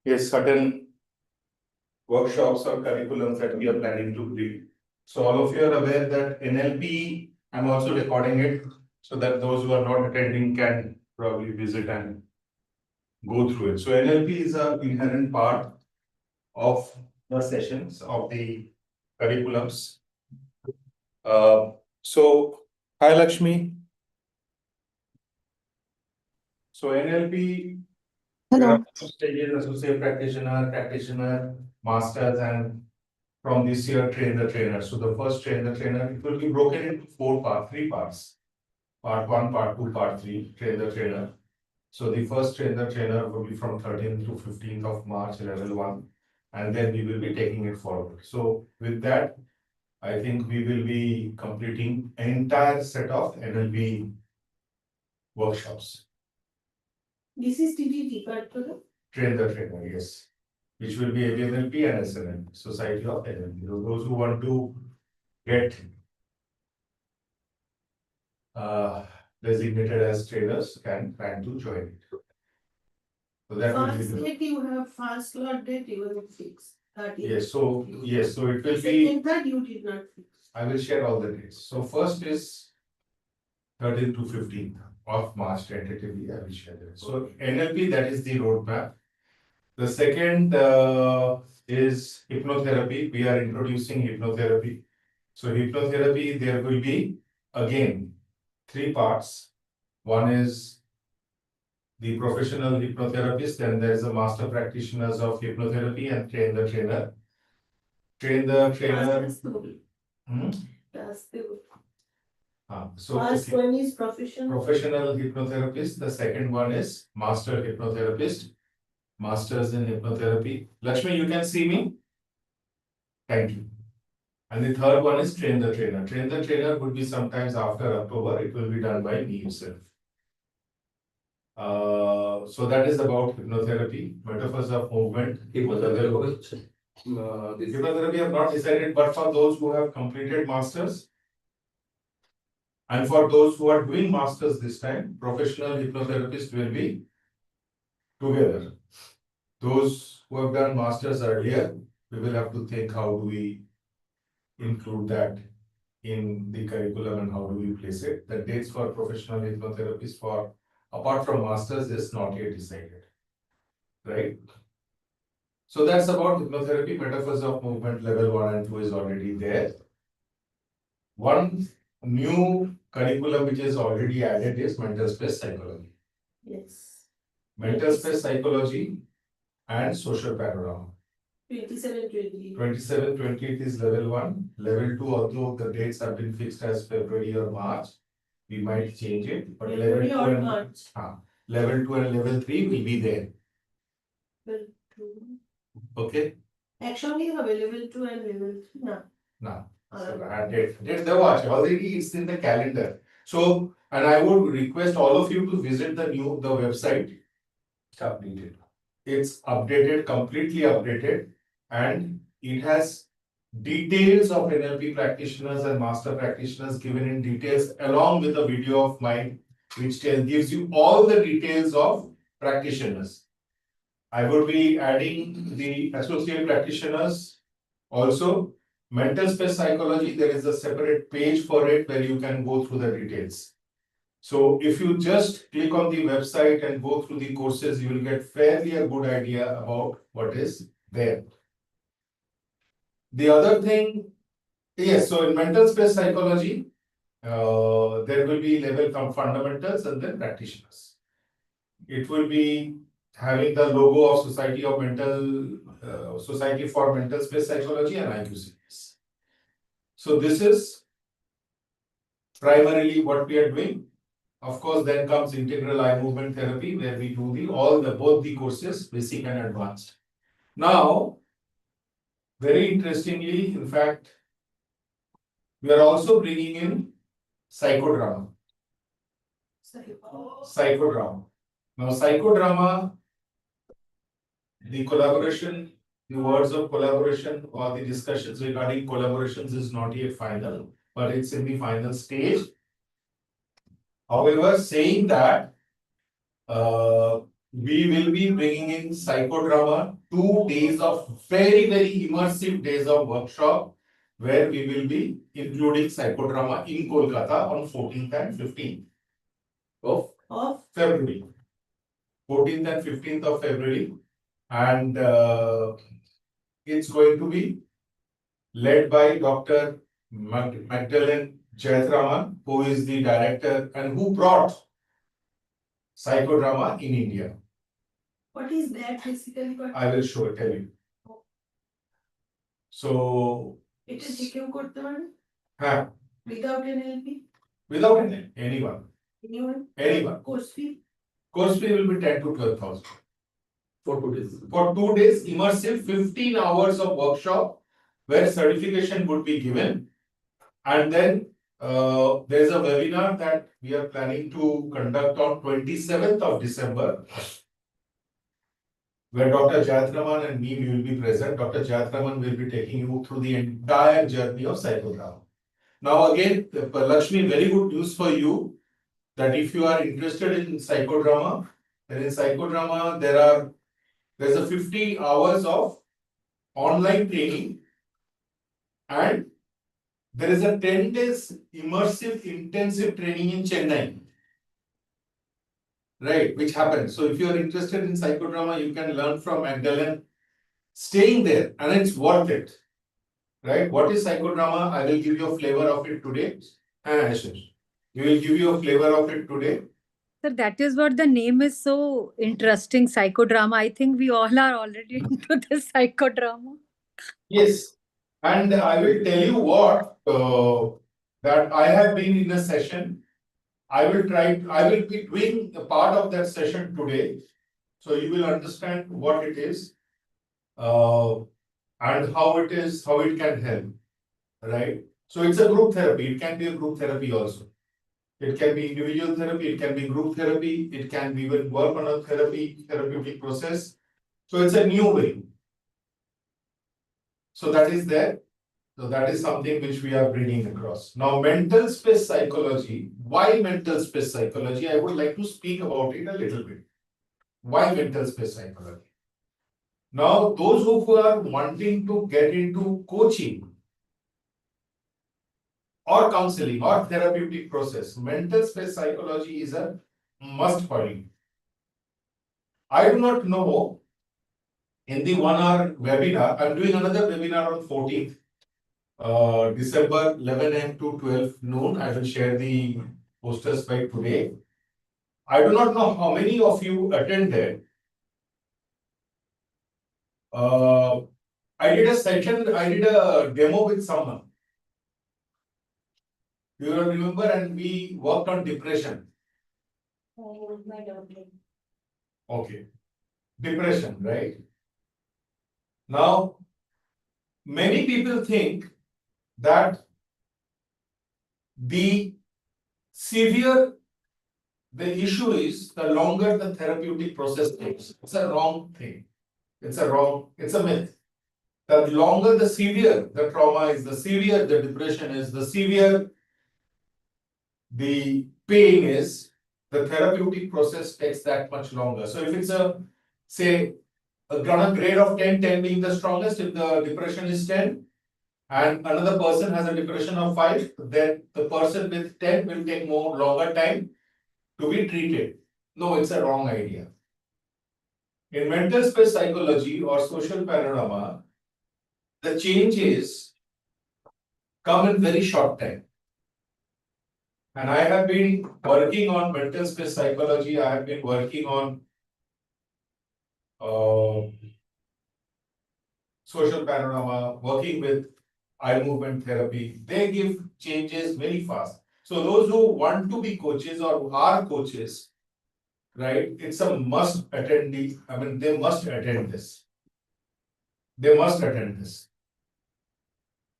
Yes, certain workshops or curriculums that we are planning to bring. So all of you are aware that NLP, I'm also recording it so that those who are not attending can probably visit and go through it. So NLP is an inherent part of the sessions of the curriculums. So hi Lakshmi. So NLP, there are Hello. two stages: associate practitioner, masters, and from this year train the trainer. So the first train the trainer, it will be broken into three parts. Part one, part two, part three, train the trainer. So the first train the trainer will be from 13th to 15th of March, level 1, and then we will be taking it forward. So with that, I think we will be completing entire set of NLP workshops. This is TTT, correct? Train the trainer, yes, which will be ABNLP and SNLP, Society of NLP. Those who want to get uh, designated as trainers can plan to join it. So that will be First the, date you have, first slot date you will fix. yes, so it will be, Second, third you did not fix. I will share all the dates. So first is 13th to 15th of March tentatively, I will share it. So NLP, that is the roadmap. The second is hypnotherapy. We are introducing hypnotherapy. So hypnotherapy, there will be again three parts. One is the professional hypnotherapist, then there is a master practitioners of hypnotherapy and train the trainer. Train the trainer. Hmm? So first okay. one is Professional hypnotherapist. The second one is master hypnotherapist. Masters in hypnotherapy. Lakshmi, you can see me? Thank you. And the third one is train the trainer. Train the trainer would be sometimes after October. It will be done by me himself. So that is about hypnotherapy, metaphors of movement. Hypnotherapy I have not decided, but for those who have completed masters and for those who are doing masters this time, professional hypnotherapists will be together. Those who have done masters earlier, we will have to think how do we include that in the curriculum and how do we place it. The dates for professional hypnotherapists for apart from masters is not yet decided, right? So that's about hypnotherapy. Metaphors of movement level 1 and 2 is already there. One new curriculum which is already added is mental space psychology. Yes. Mental space psychology and social panorama. 27-20. 27-20 it is level 1. Level 2, although the dates have been fixed as February or March, we might change it. But level 2 and level 2 and level 3 will be there. Level 2. Okay. Actually, level 2 and level 3. No. So date the watch. Already it's in the calendar. So, and I would request all of you to visit the website. It's updated. It's updated, completely updated, and it has details of NLP practitioners and master practitioners given in details along with a video of mine, which gives you all the details of practitioners. I would be adding the associate practitioners also. Mental space psychology, there is a separate page for it where you can go through the details. So if you just click on the website and go through the courses, you will get fairly a good idea about what is there. The other thing, yes, so in mental space psychology, there will be level from fundamentals and then practitioners. It will be having the logo of Society for Mental Space Psychology and IQCBS. So this is primarily what we are doing. Of course, then comes integral eye movement therapy, where we do both the courses, basic and advanced. Now, very interestingly, in fact, we are also bringing in psychodrama. Psychodrama. Now, psychodrama, the collaboration, the words of collaboration or the discussions regarding collaborations is not yet final, but it's in the final stage. However, saying that, we will be bringing in psychodrama, 2 days of very, very immersive days of workshop, where we will be including psychodrama in Kolkata on 14th and 15th of February. 14th and 15th of February. And it's going to be led by Dr. Magdalene Jayatraman, who is the director and who brought psychodrama in India. What is that basically? I will tell you. So, It is GQ করতে পারে? হ্যাঁ, Without NLP? without anyone. Anyone? Course fee? Course fee will be 10 to 12,000. For 2 days. For 2 days, immersive 15 hours of workshop where certification would be given. And then there's a webinar that we are planning to conduct on 27th of December, where Dr. Jayatraman and me will be present. Dr. Jayatraman will be taking you through the entire journey of psychodrama. Now again, Lakshmi, very good news for you that if you are interested in psychodrama, then in psychodrama there's a 50 hours of online training and there is a 10 days immersive intensive training in Chennai. Right, which happens. So if you are interested in psychodrama, you can learn from Magdalene staying there and it's worth it. Right? What is psychodrama? I will give you a flavor of it today. We will give you a flavor of it today. Sir, that is what the name is so interesting, psychodrama. I think we all are already into this psychodrama. Yes. And I will tell you what, that I have been in a session. I will be doing a part of that session today. So you will understand what it is, and how it can help, right? So it's a group therapy. It can be a group therapy also. It can be individual therapy, it can be group therapy, it can be even work on a therapeutic process. So it's a new way. So that is there. So that is something which we are bringing across. Now, mental space psychology. Why mental space psychology? I would like to speak about it a little bit. Why mental space psychology? Now, those who are wanting to get into coaching or counseling or therapeutic process, mental space psychology is a must for you. I do not know in the 1 hour webinar, I'm doing another webinar on 14th. December 11 a.m. to 12 noon. I will share the posters by today. I do not know how many of you attended. I did a demo with someone. You will remember, and we worked on depression. Okay. Depression, right? Now, many people think that the severe the issue is, the longer the therapeutic process takes. It's a wrong thing. It's a myth. The longer the severe the trauma is, the severe the depression is, the severe the pain is, the therapeutic process takes that much longer. So if it's say a grade of 10, 10 being the strongest, if the depression is 10, and another person has a depression of 5, then the person with 10 will take longer time to be treated. No, it's a wrong idea. In mental space psychology or social panorama, the changes come in very short time. And I have been working on mental space psychology. I have been working on social panorama, working with eye movement therapy. They give changes very fast. So those who want to be coaches or who are coaches, right, it's a must attendee. I mean, they must attend this. They must attend this.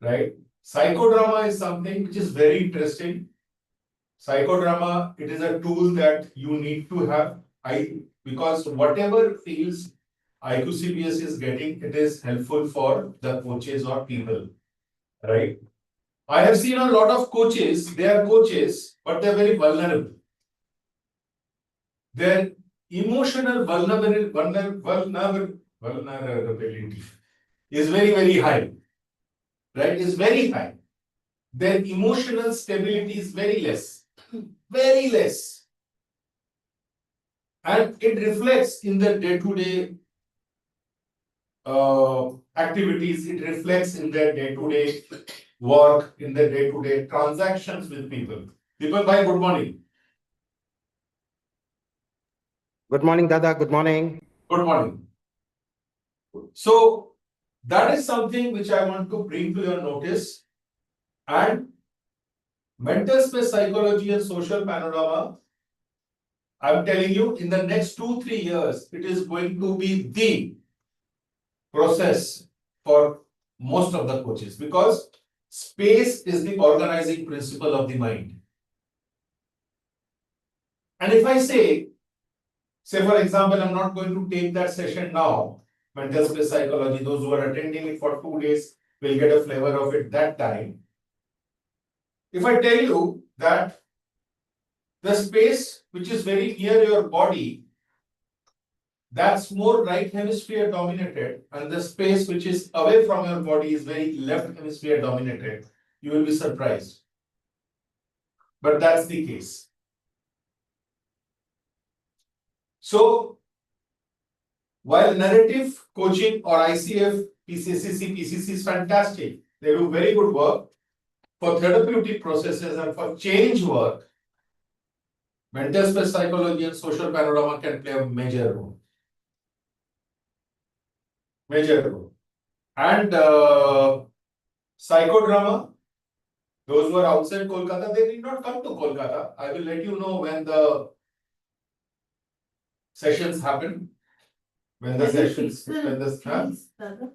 Right? Psychodrama is something which is very interesting. Psychodrama, it is a tool that you need to have. Because whatever fields IQCBS is getting, it is helpful for the coaches or people. Right? I have seen a lot of coaches, they are coaches, but they're very vulnerable. They're emotional vulnerability is very, very high, right? Is very high. Their emotional stability is very less, very less. And it reflects in the day-to-day activities, it reflects in their day-to-day work, in their day-to-day transactions with people. People, bhai, good morning. Good morning, Dada. Good morning. Good morning. So that is something which I want to bring to your notice. And mental space psychology and social panorama, I'm telling you, in the next 2-3 years, it is going to be the process for most of the coaches because space is the organizing principle of the mind. And if I say for example, I'm not going to take that session now, mental space psychology, those who are attending it for 2 days will get a flavor of it that time. If I tell you that the space which is very near your body, that's more right hemisphere dominated, and the space which is away from your body is very left hemisphere dominated, you will be surprised. But that's the case. So, while narrative coaching or ICF, PCC is fantastic, they do very good work for therapeutic processes and for change work. Mental space psychology and social panorama can play a major role. Major role. And psychodrama, those who are outside Kolkata, they need not come to Kolkata. I will let you know when the sessions happen. When the sessions, when the fees, Dada?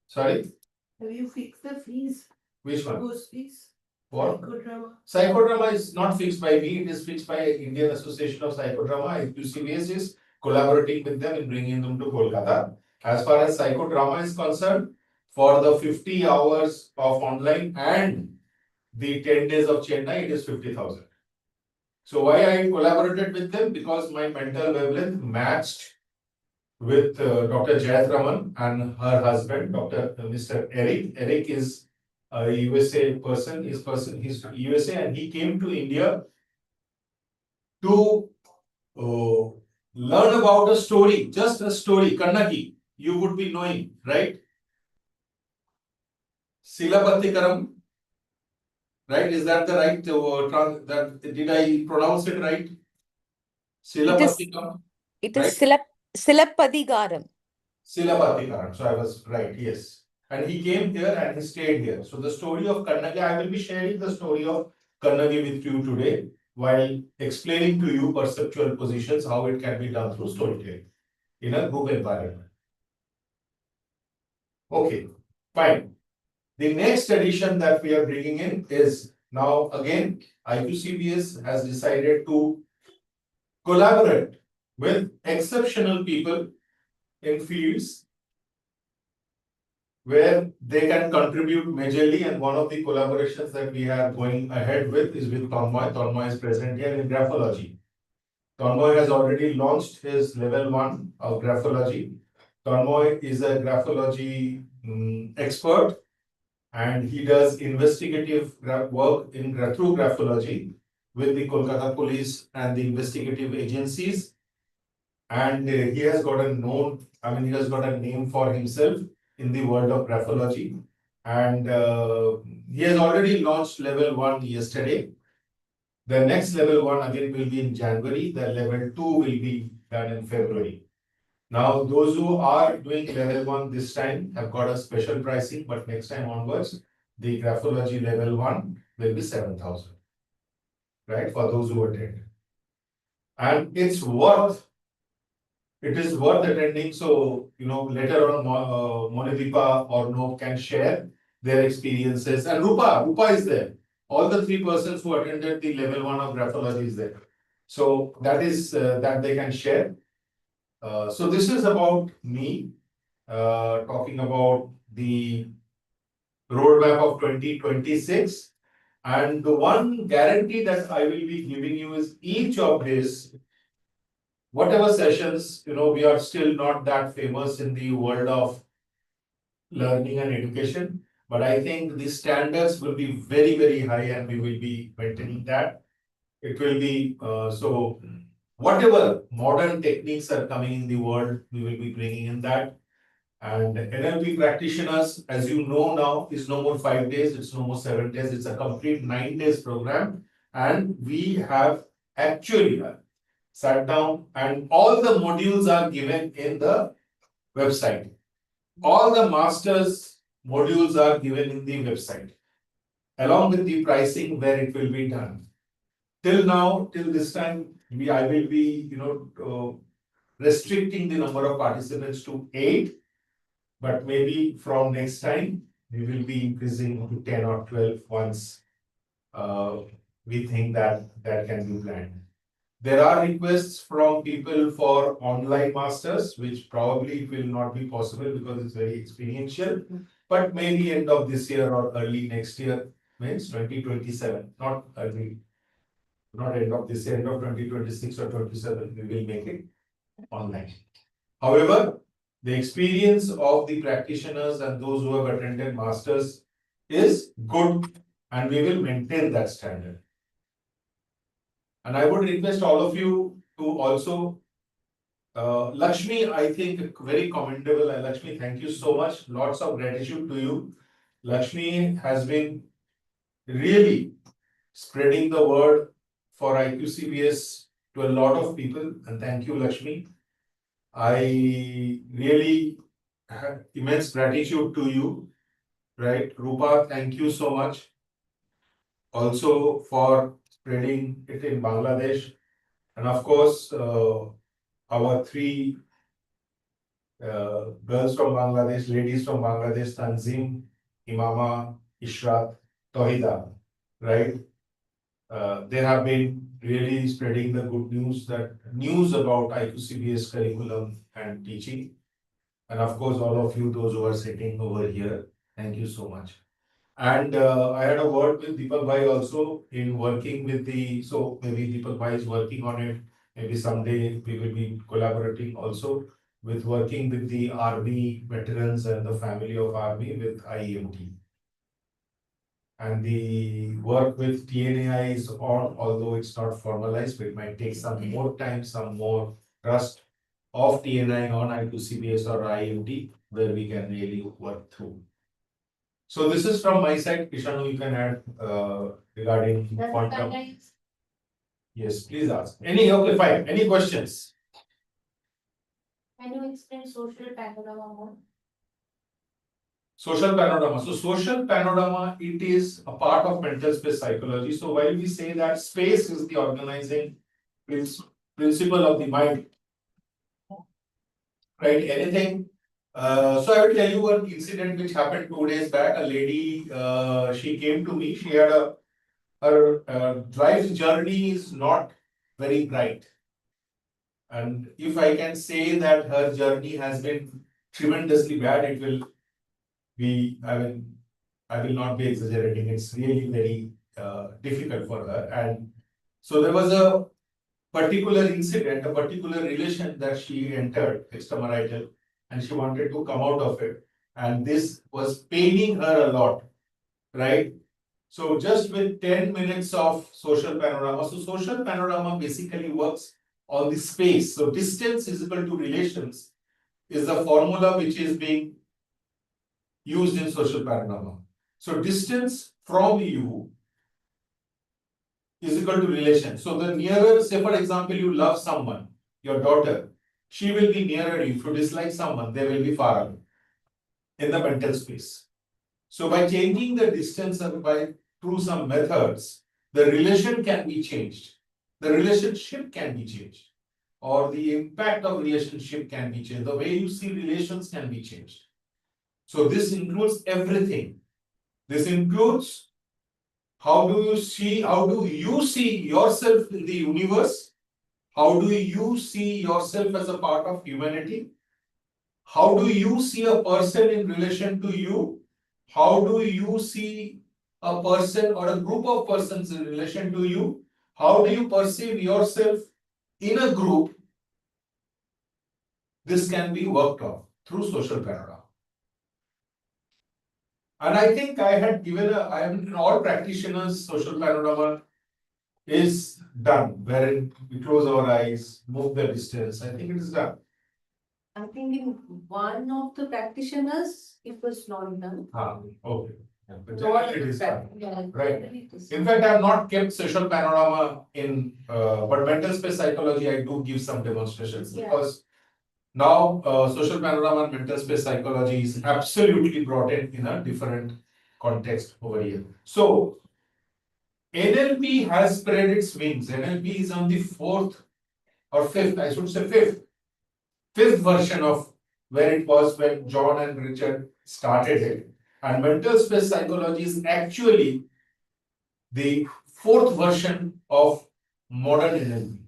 sorry, Have you fixed the fees? which one? Those fees? What? Psychodrama. Psychodrama is not fixed by me, it is fixed by Indian Association of Psychodrama. IQCBS is collaborating with them in bringing them to Kolkata. As far as psychodrama is concerned, for the 50 hours of online and the 10 days of Chennai, it is 50,000. So why I collaborated with them? Because my mental wavelength matched with Dr. Jayat Raman and her husband, Dr. Mr. Eric. Eric is a USA person, he's USA, and he came to India to learn about a story, just a story, Kannaki, you would be knowing, right? Silapatikaram, right? Is that the right did I pronounce it right? Silapatikaram, It right? is Silapadigaram. Silapatikaram. So I was right, yes. And he came here and he stayed here. So the story of Kannagi, I will be sharing the story of Kannagi with you today while explaining to you perceptual positions, how it can be done through storytelling in a group environment. Okay, fine. The next addition that we are bringing in is now again, IQCBS has decided to collaborate with exceptional people in fields where they can contribute majorly, and one of the collaborations that we are going ahead with is with Tanmoy. Tanmoy is present here in graphology. Tanmoy has already launched his level 1 of graphology. Tanmoy is a graphology expert, and he does investigative work through graphology with the Kolkata police and the investigative agencies. And he has got he has got a name for himself in the world of graphology. And he has already launched level 1 yesterday. The next level 1 again will be in January. The level 2 will be done in February. Now, those who are doing level 1 this time have got a special pricing, but next time onwards, the graphology level 1 will be 7,000, right? For those who attend. And it is worth attending. So, later on, Monideepa or No can share their experiences. And Rupa is there. All the 3 persons who attended the level 1 of graphology is there. So that is that they can share. So this is about me talking about the roadmap of 2026. And the one guarantee that I will be giving you is each of this whatever sessions, we are still not that famous in the world of learning and education. But I think the standards will be very, very high and we will be maintaining that. It will be, so whatever modern techniques are coming in the world, we will be bringing in that. And NLP practitioners, as you know now, is no more 5 days, it's no more 7 days, it's a complete 9 days program. And we have actually sat down and all the modules are given in the website. All the masters modules are given in the website, along with the pricing where it will be done. Till now, till this time, I will be, restricting the number of participants to 8, but maybe from next time, we will be increasing to 10 or 12 once we think that that can be planned. There are requests from people for online masters, which probably will not be possible because it's very experiential. But maybe end of this year or early next year, means 2027, not early, not end of this year, end of 2026 or 27, we will make it online. However, the experience of the practitioners and those who have attended masters is good and we will maintain that standard. And I would request all of you to also, Lakshmi, I think very commendable. And Lakshmi, thank you so much. Lots of gratitude to you. Lakshmi has been really spreading the word for IQCBS to a lot of people. And thank you, Lakshmi. I really have immense gratitude to you, right? Rupa, thank you so much. Also for spreading it in Bangladesh. And of course, our 3 girls from Bangladesh, ladies from Bangladesh, Tanzim, Imama, Ishrat, Tohida, right? They have been really spreading the good news about IQCBS curriculum and teaching. And of course, all of you, those who are sitting over here, thank you so much. And I had a word with Deepak Bhai also in working with so maybe Deepak Bhai is working on it. Maybe someday we will be collaborating also with working with the army veterans and the family of army with IEMT. And the work with TNAI is on, although it's not formalized, it might take some more time, some more trust of TNI on IQCBS or IMT, where we can really work through. So this is from my side. Kishanu, you can add regarding quantum. Yes, please ask. Okay, fine. Any questions? Can you explain social panorama more? Social panorama. So social panorama, it is a part of mental space psychology. So while we say that space is the organizing principle of the mind, right? Anything. So I will tell you one incident which happened 2 days back. A lady, she came to me. She had her life journey is not very bright. And if I can say that her journey has been tremendously bad, it will be, I will not be exaggerating. It's really very difficult for her. And so there was a particular incident, a particular relation that she entered, extramarital, and she wanted to come out of it. And this was paining her a lot, right? So just with 10 minutes of social panorama. So social panorama basically works on the space. So distance is equal to relations is the formula which is being used in social panorama. So distance from you is equal to relation. So the nearer, say for example, you love someone, your daughter, she will be nearer you. If you dislike someone, they will be far away in the mental space. So by changing the distance and through some methods, the relation can be changed. The relationship can be changed. Or the impact of relationship can be changed. The way you see relations can be changed. So this includes everything. This includes how do you see yourself in the universe? How do you see yourself as a part of humanity? How do you see a person in relation to you? How do you see a person or a group of persons in relation to you? How do you perceive yourself in a group? this can be worked on through social panorama. And I think I had given I am in all practitioners, social panorama is done, wherein we close our eyes, move the distance. I think it is done. I think in one of the practitioners, it was not done. Okay. Yeah, but Not generally it is done. Yeah, Right. generally it is In done. fact, I have not kept social panorama in, but mental space psychology, I do give some demonstrations Yeah. because now social panorama and mental space psychology is absolutely brought in a different context over here. So NLP has spread its wings. NLP is on the fourth or fifth, I should say fifth version of where it was when John and Richard started it. And mental space psychology is actually the fourth version of modern NLP.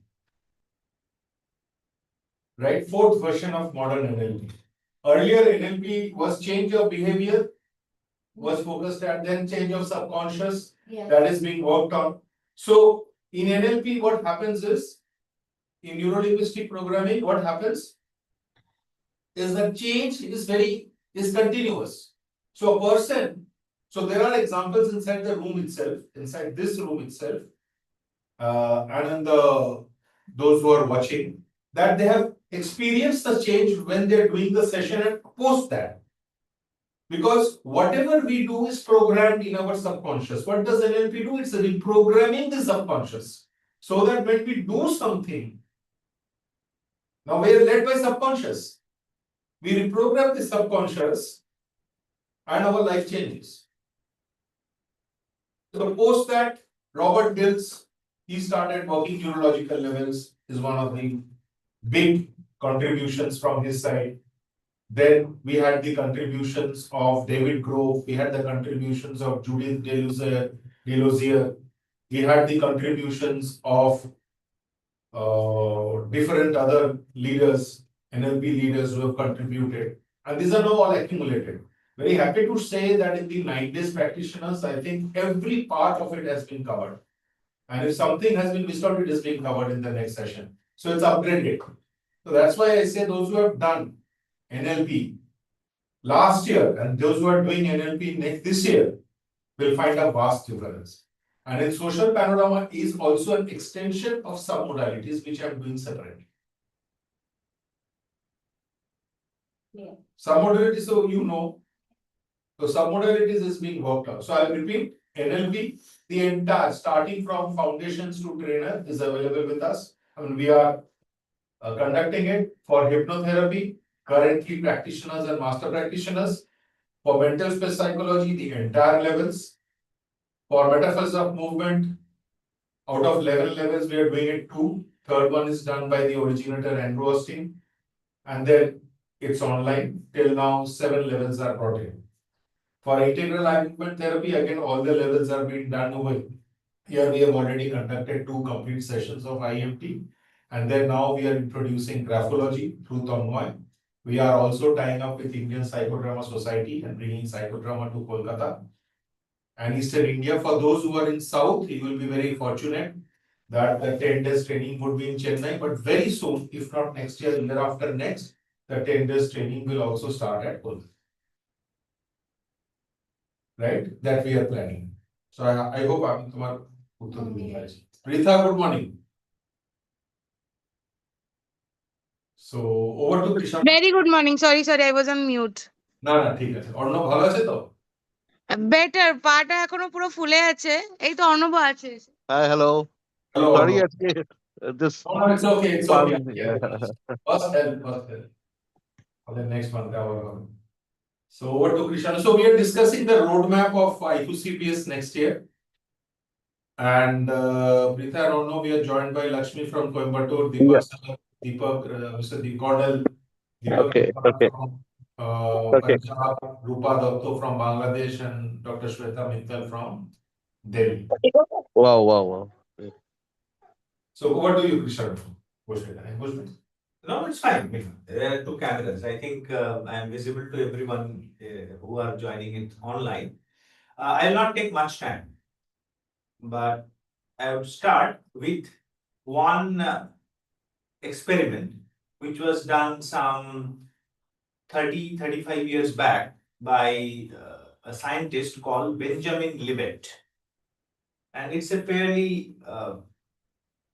Right? Fourth version of modern NLP. Earlier NLP was change of behavior, was focused at, then change of subconscious, Yeah. that is being worked on. So in NLP, what happens is, in neuro-linguistic programming, what happens is that change is continuous. So a person, so there are examples inside the room itself, inside this room itself, and in those who are watching, that they have experienced the change when they're doing the session and post that. Because whatever we do is programmed in our subconscious. What does NLP do? It's reprogramming the subconscious. So that when we do something, now we are led by subconscious. We reprogram the subconscious and our life changes. So post that, Robert Dills, he started working neurological levels, is one of the big contributions from his side. Then we had the contributions of David Grove, we had the contributions of Judith Delosier, we had the contributions of different other leaders, NLP leaders who have contributed. And these are now all accumulated. Very happy to say that in the 9 days practitioners, I think every part of it has been covered. And if something has been missed out, it is being covered in the next session. So it's upgraded. So that's why I say those who have done NLP last year and those who are doing NLP this year will find a vast difference. And in social panorama is also an extension of submodalities which I'm doing separately. Yeah. Submodalities, so you know, so submodalities is being worked out. So I'll repeat, NLP, the entire starting from foundations to trainer is available with us. I mean, we are conducting it for hypnotherapy, currently practitioners and master practitioners. For mental space psychology, the entire levels. For metaphors of movement, out of 11 levels, we are doing it 2. Third one is done by the originator Andrew Austin. And then it's online. Till now, 7 levels are brought in. For integral eye movement therapy, again, all the levels are being done over here. We have already conducted 2 complete sessions of IMT. And then now we are introducing graphology through Tanmoy. We are also tying up with Indian Psychodrama Society and bringing psychodrama to Kolkata and Eastern India. For those who are in South, you will be very fortunate that the 10 days training would be in Chennai, but very soon, if not next year, year after next, the 10 days training will also start at Kolkata. Right? That we are planning. So I hope I'm tomorrow. Pritha, good morning. So over to Krishan. Very good morning. Sorry, I was on mute. না না ঠিক আছে অর্ণব ভালো আছে তো better পাটা এখনো পুরো ফুলে আছে এই তো অর্ণব আছে Hi, hello. Hello, Sorry, Arnav. actually, this No, no, it's okay, it's fun. okay. Yeah. First help. For the next month, so over to Krishan. So we are discussing the roadmap of IQCBS next year. And Pritha, I don't know, we are joined by Lakshmi from Coimbatore, Deepak, Mr. Deekordal, Deepak Okay, okay. from Okay. Punjab, Rupa Datto from Bangladesh, and Dr. Shweta Mittal from Delhi. Wow. So over to you, Krishan. No, it's fine. There are 2 cameras. I think I am visible to everyone who are joining it online. I'll not take much time, but I would start with one experiment which was done some 35 years back by a scientist called Benjamin Libet. And it's a fairly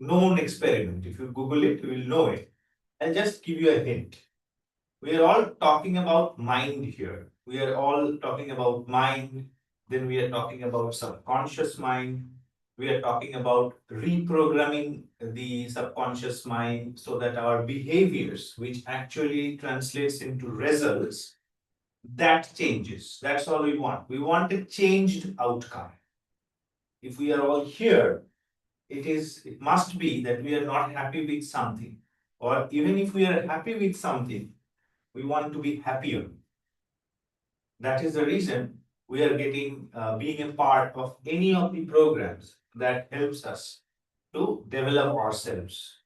known experiment. If you Google it, you will know it. I'll just give you a hint. We are all talking about mind here. We are all talking about mind. Then we are talking about subconscious mind. We are talking about reprogramming the subconscious mind so that our behaviors, which actually translates into results, that changes. That's all we want. We want a changed outcome. If we are all here, it must be that we are not happy with something. Or even if we are happy with something, we want to be happier. That is the reason we are being a part of any of the programs that helps us to develop ourselves.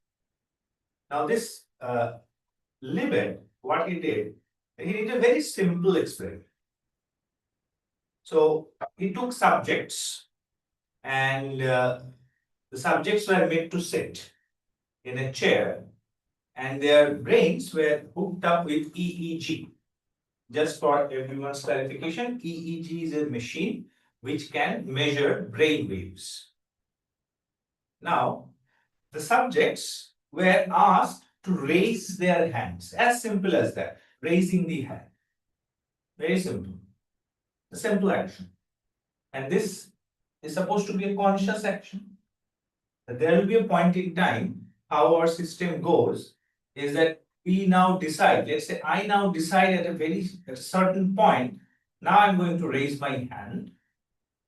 Now this Libet, what he did a very simple experiment. So he took subjects and the subjects were made to sit in a chair and their brains were hooked up with EEG. Just for everyone's clarification, EEG is a machine which can measure brain waves. Now, the subjects were asked to raise their hands, as simple as that, raising the hand. Very simple. A simple action. And this is supposed to be a conscious action. There will be a point in time how our system goes is that we now decide, let's say I now decide at a certain point, now I'm going to raise my hand,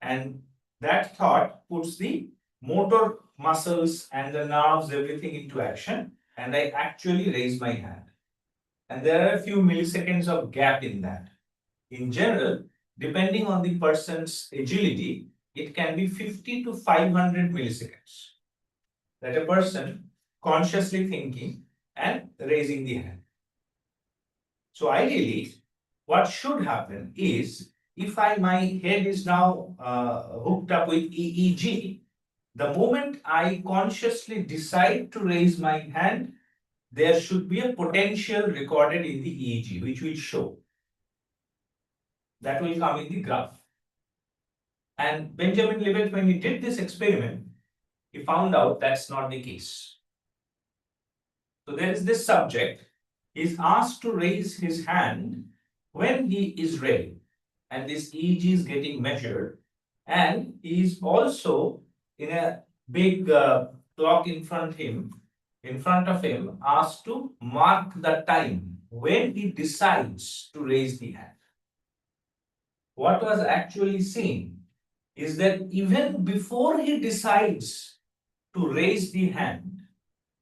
and that thought puts the motor muscles and the nerves, everything into action, and I actually raise my hand. And there are a few milliseconds of gap in that. In general, depending on the person's agility, it can be 50 to 500 milliseconds that a person consciously thinking and raising the hand. So ideally, what should happen is, if my head is now hooked up with EEG, the moment I consciously decide to raise my hand, there should be a potential recorded in the EEG, which will show. That will come in the graph. And Benjamin Libet, when he did this experiment, he found out that's not the case. So there is this subject, he is asked to raise his hand when he is ready, and this EEG is getting measured, and he is also in a big clock in front of him, asked to mark the time when he decides to raise the hand. What was actually seen is that even before he decides to raise the hand,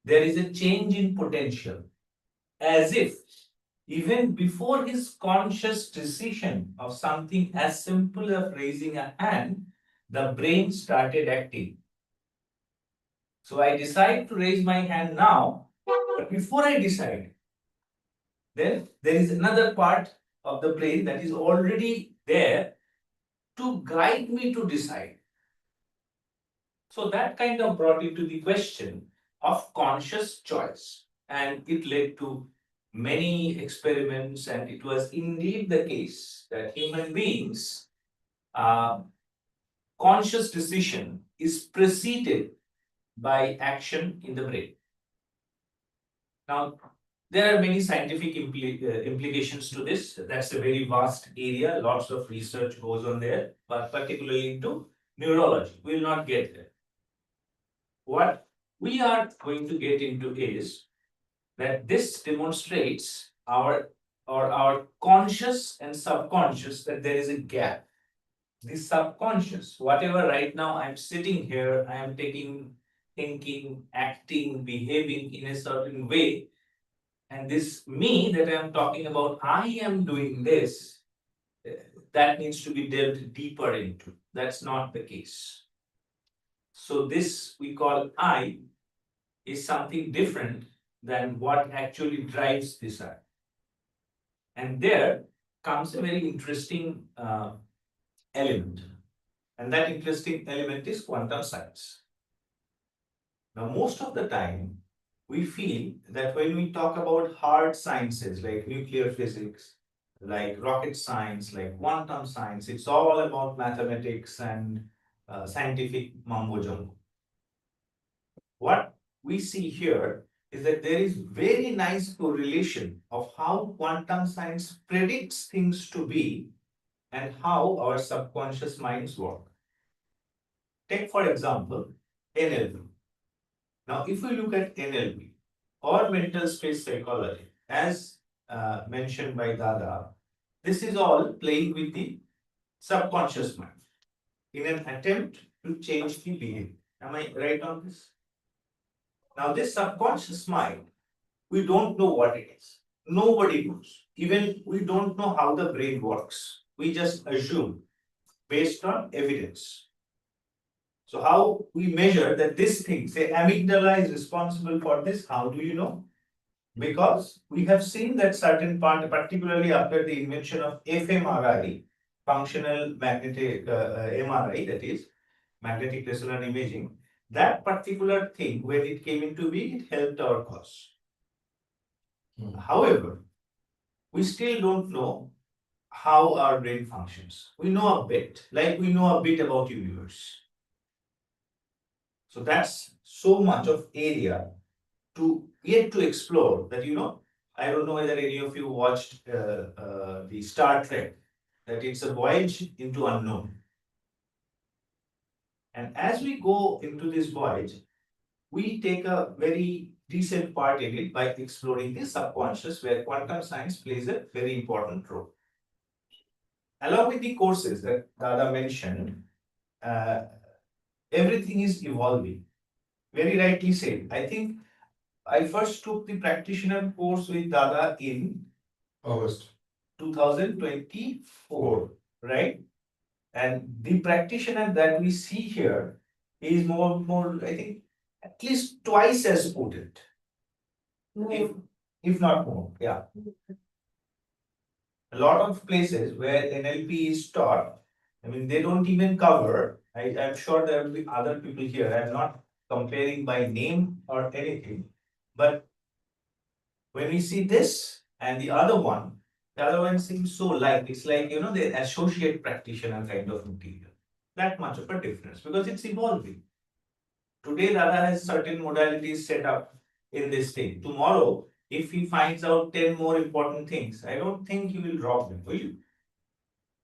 there is a change in potential, as if even before his conscious decision of something as simple as raising a hand, the brain started acting. So I decide to raise my hand now, but before I decide, then there is another part of the brain that is already there to guide me to decide. So that kind of brought into the question of conscious choice, and it led to many experiments, and it was indeed the case that human beings conscious decision is preceded by action in the brain. Now, there are many scientific implications to this. That's a very vast area. Lots of research goes on there, but particularly into neurology. We will not get there. What we are going to get into is that this demonstrates our conscious and subconscious, that there is a gap. The subconscious, whatever right now I'm sitting here, I am thinking, acting, behaving in a certain way, and this me that I am talking about, I am doing this, that needs to be delved deeper into. That's not the case. So this we call I is something different than what actually drives this I. And there comes a very interesting element. And that interesting element is quantum science. Now, most of the time, we feel that when we talk about hard sciences like nuclear physics, like rocket science, like quantum science, it's all about mathematics and scientific mumbo jumbo. What we see here is that there is very nice correlation of how quantum science predicts things to be and how our subconscious minds work. Take for example, NLP. Now, if we look at NLP or mental space psychology, as mentioned by Dada, this is all playing with the subconscious mind in an attempt to change the behavior. Am I right on this? Now, this subconscious mind, we don't know what it is. Nobody knows. Even we don't know how the brain works. We just assume based on evidence. So how we measure that this thing, say amygdala is responsible for this, how do you know? Because we have seen that certain part, particularly after the invention of fMRI, functional magnetic MRI, that is magnetic resonance imaging, that particular thing, when it came into being, it helped our cause. However, we still don't know how our brain functions. We know a bit, like we know a bit about universe. So that's so much of area to yet to explore that, I don't know whether any of you watched the Star Trek, that it's a voyage into unknown. And as we go into this voyage, we take a very decent part in it by exploring the subconscious, where quantum science plays a very important role. Along with the courses that Dada mentioned, everything is evolving. Very rightly said. I think I first took the practitioner course with Dada in August. 2024, right? And the practitioner that we see here is more, I think, at least twice as potent, if not more. Yeah. A lot of places where NLP is taught, I mean, they don't even cover. I'm sure there will be other people here. I'm not comparing by name or anything, but when we see this and the other one seems so like, it's like, the associate practitioner kind of material. That much of a difference because it's evolving. Today, Dada has certain modalities set up in this thing. Tomorrow, if he finds out 10 more important things, I don't think he will drop them, will you?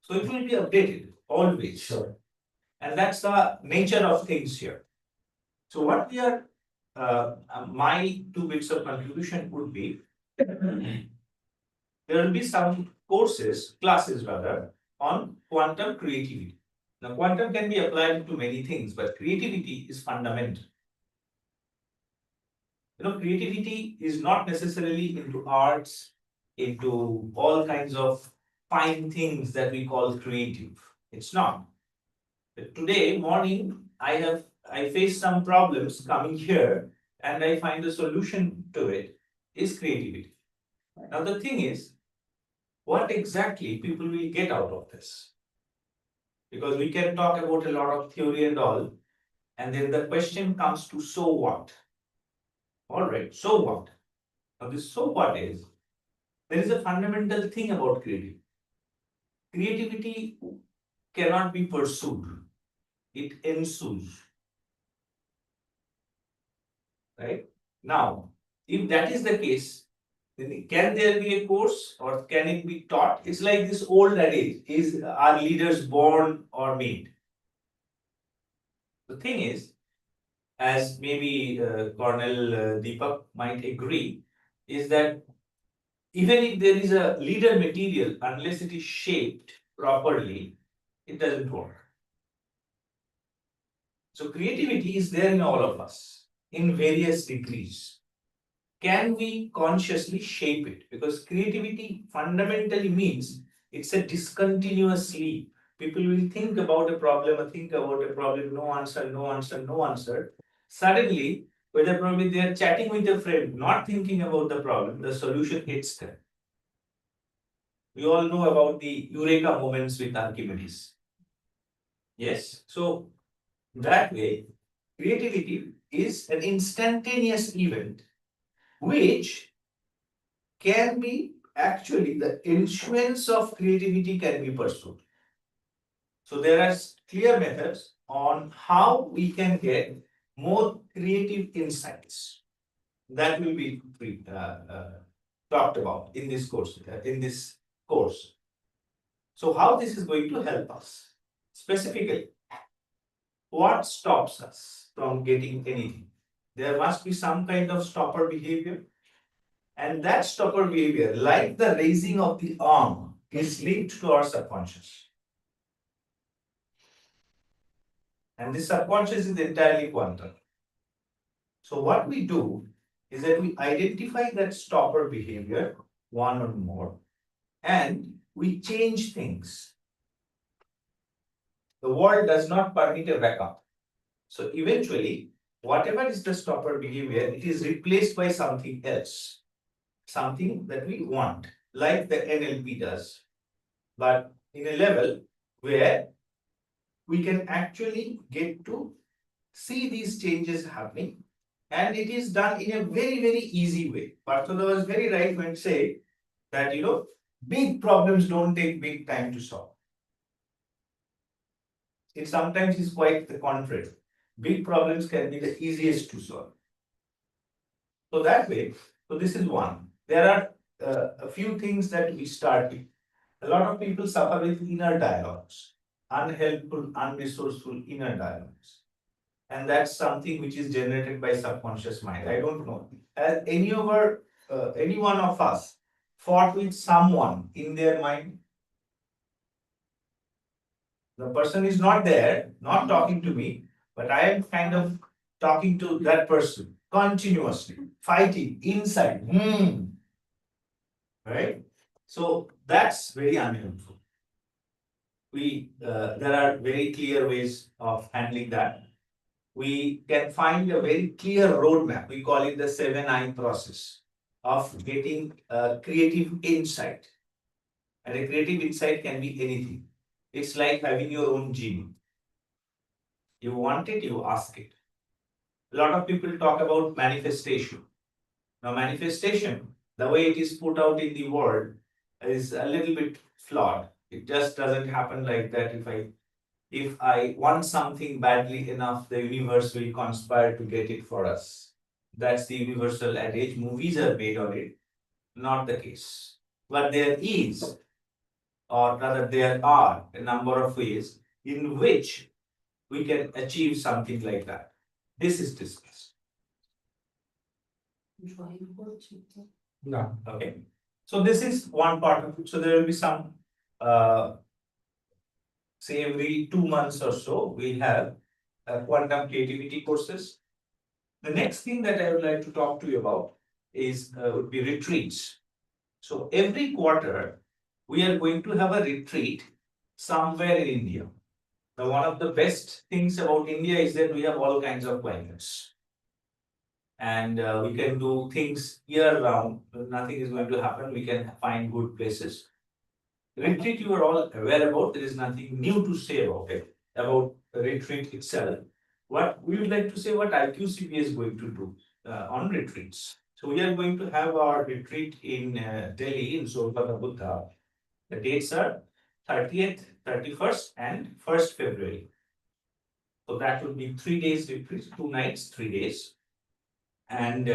So it will be updated always. Sure. And that's the nature of things here. So what we are, my 2 bits of contribution would be, there will be some classes rather, on quantum creativity. Now, quantum can be applied to many things, but creativity is fundamental. Creativity is not necessarily into arts, into all kinds of fine things that we call creative. It's not. But today morning, I faced some problems coming here, and I find a solution to it is creativity. Now the thing is, what exactly people will get out of this? Because we can talk about a lot of theory and all, and then the question comes to so what? All right, so what? Now this so what is, there is a fundamental thing about creativity. Creativity cannot be pursued, it ensues. Right? Now, if that is the case, then can there be a course or can it be taught? It's like this old adage, is are leaders born or made? The thing is, as maybe Colonel Deepak might agree, is that even if there is a leader material, unless it is shaped properly, it doesn't work. So creativity is there in all of us in various degrees. Can we consciously shape it? Because creativity fundamentally means it's a discontinuous sleep. People will think about a problem, no answer, no answer, no answer. Suddenly, whether probably they are chatting with a friend, not thinking about the problem, the solution hits them. We all know about the eureka moments with Archimedes. Yes, so that way, creativity is an instantaneous event which can be actually the influence of creativity can be pursued. So there are clear methods on how we can get more creative insights that will be talked about in this course. So how this is going to help us? Specifically, what stops us from getting anything? There must be some kind of stopper behavior. And that stopper behavior, like the raising of the arm, is linked to our subconscious. And this subconscious is entirely quantum. So what we do is that we identify that stopper behavior, one or more, and we change things. The world does not permit a backup. So eventually, whatever is the stopper behavior, it is replaced by something else, something that we want, like the NLP does, but in a level where we can actually get to see these changes happening, and it is done in a very, very easy way. Parthoda was very right when say that big problems don't take big time to solve. It sometimes is quite the contrary. Big problems can be the easiest to solve. So that way, so this is one. There are a few things that we start with. A lot of people suffer with inner dialogues, unhelpful, unresourceful inner dialogues. And that's something which is generated by subconscious mind. I don't know. Has any one of us fought with someone in their mind? The person is not there, not talking to me, but I am kind of talking to that person continuously, fighting inside. Right? So that's very unhelpful. There are very clear ways of handling that. We can find a very clear roadmap. We call it the 7I process of getting a creative insight. And a creative insight can be anything. It's like having your own genie. You want it, you ask it. A lot of people talk about manifestation. Now, manifestation, the way it is put out in the world, is a little bit flawed. It just doesn't happen like that. If I want something badly enough, the universe will conspire to get it for us. That's the universal adage. Movies are made on it. Not the case. But there is, or rather there are, a number of ways in which we can achieve something like that. This is discussed. No. Okay. So this is one part of it. So there will be some, say every 2 months or so, we have quantum creativity courses. The next thing that I would like to talk to you about is would be retreats. So every quarter, we are going to have a retreat somewhere in India. Now, one of the best things about India is that we have all kinds of climates. And we can do things year round. Nothing is going to happen. We can find good places. Retreat, you are all aware about. There is nothing new to say about it, about the retreat itself. What we would like to say, what IQCBS is going to do on retreats. So we are going to have our retreat in Delhi, in Solpata Buddha. The dates are 30th, 31st, and 1st February. So that would be 3 days retreat, 2 nights, 3 days. And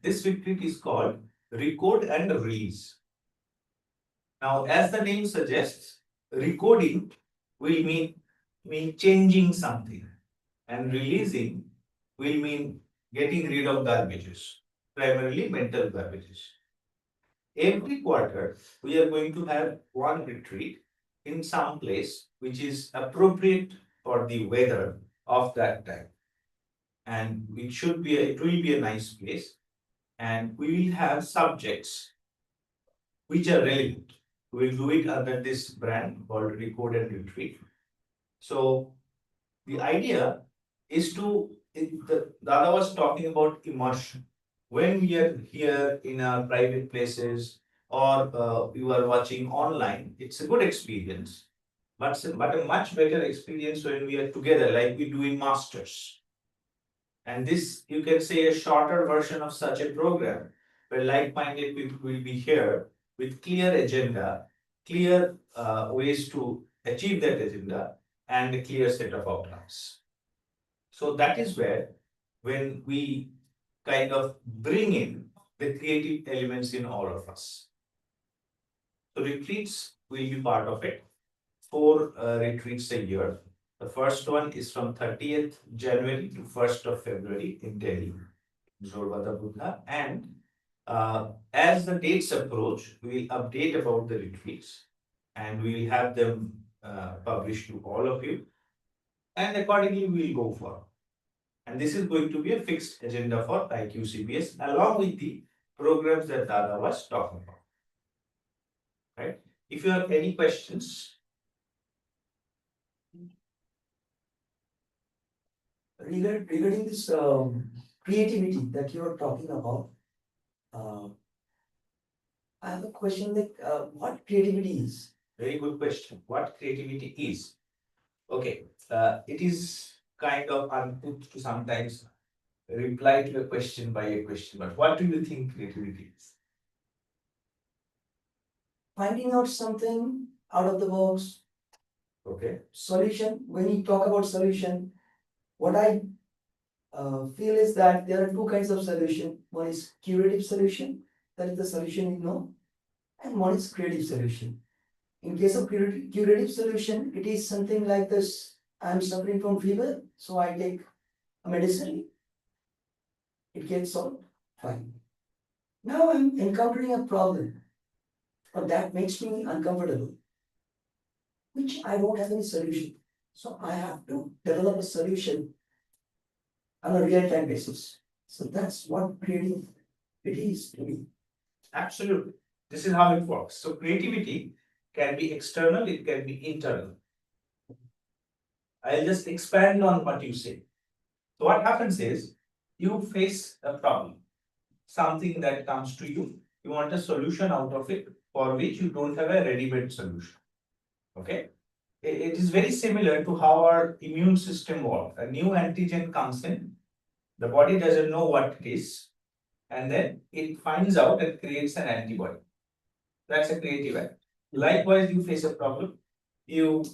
this retreat is called Record and Release. Now, as the name suggests, recoding will mean changing something, and releasing will mean getting rid of garbages, primarily mental garbages. Every quarter, we are going to have one retreat in some place which is appropriate for the weather of that time. And it will be a nice place. And we will have subjects which are relevant. We will do it under this brand called Record and Retreat. So the idea is Dada was talking about immersion. When we are here in our private places or you are watching online, it's a good experience. But a much better experience when we are together, like we do in masters. And this, you can say, a shorter version of such a program where like-minded people will be here with clear agenda, clear ways to achieve that agenda, and a clear set of outcomes. So that is where, when we kind of bring in the creative elements in all of us. So retreats will be part of it. 4 retreats a year. The first one is from 30th January to 1st of February in Delhi, Zorvada Buddha. And as the dates approach, we will update about the retreats and we will have them published to all of you. And accordingly, we will go for. And this is going to be a fixed agenda for IQCBS along with the programs that Dada was talking about. Right? If you have any questions, regarding this creativity that you are talking about, I have a question like what creativity is? very good question. What creativity is? Okay, it is kind of unput to sometimes reply to a question by a question, but what do you think creativity is? Finding out something out of the box, Okay, solution. When you talk about solution, what I feel is that there are two kinds of solution. One is curative solution, that is the solution you know, and one is creative solution. In case of curative solution, it is something like this. I'm suffering from fever, so I take a medicine. It gets solved. Fine. Now I'm encountering a problem, but that makes me uncomfortable, which I don't have any solution. So I have to develop a solution on a real-time basis. So that's what creative it is to me. absolutely. This is how it works. So creativity can be external, it can be internal. I'll just expand on what you say. So what happens is, you face a problem, something that comes to you, you want a solution out of it, for which you don't have a ready-made solution. Okay? It is very similar to how our immune system works. A new antigen comes in, the body doesn't know what it is, and then it finds out and creates an antibody. That's a creative act. Likewise, you face a problem, you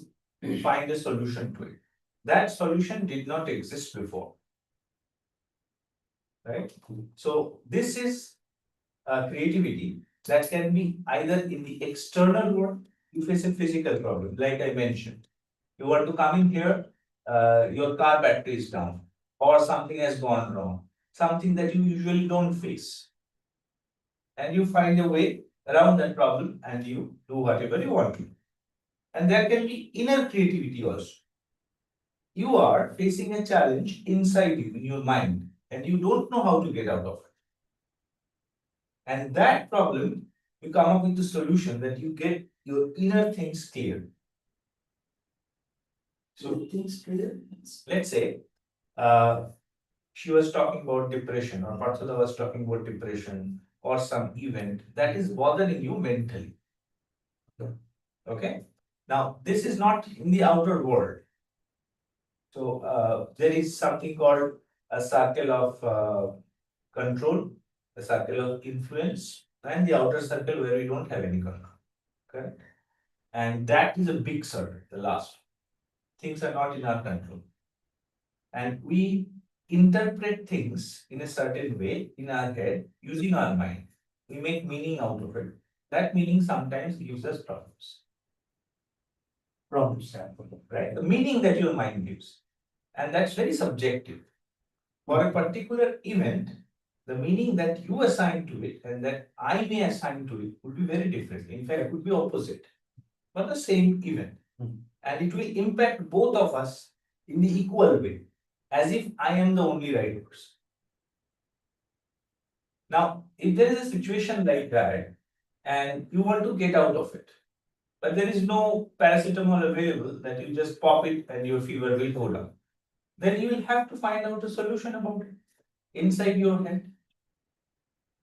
find a solution to it. That solution did not exist before. Right? So this is creativity that can be either in the external world, you face a physical problem, like I mentioned. You want to come in here, your car battery is down, or something has gone wrong, something that you usually don't face. And you find a way around that problem and you do whatever you want to. And there can be inner creativity also. You are facing a challenge inside you, in your mind, and you don't know how to get out of it. And that problem, you come up with a solution that you get your inner things clear. So things clear. let's say she was talking about depression, or Parsada was talking about depression, or some event that is bothering you mentally. Okay? Now, this is not in the outer world. So there is something called a circle of control, a circle of influence, and the outer circle where we don't have any control. Correct? And that is a big circle, the last. Things are not in our control. And we interpret things in a certain way in our head using our mind. We make meaning out of it. That meaning sometimes gives us problems. Problems, right? The meaning that your mind gives. And that's very subjective. For a particular event, the meaning that you assign to it and that I may assign to it would be very different. In fact, it would be opposite. But the same event. And it will impact both of us in the equal way, as if I am the only right person. Now, if there is a situation like that, and you want to get out of it, but there is no paracetamol available that you just pop it and your fever will go down, then you will have to find out a solution about it inside your head.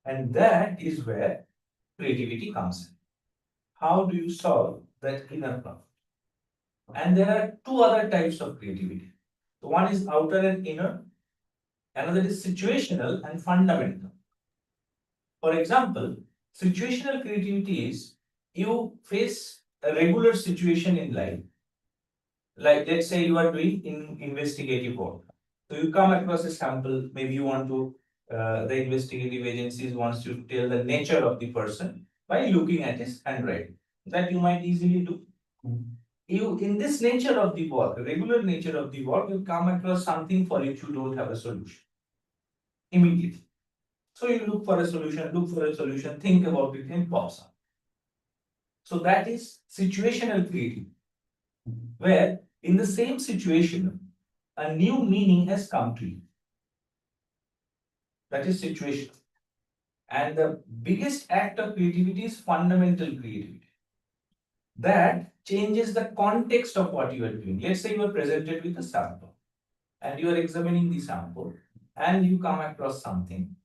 And that is where creativity comes in. How do you solve that inner problem? And there are two other types of creativity. So one is outer and inner, another is situational and fundamental. For example, situational creativity is you face a regular situation in life. Like let's say you are doing investigative work. So you come across a sample, maybe you want to, the investigative agencies wants you to tell the nature of the person by looking at his handwriting. That you might easily do. You, in this nature of the work, regular nature of the work, you come across something for which you don't have a solution immediately. So you look for a solution, think about it, and pops up. So that is situational creativity, where in the same situation, a new meaning has come to you. That is situation. And the biggest act of creativity is fundamental creativity. That changes the context of what you are doing. Let's say you are presented with a sample and you are examining the sample and you come across something,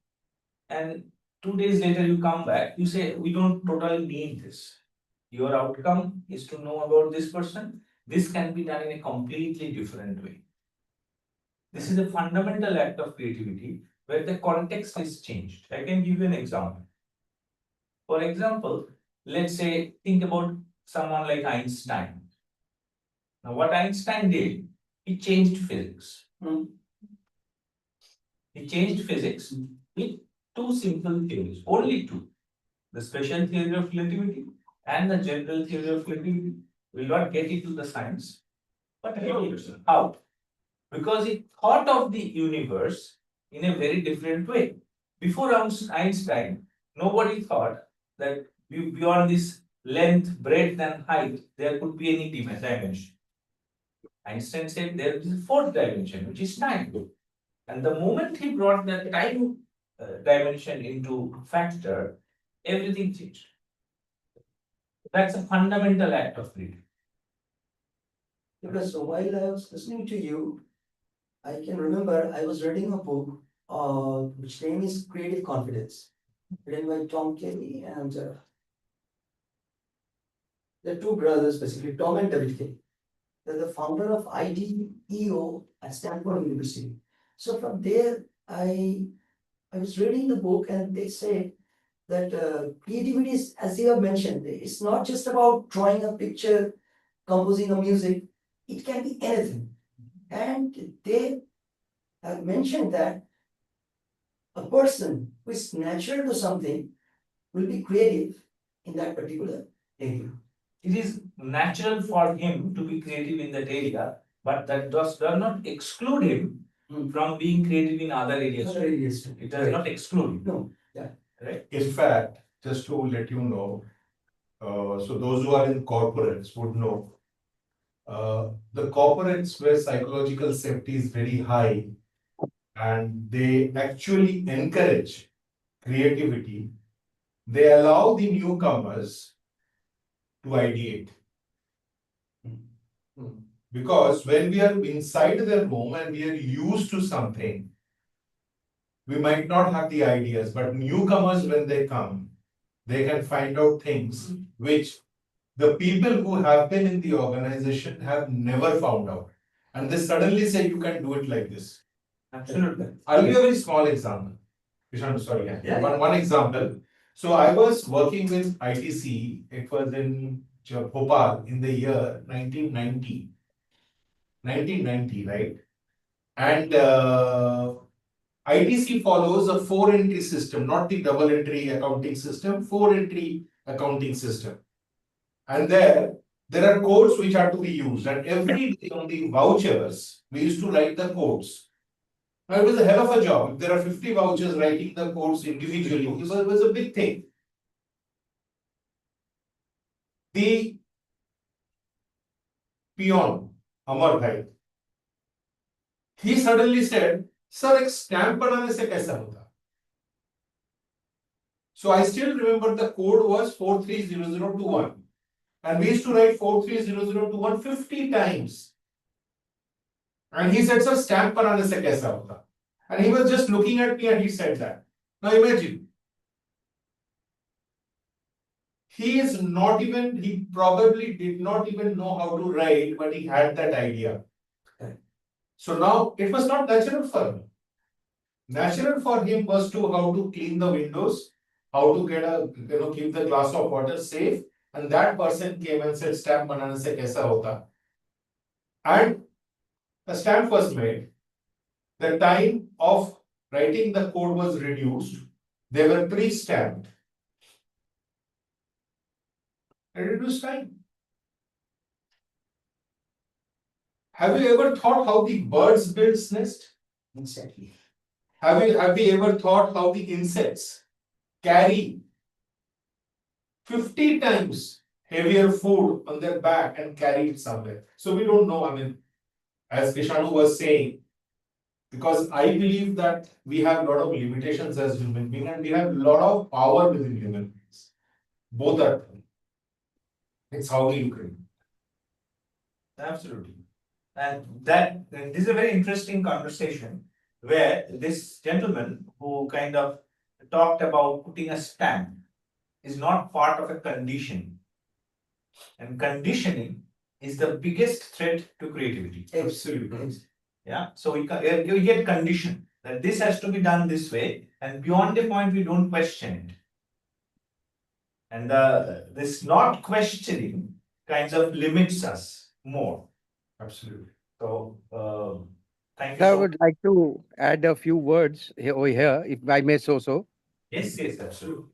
and 2 days later you come back, you say, we don't totally need this. Your outcome is to know about this person. This can be done in a completely different way. This is a fundamental act of creativity where the context is changed. I can give you an example. For example, let's say, think about someone like Einstein. Now, what Einstein did, he changed physics. He changed physics with two simple theories, only two. The special theory of relativity and the general theory of relativity. Will not get into the science, but how? Because he thought of the universe in a very different way. Before Einstein, nobody thought that beyond this length, breadth, and height, there could be any dimension. Einstein said there is a fourth dimension, which is time. And the moment he brought the time dimension into factor, everything changed. That's a fundamental act of creativity. Because while I was listening to you, I can remember I was reading a book, which name is Creative Confidence, written by Tom Kelly and the two brothers, basically Tom and David Kelly. They're the founder of IDEO at Stanford University. So from there, I was reading the book and they say that creativity is, as you have mentioned, it's not just about drawing a picture, composing a music. It can be anything. And they have mentioned that a person who is natural to something will be creative in that particular area. It is natural for him to be creative in that area, but that does not exclude him from being creative in other areas. Other areas too. It does not exclude him. No, yeah. Right? In fact, just to let you know, so those who are in corporates would know, the corporates where psychological safety is very high and they actually encourage creativity, they allow the newcomers to ideate. Because when we are inside their home and we are used to something, we might not have the ideas, but newcomers, when they come, they can find out things which the people who have been in the organization have never found out. And they suddenly say, you can do it like this. Absolutely. I'll give you a very small example. Krishan, sorry. Yeah. One example. So I was working with ITC. It was in Bhopal in the year 1990. 1990, right? And ITC follows a 4-entry system, not the double entry accounting system, 4-entry accounting system. And there are codes which are to be used. And every day on the vouchers, we used to write the codes. Now, it was a hell of a job. If there are 50 vouchers, writing the codes individually, it was a big thing. The peon, Amar Bhai, he suddenly said, Sir, एक stamp बनाने से कैसा होता? So I still remember the code was 430021. And we used to write 430021 50 times. And he said, Sir, stamp बनाने से कैसा होता? And he was just looking at me and he said that. Now imagine. He probably did not even know how to write, but he had that idea. So now it was not natural for him. Natural for him was to how to clean the windows, how to get keep the glass of water safe, and that person came and said stamp banane se kaisa hota, and the stamp was made. The time of writing the code was reduced. They were pre-stamped. And reduced time. Have you ever thought how the birds build nest? Exactly. Have you ever thought how the insects carry 50 times heavier food on their back and carry it somewhere? So we don't know. I mean, as Kishanu was saying, because I believe that we have a lot of limitations as human beings and we have a lot of power within human beings. Both are true. It's how we look at it. Absolutely. And this is a very interesting conversation where this gentleman who kind of talked about putting a stamp is not part of a condition. And conditioning is the biggest threat to creativity. Absolutely. Yeah, so we get conditioned that this has to be done this way, and beyond the point we don't question it. And this not questioning kinds of limits us more. Absolutely. So thank you I so much. would like to add a few words over here, if I may so. Yes, absolutely.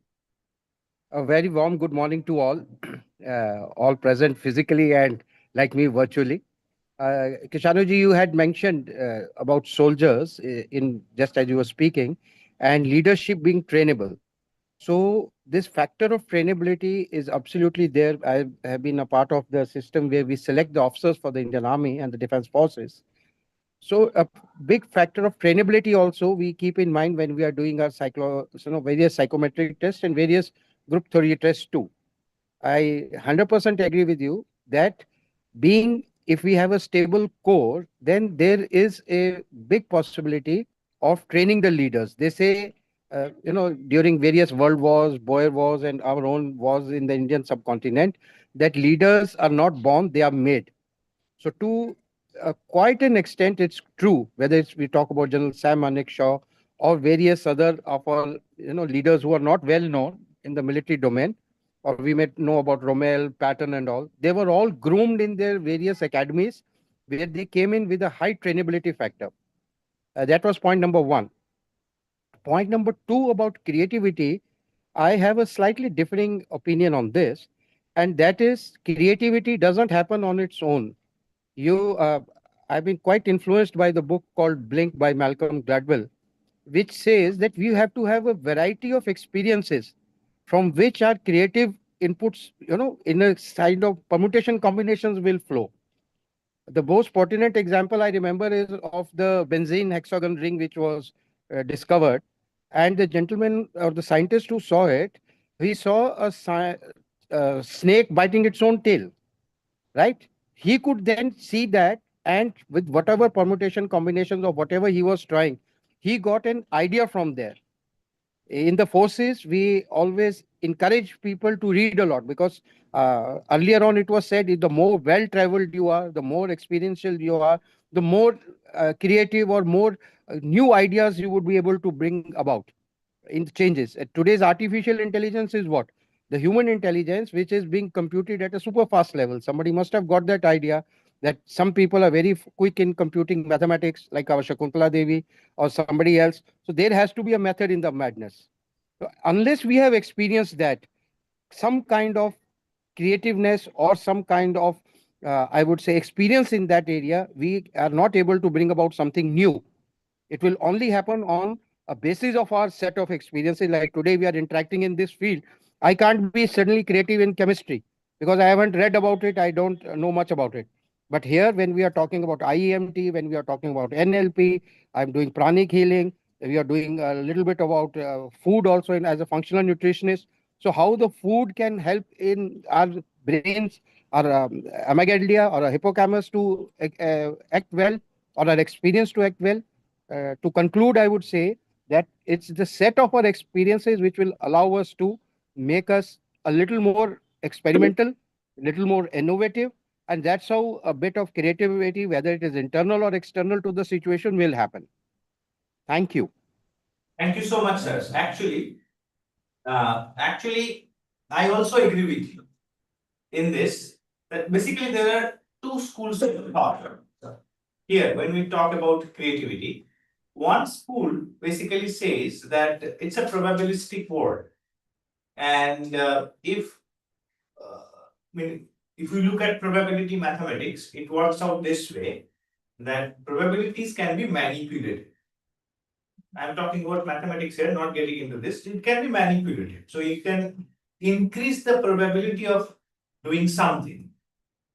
A very warm good morning to all present physically and like me virtually. Kishanuji, you had mentioned about soldiers in just as you were speaking, and leadership being trainable. So this factor of trainability is absolutely there. I have been a part of the system where we select the officers for the Indian Army and the Defense Forces. So a big factor of trainability also we keep in mind when we are doing our various psychometric tests and various group theory tests too. I 100% agree with you that being if we have a stable core, then there is a big possibility of training the leaders. They say, during various world wars, Boer wars, and our own wars in the Indian subcontinent, that leaders are not born, they are made. So to quite an extent, it's true, whether it's we talk about General Sam Manekshaw or various other of our leaders who are not well known in the military domain, or we may know about Rommel, Patton and all. They were all groomed in their various academies where they came in with a high trainability factor. That was point number one. Point number two about creativity, I have a slightly differing opinion on this, and that is creativity doesn't happen on its own. I've been quite influenced by the book called Blink by Malcolm Gladwell, which says that we have to have a variety of experiences from which our creative inputs, in a kind of permutation combinations will flow. The most pertinent example I remember is of the benzene hexagon ring, which was discovered. And the gentleman or the scientist who saw it, he saw a snake biting its own tail, right? He could then see that, and with whatever permutation combinations or whatever he was trying, he got an idea from there. In the forces, we always encourage people to read a lot because earlier on it was said the more well traveled you are, the more experiential you are, the more creative or more new ideas you would be able to bring about in changes. Today's artificial intelligence is what? The human intelligence, which is being computed at a super fast level. Somebody must have got that idea that some people are very quick in computing mathematics, like our Shakuntala Devi or somebody else. So there has to be a method in the madness. So unless we have experienced that, some kind of creativeness or some kind of, I would say, experience in that area, we are not able to bring about something new. It will only happen on a basis of our set of experiences. Like today, we are interacting in this field. I can't be suddenly creative in chemistry because I haven't read about it. I don't know much about it. But here, when we are talking about IEMT, when we are talking about NLP, I'm doing pranic healing. We are doing a little bit about food also as a functional nutritionist. So how the food can help in our brains, our amygdala or our hippocampus to act well, or our experience to act well. To conclude, I would say that it's the set of our experiences which will allow us to make us a little more experimental, a little more innovative, and that's how a bit of creativity, whether it is internal or external to the situation, will happen. Thank you. Thank you so much, sir. Actually, Actually, I also agree with you in this, that basically there are two schools of thought. Here, when we talk about creativity, one school basically says that it's a probabilistic world. And if we look at probability mathematics, it works out this way, that probabilities can be manipulated. I'm talking about mathematics here, not getting into this. It can be manipulated. So you can increase the probability of doing something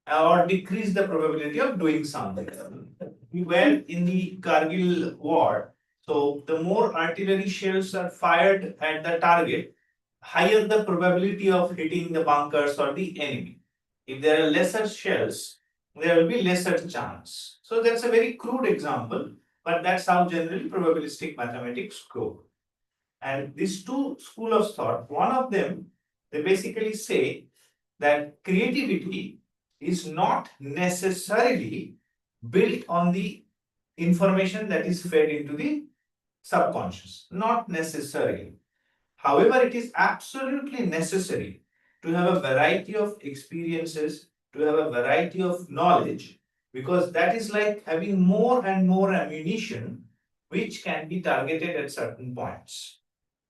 or decrease the probability of doing something. We were in the Kargil war. So the more artillery shells are fired at the target, higher the probability of hitting the bunkers or the enemy. If there are lesser shells, there will be lesser chance. So that's a very crude example, but that's how generally probabilistic mathematics go. And these two school of thought, one of them, they basically say that creativity is not necessarily built on the information that is fed into the subconscious, not necessarily. However, it is absolutely necessary to have a variety of experiences, to have a variety of knowledge, because that is like having more and more ammunition which can be targeted at certain points.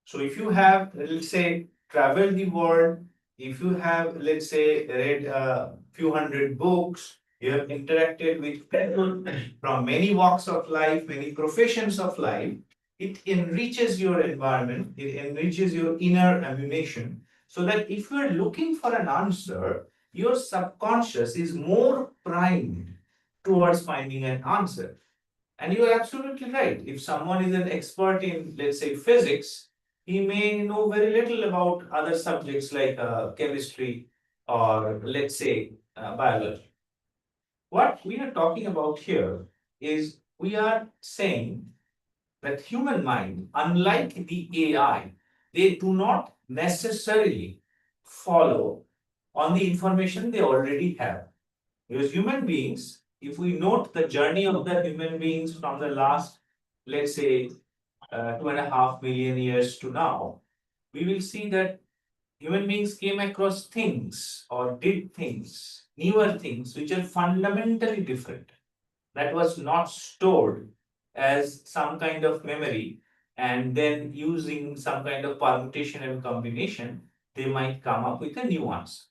So if you have, let's say, traveled the world, if you have, let's say, read a few hundred books, you have interacted with people from many walks of life, many professions of life, it enriches your environment, it enriches your inner ammunition, so that if you are looking for an answer, your subconscious is more primed towards finding an answer. And you are absolutely right. If someone is an expert in, let's say, physics, he may know very little about other subjects like chemistry or, let's say, biology. What we are talking about here is we are saying that human mind, unlike the AI, they do not necessarily follow on the information they already have. Because human beings, if we note the journey of the human beings from the last, let's say, 2.5 million years to now, we will see that human beings came across things or did things, newer things, which are fundamentally different. That was not stored as some kind of memory, and then using some kind of permutation and combination, they might come up with a new answer.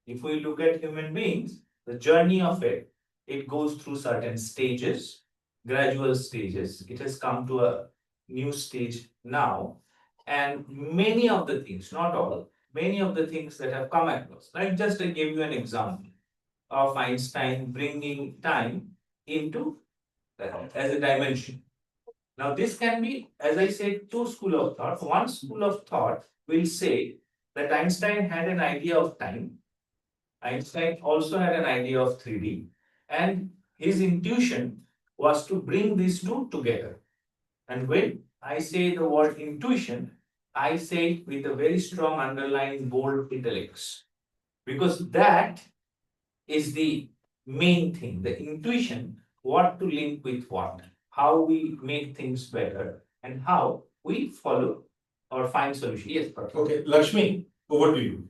If we look at human beings, the journey of it, it goes through certain stages, gradual stages. It has come to a new stage now. And many of the things, not all, many of the things that have come across, like just I gave you an example of Einstein bringing time into as a dimension. Now, this can be, as I said, two school of thought. One school of thought will say that Einstein had an idea of time. Einstein also had an idea of 3D, and his intuition was to bring these two together. And when I say the word intuition, I say it with a very strong underlying bold italics, because that is the main thing, the intuition, what to link with what, how we make things better, and how we follow or find solution. Yes, Parth. Okay, Lakshmi, over to you.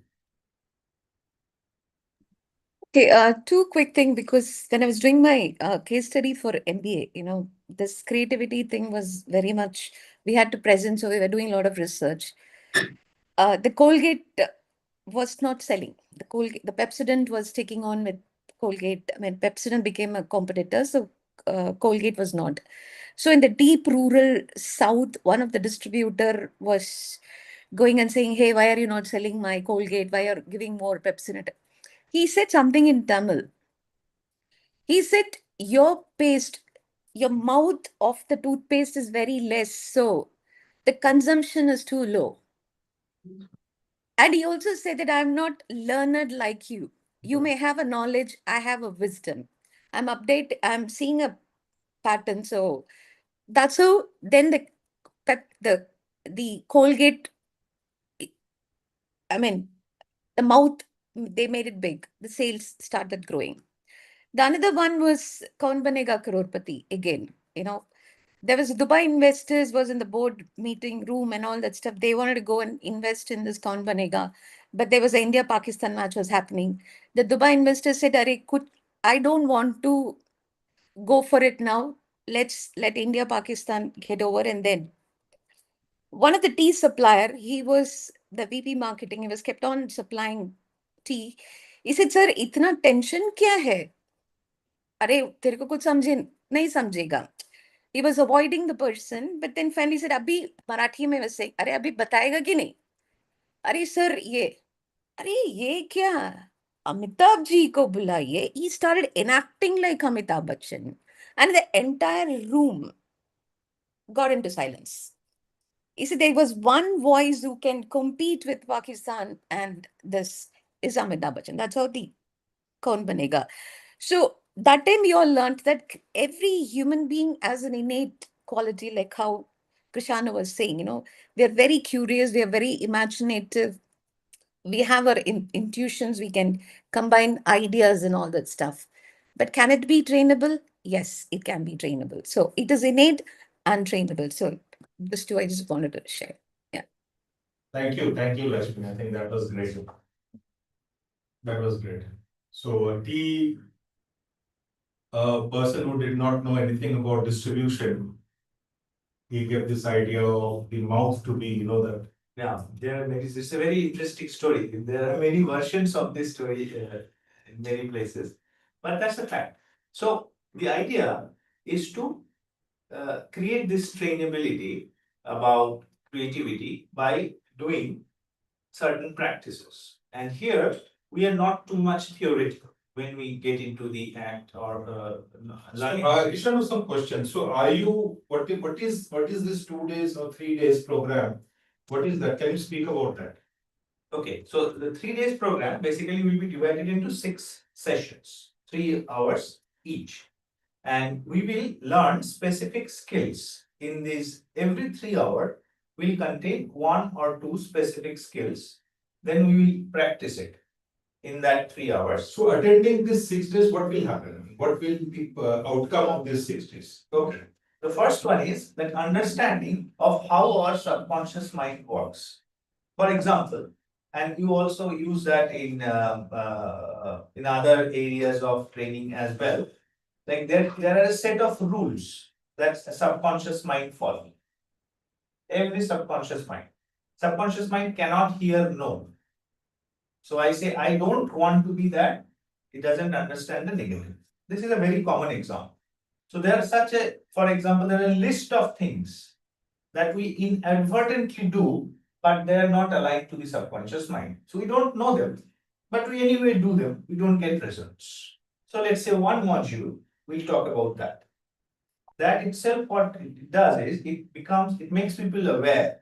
Okay, two quick thing, because when I was doing my case study for MBA, this creativity thing was very much, we had to present, so we were doing a lot of research. The Colgate was not selling. The Pepsodent was taking on with Colgate. I mean, Pepsodent became a competitor, so Colgate was not. So in the deep rural South, one of the distributor was going and saying, "Hey, why are you not selling my Colgate? Why are you giving more Pepsodent?" He said something in Tamil. He said, "Your paste, your mouth of the toothpaste is very less, so the consumption is too low." And he also said that I'm not learned like you. You may have a knowledge, I have a wisdom. I'm seeing a pattern. So that's how then the Colgate, I mean, the mouth, they made it big. The sales started growing. The another one was Kaun Banega Crorepati again. There was Dubai investors was in the board meeting room and all that stuff. They wanted to go and invest in this Kaun Banega, but there was an India-Pakistan match was happening. The Dubai investors said, I don't want to go for it now. Let's let India-Pakistan get over. And then one of the tea supplier, he was the VP marketing, he was kept on supplying tea. He said, sir, itna tension kya hai? अरे तेरे को कुछ समझे नहीं समझेगा. He was avoiding the person, but then finally said, अभी मराठी में वैसे अरे अभी बताएगा कि नहीं. अरे सर ये क्या अमिताभ जी को बुलाइए. He started enacting like Amitabh Bachchan, and the entire room got into silence. You see, there was one voice who can compete with Pakistan, and this is Amitabh Bachchan. That's how the Kaun Banega. So that time we all learned that every human being has an innate quality, like how Krishana was saying, we are very curious, we are very imaginative, we have our intuitions, we can combine ideas and all that stuff. But can it be trainable? Yes, it can be trainable. So it is innate and trainable. So these two I just wanted to share. Yeah. Thank you, Lakshmi. I think that was great. That was great. So a person who did not know anything about distribution, he gave this idea of the mouth to be, that. Yeah, there are many. It's a very interesting story. There are many versions of this story in many places, but that's a fact. So the idea is to create this trainability about creativity by doing certain practices. And here we are not too much theoretical when we get into the act or learning. Ishan, some questions. So are you, what is this 2 days or 3 days program? What is that? Can you speak about that? Okay, so the 3 days program basically will be divided into 6 sessions, 3 hours each. And we will learn specific skills in these. Every 3 hour will contain 1 or 2 specific skills. Then we will practice it in that 3 hours. So attending these 6 days, what will happen? What will be the outcome of these 6 days? Okay. The first one is that understanding of how our subconscious mind works. For example, and you also use that in other areas of training as well. Like there are a set of rules that a subconscious mind follows. Every subconscious mind cannot hear no. So I say I don't want to be that. It doesn't understand the negative. This is a very common example. So there are for example, there are a list of things that we inadvertently do, but they are not aligned to the subconscious mind. So we don't know them, but we anyway do them. We don't get results. So let's say one module, we'll talk about that. That itself, what it does is it makes people aware.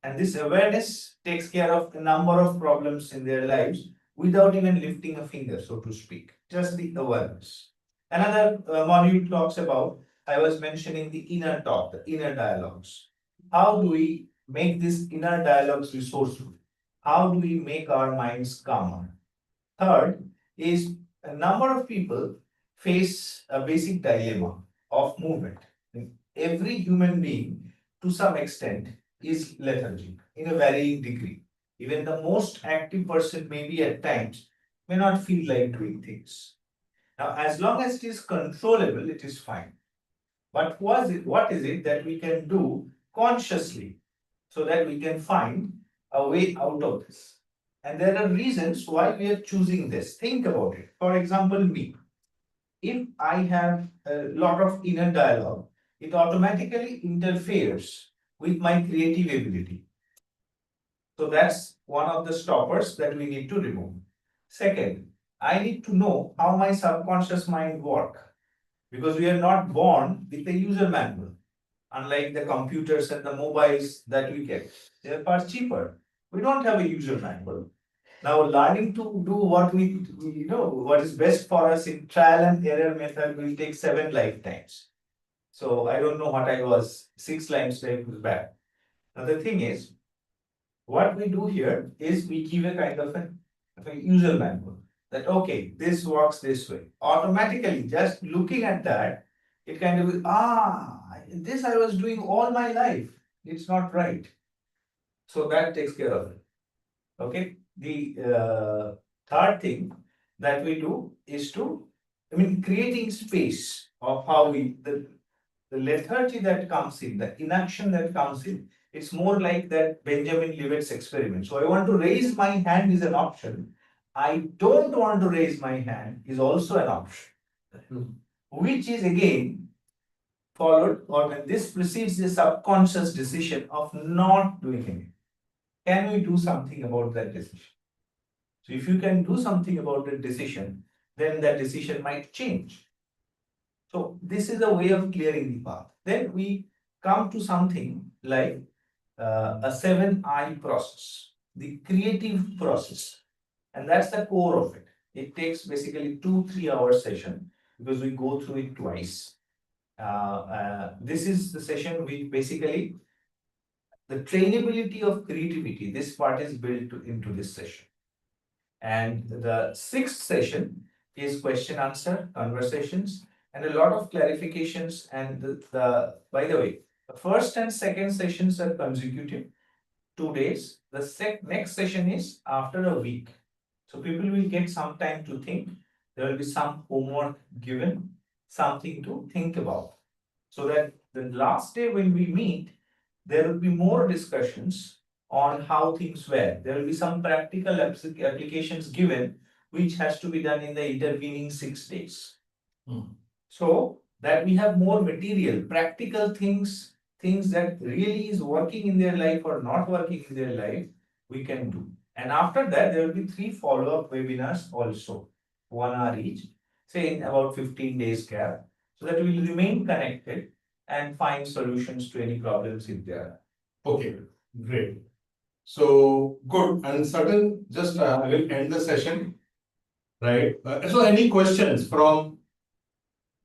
And this awareness takes care of a number of problems in their lives without even lifting a finger, so to speak. Just the awareness. Another module talks about, I was mentioning the inner talk, the inner dialogues. How do we make these inner dialogues resourceful? How do we make our minds calmer? Third is a number of people face a basic dilemma of movement. Every human being, to some extent, is lethargic in a varying degree. Even the most active person, maybe at times, may not feel like doing things. Now, as long as it is controllable, it is fine. But what is it that we can do consciously so that we can find a way out of this? And there are reasons why we are choosing this. Think about it. For example, me. If I have a lot of inner dialogue, it automatically interferes with my creative ability. So that's one of the stoppers that we need to remove. Second, I need to know how my subconscious mind works, because we are not born with a user manual. Unlike the computers and the mobiles that we get, they are far cheaper. We don't have a user manual. Now, learning to do what what is best for us in trial and error method will take 7 lifetimes. So I don't know what I was 6 lifetimes back. Now the thing is, what we do here is we give a kind of a user manual that okay, this works this way. Automatically, just looking at that, it kind of, this I was doing all my life. It's not right. So that takes care of it. Okay. The third thing that we do is creating space of how the lethargy that comes in, the inaction that comes in, it's more like that Benjamin Levett's experiment. So I want to raise my hand is an option. I don't want to raise my hand is also an option, which is again followed, or this precedes the subconscious decision of not doing anything. Can we do something about that decision? So if you can do something about the decision, then that decision might change. So this is a way of clearing the path. Then we come to something like a 7I process, the creative process. And that's the core of it. It takes basically 2-3 hour session because we go through it twice. This is the session which basically the trainability of creativity, this part is built into this session. And the sixth session is question answer conversations and a lot of clarifications. And by the way, the first and second sessions are consecutive, 2 days. The next session is after a week. So people will get some time to think. There will be some homework given, something to think about. So that the last day when we meet, there will be more discussions on how things were. There will be some practical applications given, which has to be done in the intervening 6 days. So that we have more material, practical things that really is working in their life or not working in their life, we can do. And after that, there will be 3 follow-up webinars also, 1 hour each, say in about 15 days gap, so that we will remain connected and find solutions to any problems if there are. Okay, great. So good. And certain, just I will end the session, right? So any questions from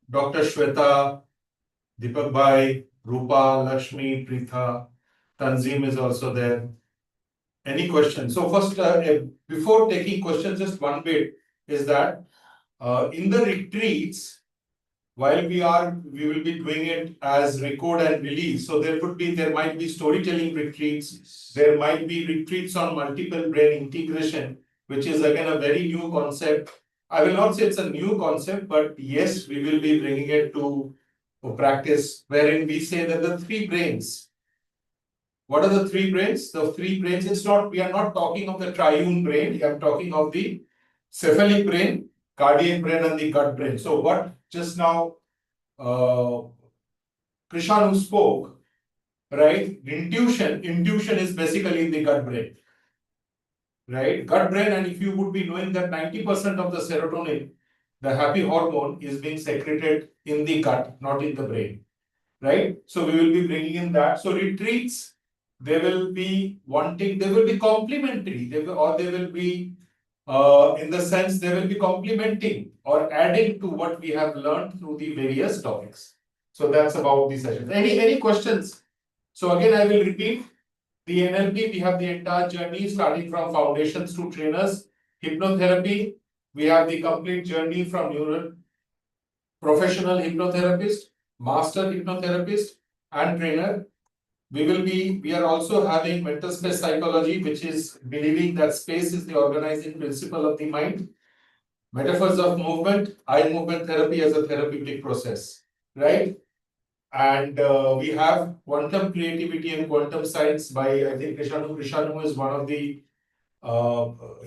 Dr. Shweta, Deepak Bhai, Rupa, Lakshmi, Pritha, Tanzim is also there. Any questions? So first, before taking questions, just one bit is that in the retreats, while we will be doing it as record and release. So there might be storytelling retreats. There might be retreats on multiple brain integration, which is again a very new concept. I will not say it's a new concept, but yes, we will be bringing it to practice, wherein we say that the 3 brains. What are the 3 brains? The 3 brains, we are not talking of the triune brain. I am talking of the cephalic brain, cardiac brain, and the gut brain. So what just now Krishanu spoke, right? Intuition is basically in the gut brain, right? Gut brain, and if you would be knowing that 90% of the serotonin, the happy hormone, is being secreted in the gut, not in the brain, right? So we will be bringing in that. So retreats, they will be complementary, they will be in the sense they will be complementing or adding to what we have learned through the various topics. So that's about the session. Any questions? So again, I will repeat. The NLP, we have the entire journey starting from foundations to trainers. Hypnotherapy, we have the complete journey from professional hypnotherapist, master hypnotherapist, and trainer. We are also having mental space psychology, which is believing that space is the organizing principle of the mind. Metaphors of movement, eye movement therapy as a therapeutic process, right? And we have quantum creativity and quantum science by, I think, Krishanu. Krishanu is one of the,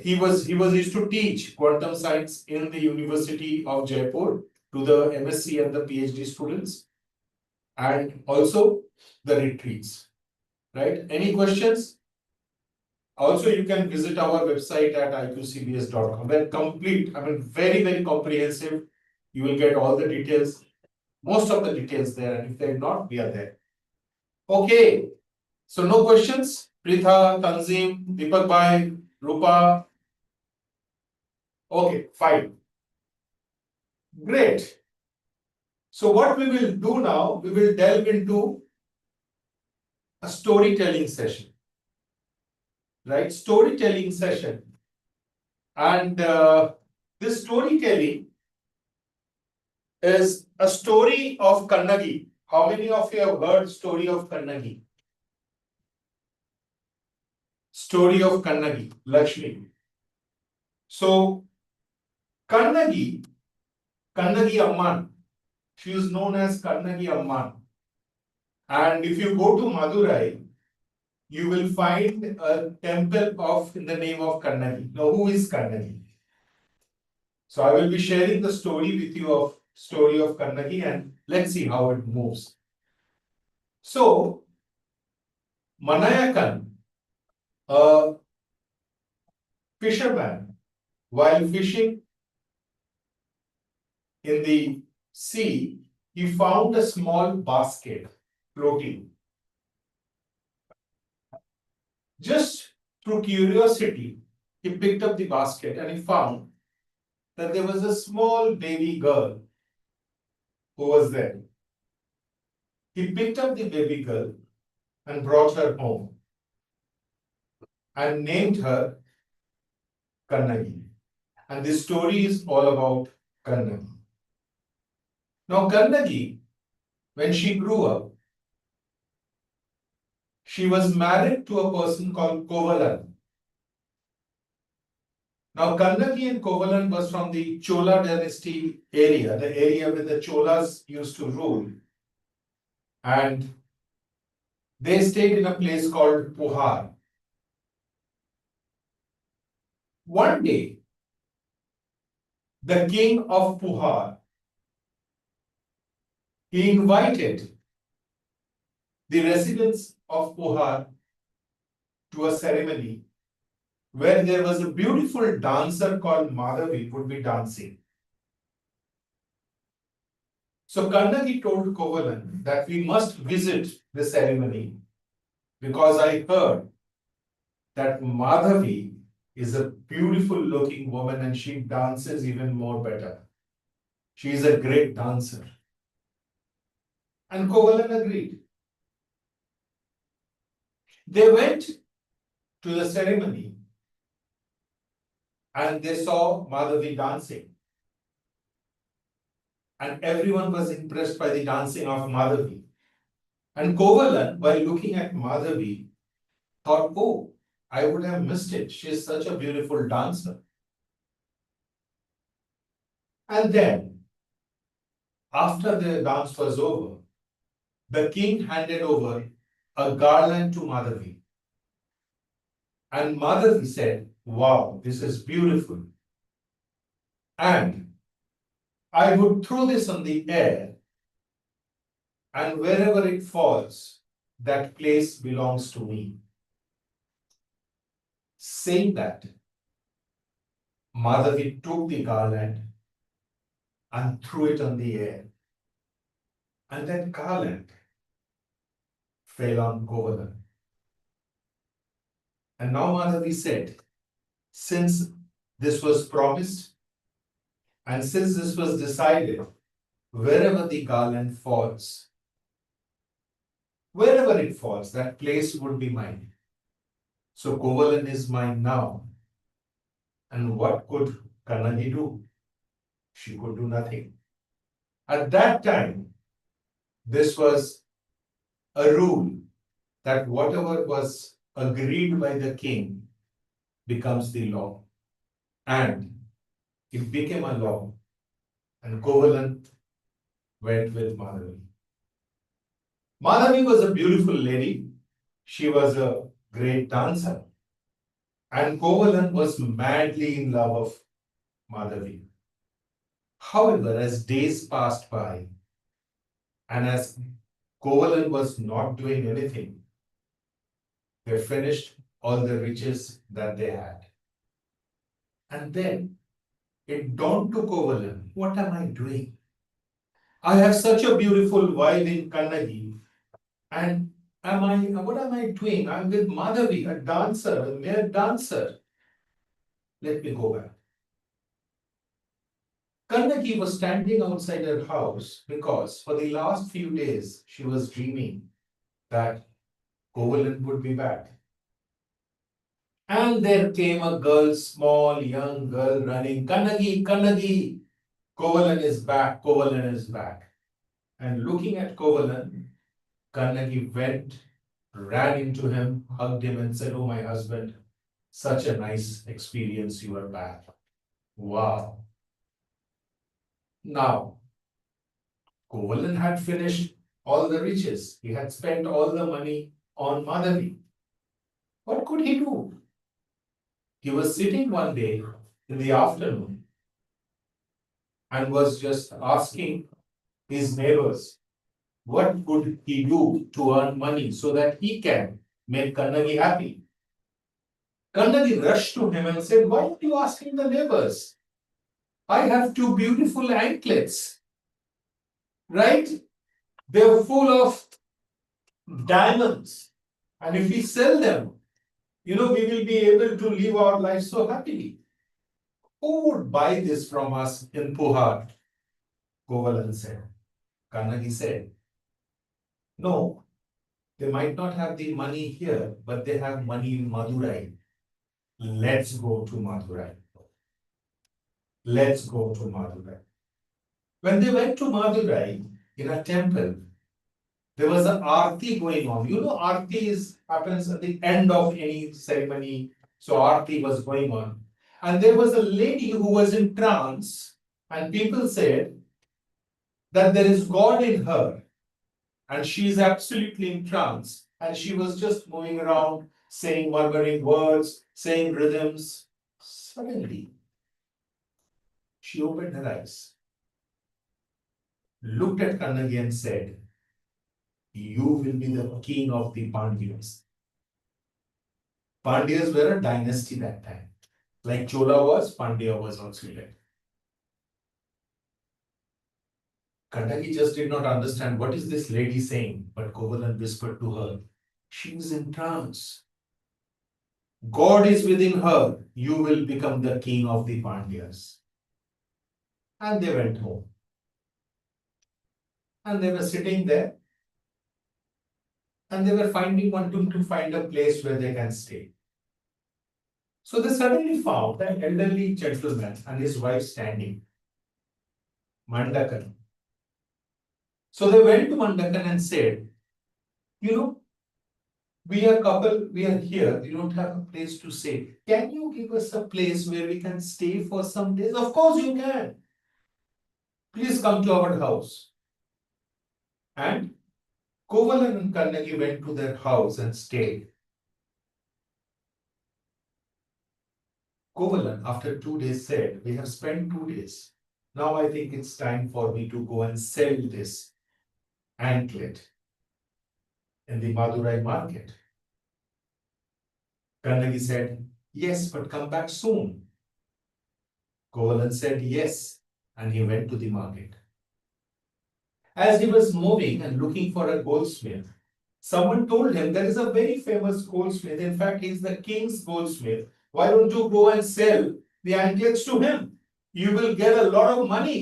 he was used to teach quantum science in the University of Jaipur to the MSc and the PhD students, and also the retreats, right? Any questions? Also, you can visit our website at IQCBS.com. We're complete, very, very comprehensive. You will get all the details, most of the details there. And if they're not, we are there. Okay. So no questions? Pritha, Tanzim, Deepak Bhai, Rupa. Okay, fine. Great. So what we will do now, we will delve into a storytelling session. Right? Storytelling session. And this storytelling is a story of Kannagi. How many of you have heard story of Kannagi? Story of Kannagi, Lakshmi. So Kannagi, Kannagi Amman, she is known as Kannagi Amman. And if you go to Madurai, you will find a temple of in the name of Kannagi. Now, who is Kannagi? So I will be sharing the story with you of story of Kannagi, and let's see how it moves. So Manayakan, a fisherman, while fishing in the sea, he found a small basket floating. Just through curiosity, he picked up the basket and he found that there was a small baby girl who was there. He picked up the baby girl and brought her home and named her Kannagi. And this story is all about Kannagi. Now, Kannagi, when she grew up, she was married to a person called Kovalan. Now, Kannagi and Kovalan was from the Chola dynasty area, the area where the Cholas used to rule. And they stayed in a place called Puhar. One day, the king of Puhar, he invited the residents of Puhar to a ceremony where there was a beautiful dancer called Madhavi would be dancing. So Kannagi told Kovalan that we must visit the ceremony because I heard that Madhavi is a beautiful looking woman and she dances even more better. She is a great dancer. And Kovalan agreed. They went to the ceremony and they saw Madhavi dancing. And everyone was impressed by the dancing of Madhavi. And Kovalan, while looking at Madhavi, thought, oh, I would have missed it. She is such a beautiful dancer. And then, after the dance was over, the king handed over a garland to Madhavi. And Madhavi said, wow, this is beautiful. And I would throw this on the air, and wherever it falls, that place belongs to me. Saying that, Madhavi took the garland and threw it on the air. And that garland fell on Kovalan. And now Madhavi said, since this was promised and since this was decided, wherever the garland falls, wherever it falls, that place would be mine. So Kovalan is mine now. And what could Kannagi do? She could do nothing. At that time, this was a rule that whatever was agreed by the king becomes the law. And it became a law. And Kovalan went with Madhavi. Madhavi was a beautiful lady. She was a great dancer. And Kovalan was madly in love of Madhavi. However, as days passed by, and as Kovalan was not doing anything, they finished all the riches that they had. And then it dawned to Kovalan, what am I doing? I have such a beautiful wife in Kannagi, and what am I doing? I'm with Madhavi, a dancer, a mere dancer. Let me go back. Kannagi was standing outside her house because for the last few days she was dreaming that Kovalan would be back. And there came a girl, small young girl running, Kannagi, Kannagi. Kovalan is back, Kovalan is back. And looking at Kovalan, Kannagi went, ran into him, hugged him, and said, "Oh, my husband, such a nice experience, you are back. Wow." Now, Kovalan had finished all the riches. He had spent all the money on Madhavi. What could he do? He was sitting one day in the afternoon and was just asking his neighbors, what could he do to earn money so that he can make Kannagi happy? Kannagi rushed to him and said, "Why are you asking the neighbors? I have two beautiful anklets, right? They're full of diamonds. And if we sell them, we will be able to live our lives so happily. Who would buy this from us in Puhar?" Kovalan said. Kannagi said, "No, they might not have the money here, but they have money in Madurai. Let's go to Madurai. Let's go to Madurai." When they went to Madurai, in a temple, there was an arti going on. Arti happens at the end of any ceremony. So arti was going on. And there was a lady who was in trance, and people said that there is God in her, and she is absolutely in trance, and she was just moving around, saying murmuring words, saying rhythms. Suddenly, she opened her eyes, looked at Kannagi and said, "You will be the king of the Pandyas." Pandyas were a dynasty that time. Like Chola was, Pandya was also there. Kannagi just did not understand what is this lady saying, but Kovalan whispered to her, "She is in trance. God is within her. You will become the king of the Pandyas." And they went home. And they were sitting there, and they were wanting to find a place where they can stay. So they suddenly found an elderly gentleman and his wife standing. Mandakan. So they went to Mandakan and said, "We are couple, we are here, we don't have a place to stay. Can you give us a place where we can stay for some days?" "Of course you can. Please come to our house." And Kovalan and Kannagi went to their house and stayed. Kovalan, after 2 days, said, "We have spent 2 days. Now I think it's time for me to go and sell this anklet in the Madurai market." Kannagi said, "Yes, but come back soon." Kovalan said, "Yes," and he went to the market. As he was moving and looking for a goldsmith, someone told him, "There is a very famous goldsmith. In fact, he's the king's goldsmith. Why don't you go and sell the anklets to him? You will get a lot of money."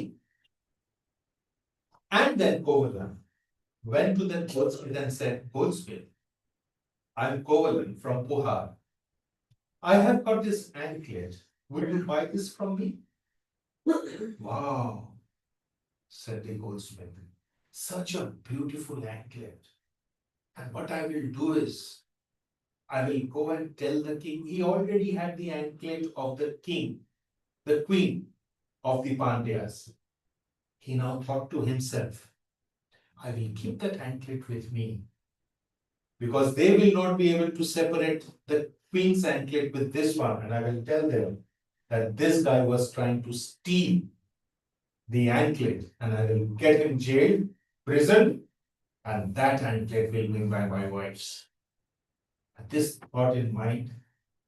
And then Kovalan went to the goldsmith and said, "Goldsmith, I'm Kovalan from Puhar. I have got this anklet. Will you buy this from me?" "Wow," said the goldsmith. "Such a beautiful anklet. And what I will do is, I will go and tell the king." He already had the anklet of the king, the queen of the Pandyas. He now thought to himself, "I will keep that anklet with me, because they will not be able to separate the queen's anklet with this one. And I will tell them that this guy was trying to steal the anklet, and I will get him jailed, prison, and that anklet will be by my wife's." At this thought in mind,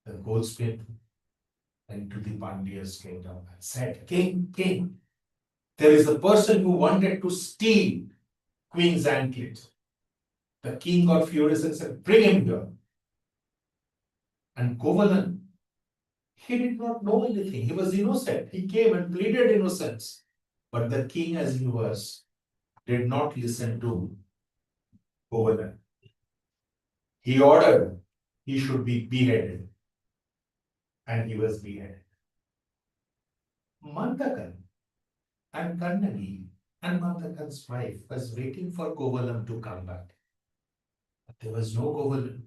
the goldsmith went to the Pandya's kingdom and said, "King, king, there is a person who wanted to steal queen's anklet." The king got furious and said, "Bring him here." And Kovalan, he did not know anything. He was innocent. He came and pleaded innocence. But the king, as he was, did not listen to Kovalan. He ordered he should be beheaded. And he was beheaded. Mandakan And Kannagi and Mandakar's wife was waiting for Kovalam to come back. But there was no Kovalam.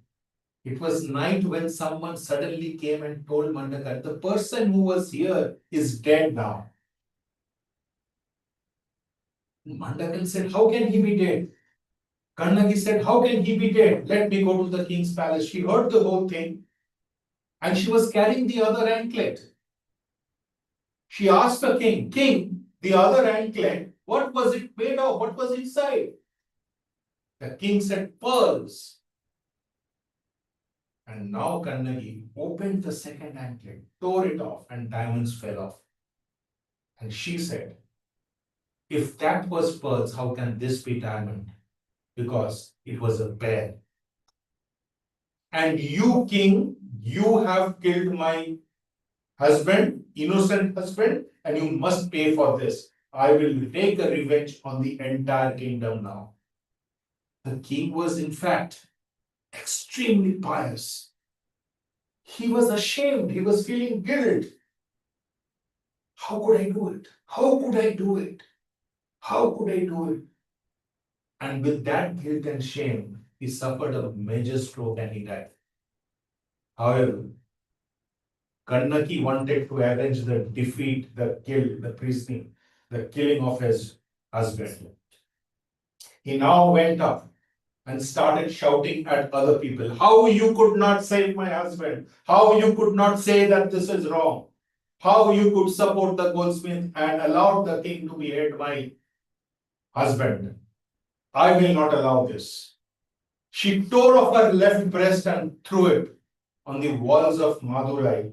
It was night when someone suddenly came and told Mandakar, the person who was here is dead now. Mandakar said, how can he be dead? Kannagi said, how can he be dead? Let me go to the king's palace. She heard the whole thing and she was carrying the other anklet. She asked the king, King, the other anklet, what was it made of? What was inside? The king said, pearls. And now Kannagi opened the second anklet, tore it off, and diamonds fell off. And she said, if that was pearls, how can this be diamond? Because it was a pair. And you, king, you have killed my husband, innocent husband, and you must pay for this. I will take a revenge on the entire kingdom now. The king was, in fact, extremely pious. He was ashamed. He was feeling guilt. How could I do it? How could I do it? How could I do it? And with that guilt and shame, he suffered a major stroke and he died. However, Kannaki wanted to avenge the defeat, the kill, the prisoning, the killing of his husband. He now went up and started shouting at other people, how you could not save my husband? How you could not say that this is wrong? How you could support the goldsmith and allow the king to behead my husband? I will not allow this. She tore off her left breast and threw it on the walls of Madurai,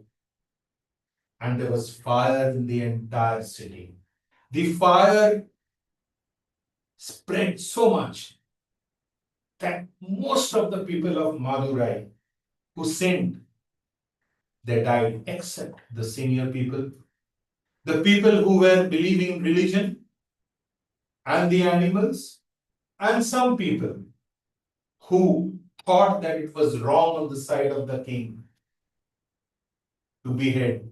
and there was fire in the entire city. The fire spread so much that most of the people of Madurai who sinned, they died, except the senior people, the people who were believing in religion, and the animals, and some people who thought that it was wrong on the side of the king to behead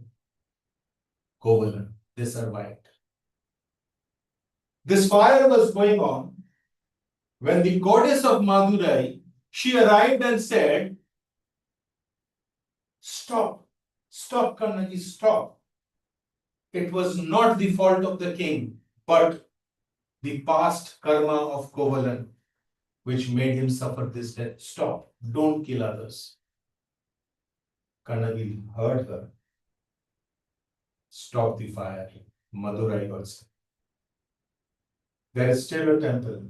Kovalan. They survived. This fire was going on when the goddess of Madurai, she arrived and said, stop, stop Kannagi, stop. It was not the fault of the king, but the past karma of Kovalan, which made him suffer this death. Stop, don't kill others. Kannagi heard her. Stop the fire. Madurai got saved. There is still a temple,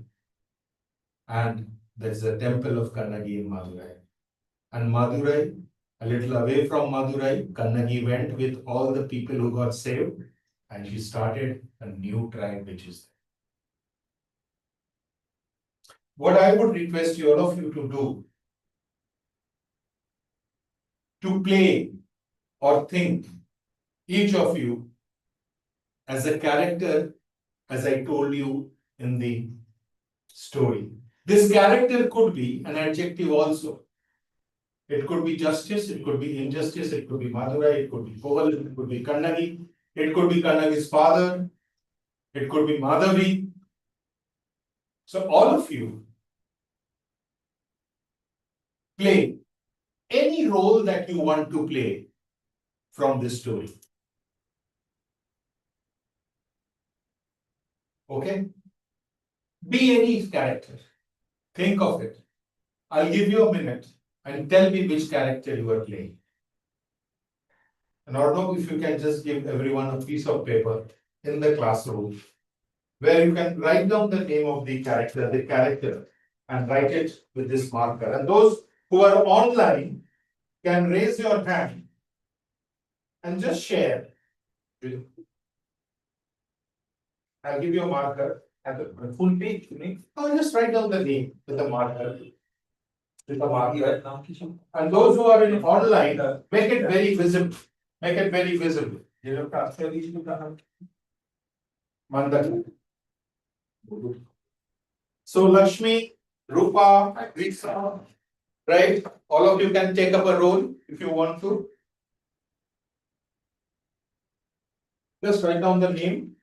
and there is a temple of Kannagi in Madurai. And Madurai, a little away from Madurai, Kannagi went with all the people who got saved, and she started a new tribe which is there. What I would request all of you to do, to play or think, each of you, as a character, as I told you in the story. This character could be an adjective also. It could be justice, it could be injustice, it could be Madurai, it could be Koval, it could be Kannagi, it could be Kannagi's father, it could be Madhavi. So all of you play any role that you want to play from this story. Okay? Be any character. Think of it. I'll give you a minute and tell me which character you are playing. And Arnav, if you can just give everyone a piece of paper in the classroom where you can write down the name of the character, and write it with this marker. And those who are online can raise your hand and just share. I'll give you a marker and the full page. Or just write down the name with a marker. With a marker. And those who are in online, make it very visible. Make it very visible. Mandal. So Lakshmi, Rupa, Risa, right? All of you can take up a role if you want to. Just write down the name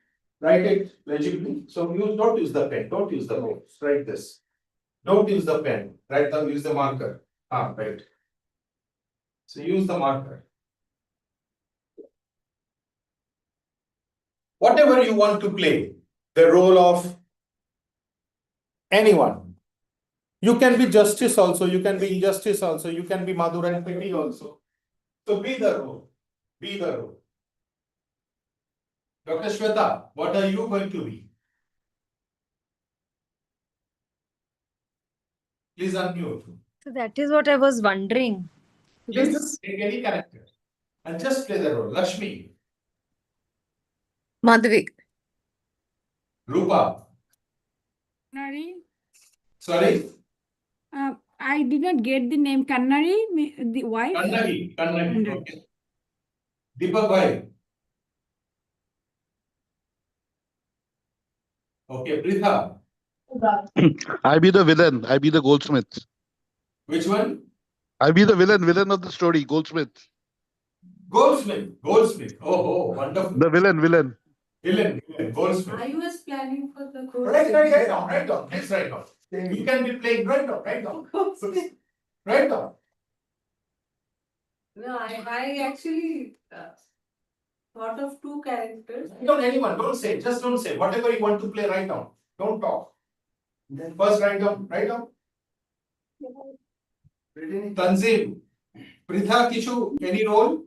Write it legibly. So don't use the pen. Don't use the pen. Write this. Don't use the pen. Write down. Use the marker. Right. So use the marker. Whatever you want to play, the role of anyone. You can be justice also. You can be injustice also. You can be Madhur and Pity also. So be the role. Be the role. Dr. Shweta, what are you going to be? Please unmute. So that is what I was wondering. Please Because take any character and just play the role. Lakshmi, Madhavi, Rupa, Kannari. sorry, I did not get the name Kannari, the wife. Kannagi, Kannagi. okay. Deepak Bhai. Okay, Pritha, I be the villain. I be the goldsmith. which one? I be the villain of the story, goldsmith. Goldsmith. Oh, wonderful. The villain. Villain, Goldsmith. I was planning for the course. Write down. Please write down. You can be playing, write down. Write down. No, I actually thought of two characters. Write down anyone, don't say, just don't say. Whatever you want to play, write down. Don't talk. Then First write down. Tanzim, Pritha Kishu, any role?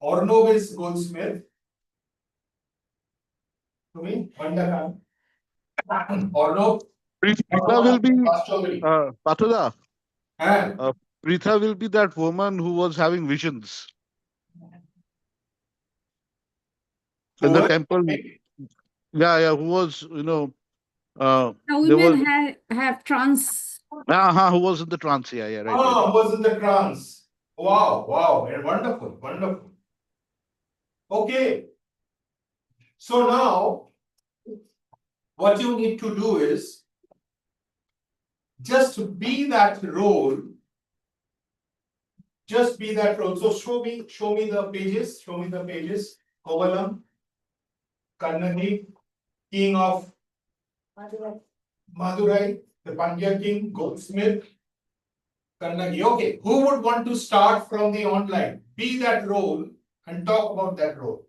Ornov is Goldsmith. To me, Vandaka. Ornov. Pritha will be Pastogri. Patoda. And Pritha will be that woman who was having visions in the temple. Yeah, who was, The there was women have trans. who was in the trance. Yeah, right. who was in the trance? Wow, and wonderful. Okay. So now, what you need to do is just be that role. Just be that role. So show me the pages. Kovalam, Kannagi, King of Madurai, the Pandya King, Goldsmith, Kannagi. Okay, who would want to start from the online? Be that role and talk about that role.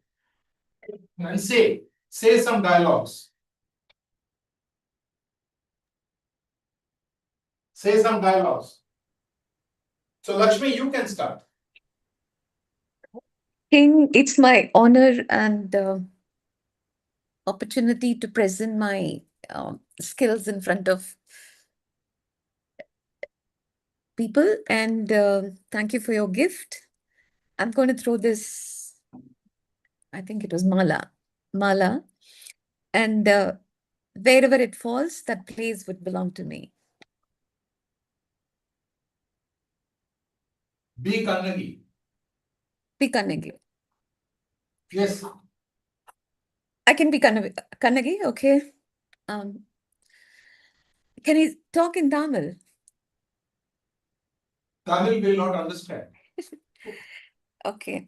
And say some dialogues. Say some dialogues. So Lakshmi, you can start. King, it's my honor and opportunity to present my skills in front of people, and thank you for your gift. I'm going to throw this, I think it was mala, and wherever it falls, that place would belong to me. Be Kannagi. Be Kannagi. Yes. I can be Kannagi, okay. Can you talk in Tamil? Tamil will not understand. Okay.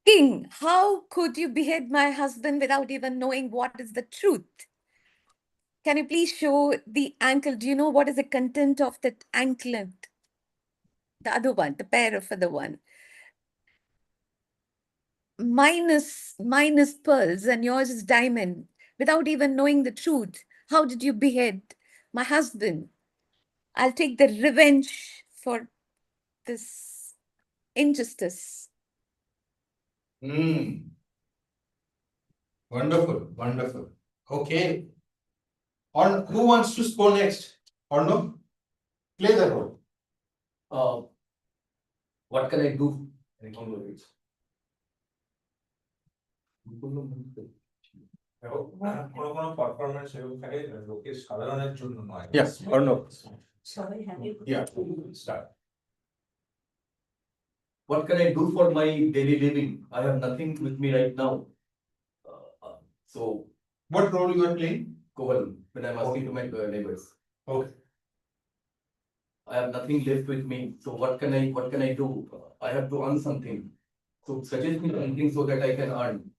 King, how could you behead my husband without even knowing what is the truth? Can you please show the ankle? Do you know what is the content of that anklet? The other one, the pair of other one. Mine is pearls and yours is diamond. Without even knowing the truth, how did you behead my husband? I'll take the revenge for this injustice. Wonderful. Okay. Who wants to score next? Or no? Play the role. what can I do? কোনো performance এরকম থাকে লোকের সাধারণের জন্য নয়। Yes, or no? Sorry, have you? Yeah, start. What can I do for my daily living? I have nothing with me right now. So, What role you are playing? Koval, when I'm asking to my neighbors. Okay. I have nothing left with me. So what can I do? I have to earn something. So suggest me something so that I can earn.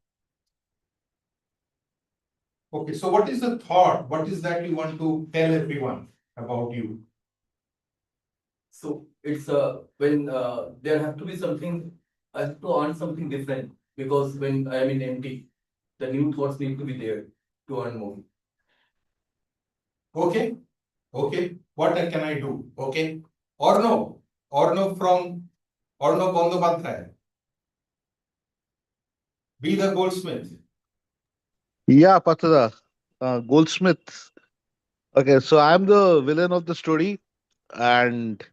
Okay, so what is the thought? What is that you want to tell everyone about you? So it's when there have to be something. I have to earn something different because when I am in empty, the new thoughts need to be there to earn more. Okay, okay, what can I do? Okay, Orno from Orno Bandopadhyay. Be the goldsmith. Yeah, Patada. Goldsmith. Okay, so I'm the villain of the story and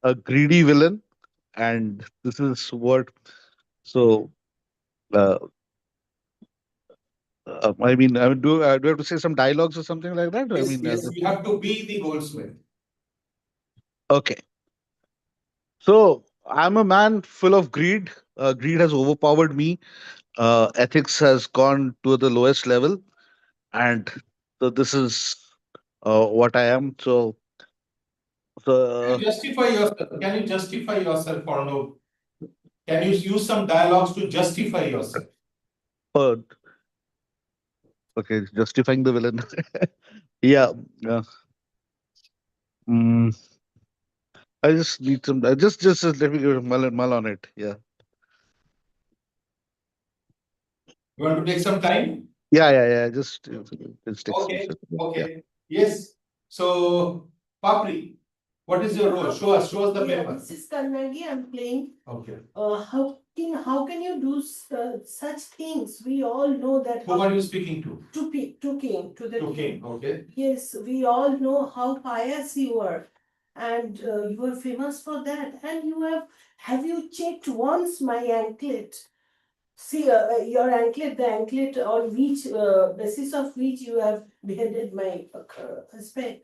a greedy villain. And this is what, so, uh, do I have to say some dialogues or something like that? Yes, yes, you have to be the goldsmith. Okay. So I'm a man full of greed. Greed has overpowered me. Ethics has gone to the lowest level. And so this is what I am. So, Justify yourself. Can you justify yourself, Orno? Can you use some dialogues to justify yourself? uh, okay, justifying the villain. Yeah. Uh, mm, I just need some. Just let me give a mull on it. Yeah. You want to take some time? Yeah. Just take some Okay, second. Yeah. okay. Yes. So, Papri, what is your role? Show us the Yeah, paper. this is Kannagi, I'm playing. Okay. How can you do such things? We all know that. Whom are you speaking to? To king, to the To king. king, okay. Yes, we all know how pious you are, and you are famous for that. And have you checked once my anklet? See, your anklet, the anklet on which basis of which you have beheaded my husband.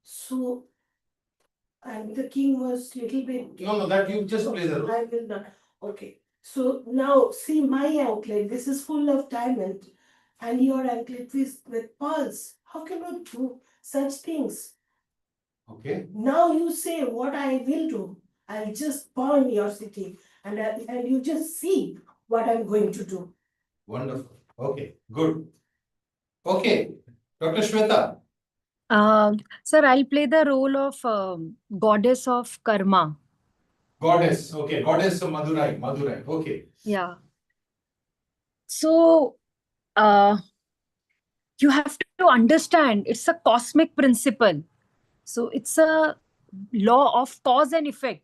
So, and the king was little bit. No, that you just play the role. I will not. Okay. So now see my anklet. This is full of diamond, and your anklet is with pearls. How can you do such things? Okay. Now you say what I will do. I'll just burn your city, and you just see what I'm going to do. Wonderful. Okay, good. Okay, Dr. Shweta. Sir, I'll play the role of goddess of karma. Goddess. Okay, goddess of Madurai. Okay. Yeah. So, you have to understand it's a cosmic principle. So, it's a law of cause and effect.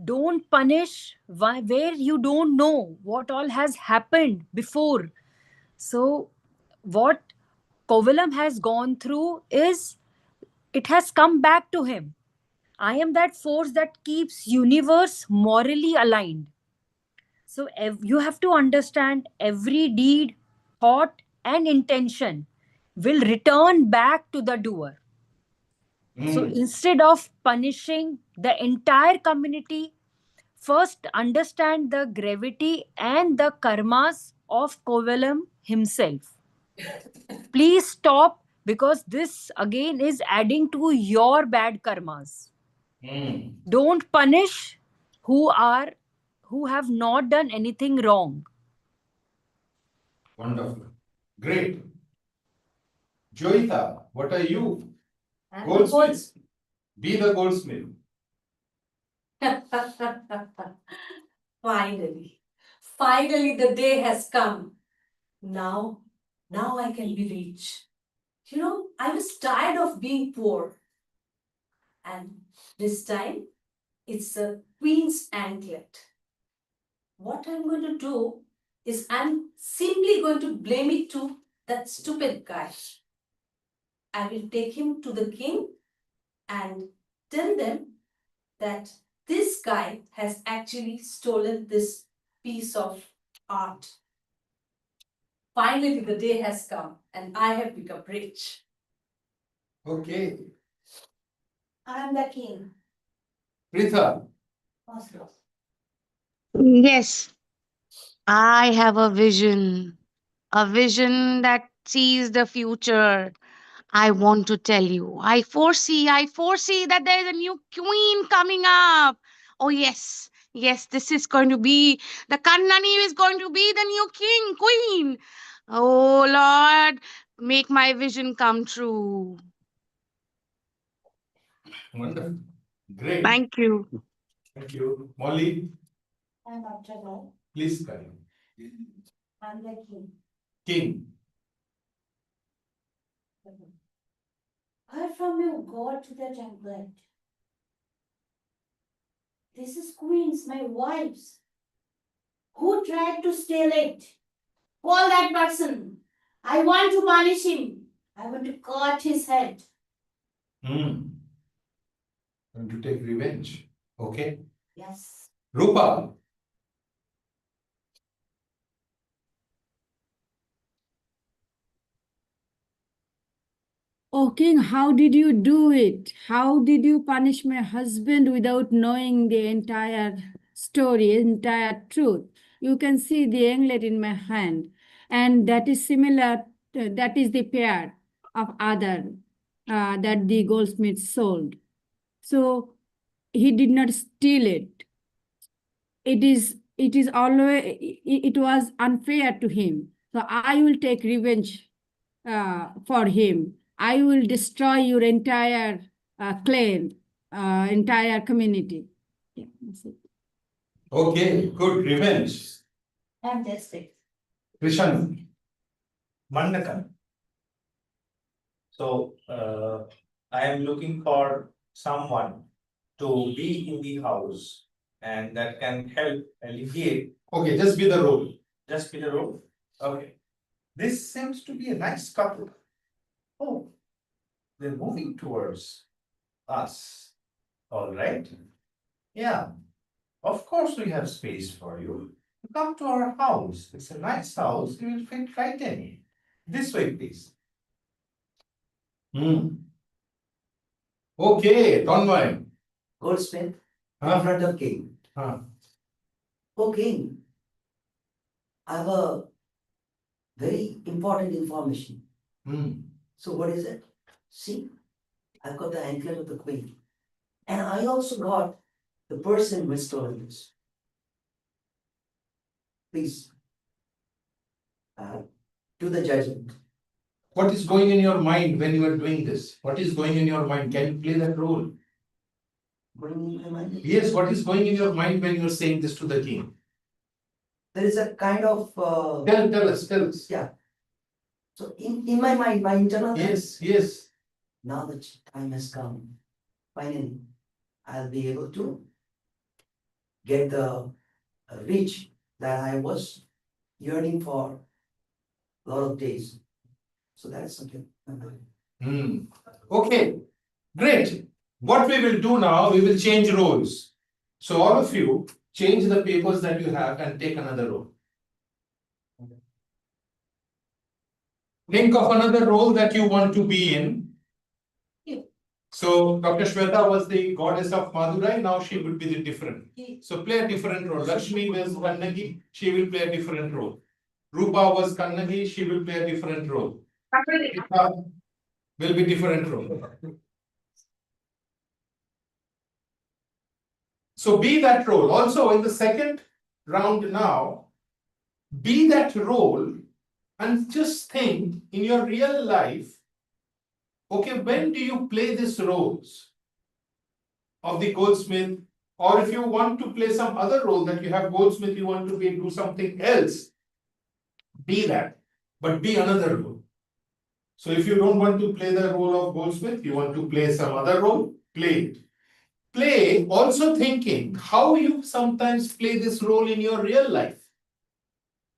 Don't punish where you don't know what all has happened before. So, what Kovalam has gone through is it has come back to him. I am that force that keeps universe morally aligned. So you have to understand every deed, thought, and intention will return back to the doer. So instead of punishing the entire community, first understand the gravity and the karmas of Kovalam himself. Please stop because this again is adding to your bad karmas. Don't punish who have not done anything wrong. Wonderful. Great. Joyita, what are you? And Goldsmith. Be the goldsmith. Finally, the day has come. Now I can be rich. I was tired of being poor. And this time, it's a queen's anklet. What I'm going to do is I'm simply going to blame it to that stupid guy. I will take him to the king and tell them that this guy has actually stolen this piece of art. Finally, the day has come and I have become rich. Okay. I am the king. Pritha. Yes, I have a vision that sees the future. I want to tell you, I foresee that there is a new queen coming up. Oh, yes, yes, this is going to be, the Kannani is going to be the new queen. Oh, Lord, make my vision come true. Wonderful. Great. Thank you. Thank you. Molly, And after that, please come. I'm the king. King. Heard from you, go to the temple. This is queens, my wives. Who tried to steal it? Call that person. I want to punish him. I want to cut his head. Hmm. Going to take revenge. Okay. Yes. Rupa. Oh, king, how did you do it? How did you punish my husband without knowing the entire story, entire truth? You can see the anklet in my hand, and that is similar, that is the pair of other that the goldsmith sold. So he did not steal it. It is always, it was unfair to him. So I will take revenge for him. I will destroy your entire clan, entire community. Yeah, that's it. Okay, good. Revenge. Fantastic. Krishan. Mandakan. So I am looking for someone to be in the house and that can help alleviate. Okay, just be the role. Just be the role. Okay. This seems to be a nice couple. Oh, they're moving towards us. All right. Yeah. Of course, we have space for you. Come to our house. It's a nice house. You will fit right in. This way, please. Hmm. Okay, Tonmai. Goldsmith in Huh? front of king. Huh. Oh, king, I have a very important information. Hmm. So what is it? See, I've got the anklet of the queen. And I also got the person who stole this. Please, do the judgment. What is going in your mind when you are doing this? What is going in your mind? Can you play that role? What do you mean by mind? Yes, what is going in your mind when you are saying this to the king? There is a kind of Tell us. yeah. So in my mind, my internal Yes. now the time has come. Finally, I'll be able to get the reach that I was yearning for a lot of days. So that's something. Hmm. Okay, great. What we will do now, we will change roles. So all of you, change the papers that you have and take another role. Think of another role that you want to be in. So Dr. Shweta was the goddess of Madurai, now she will be the different. So play a different role. Lakshmi was Kannagi, she will play a different role. Rupa was Kannagi, she will play a different role. Rita will be different role. So be that role. Also in the second round now, be that role and just think in your real life, okay, when do you play these roles of the goldsmith? Or if you want to play some other role that you have goldsmith, you want to do something else, be that, but be another role. So if you don't want to play the role of goldsmith, you want to play some other role, play it. Play also thinking how you sometimes play this role in your real life.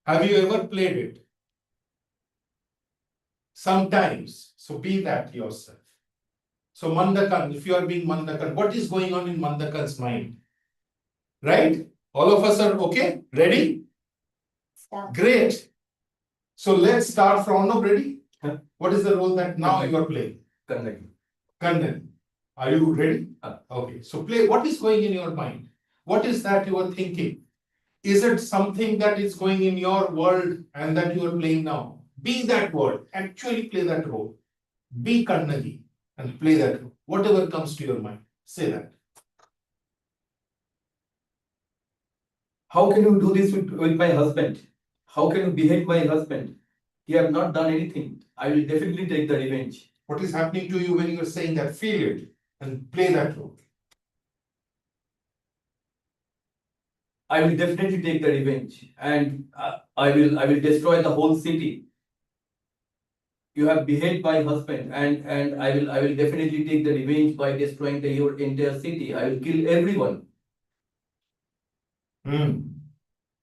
Have you ever played it? Sometimes. So be that yourself. So Mandakan, if you are being Mandakan, what is going on in Mandakan's mind? Right? All of us are okay? Ready? Stop. Great. So let's start from now. Ready? What is the role that now you are playing? Kannagi. Kandan. Are you ready? Okay. So play. What is going in your mind? What is that you are thinking? Is it something that is going in your world and that you are playing now? Be that world. Actually play that role. Be Kannagi and play that role. Whatever comes to your mind, say that. How can you do this with my husband? How can you behead my husband? He have not done anything. I will definitely take the revenge. What is happening to you when you are saying that? Feel it and play that role. I will definitely take the revenge, and I will destroy the whole city. You have beheaded my husband, and I will definitely take the revenge by destroying your entire city. I will kill everyone.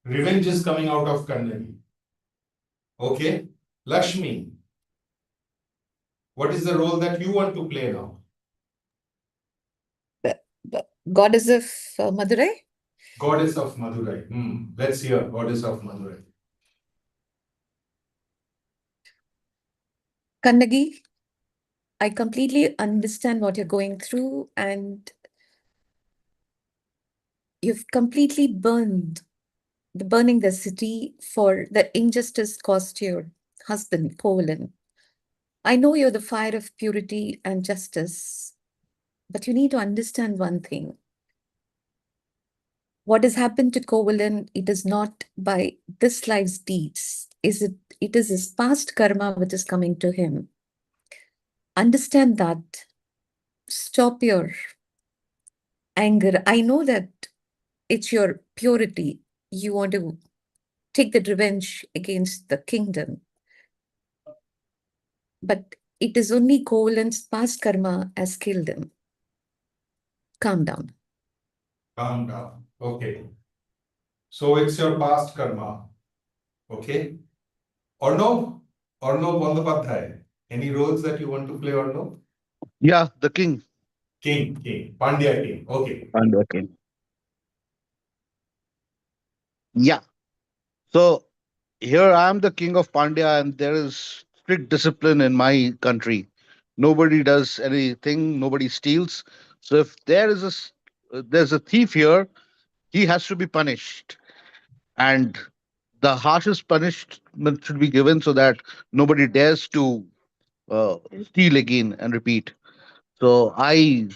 Revenge is coming out of Kannagi. Okay. Lakshmi, what is the role that you want to play now? The goddess of Madurai. Goddess of Madurai. Let's hear Goddess of Madurai. Kannagi, I completely understand what you're going through, and you've completely burning the city for the injustice caused to your husband, Kovalan. I know you're the fire of purity and justice, but you need to understand one thing. What has happened to Kovalan, it is not by this life's deeds. It is his past karma which is coming to him. Understand that. Stop your anger. I know that it's your purity. You want to take the revenge against the kingdom. But it is only Kovalan's past karma has killed him. Calm down. Calm down. Okay. So it's your past karma. Okay. Arnav Bandyopadhyay. Any roles that you want to play, Arnav? Yeah, the king. King. Pandya king. Okay. And the king. Yeah. So here I am the king of Pandya, and there is strict discipline in my country. Nobody does anything, nobody steals. So if there's a thief here, he has to be punished. And the harshest punishment should be given so that nobody dares to steal again and repeat. So I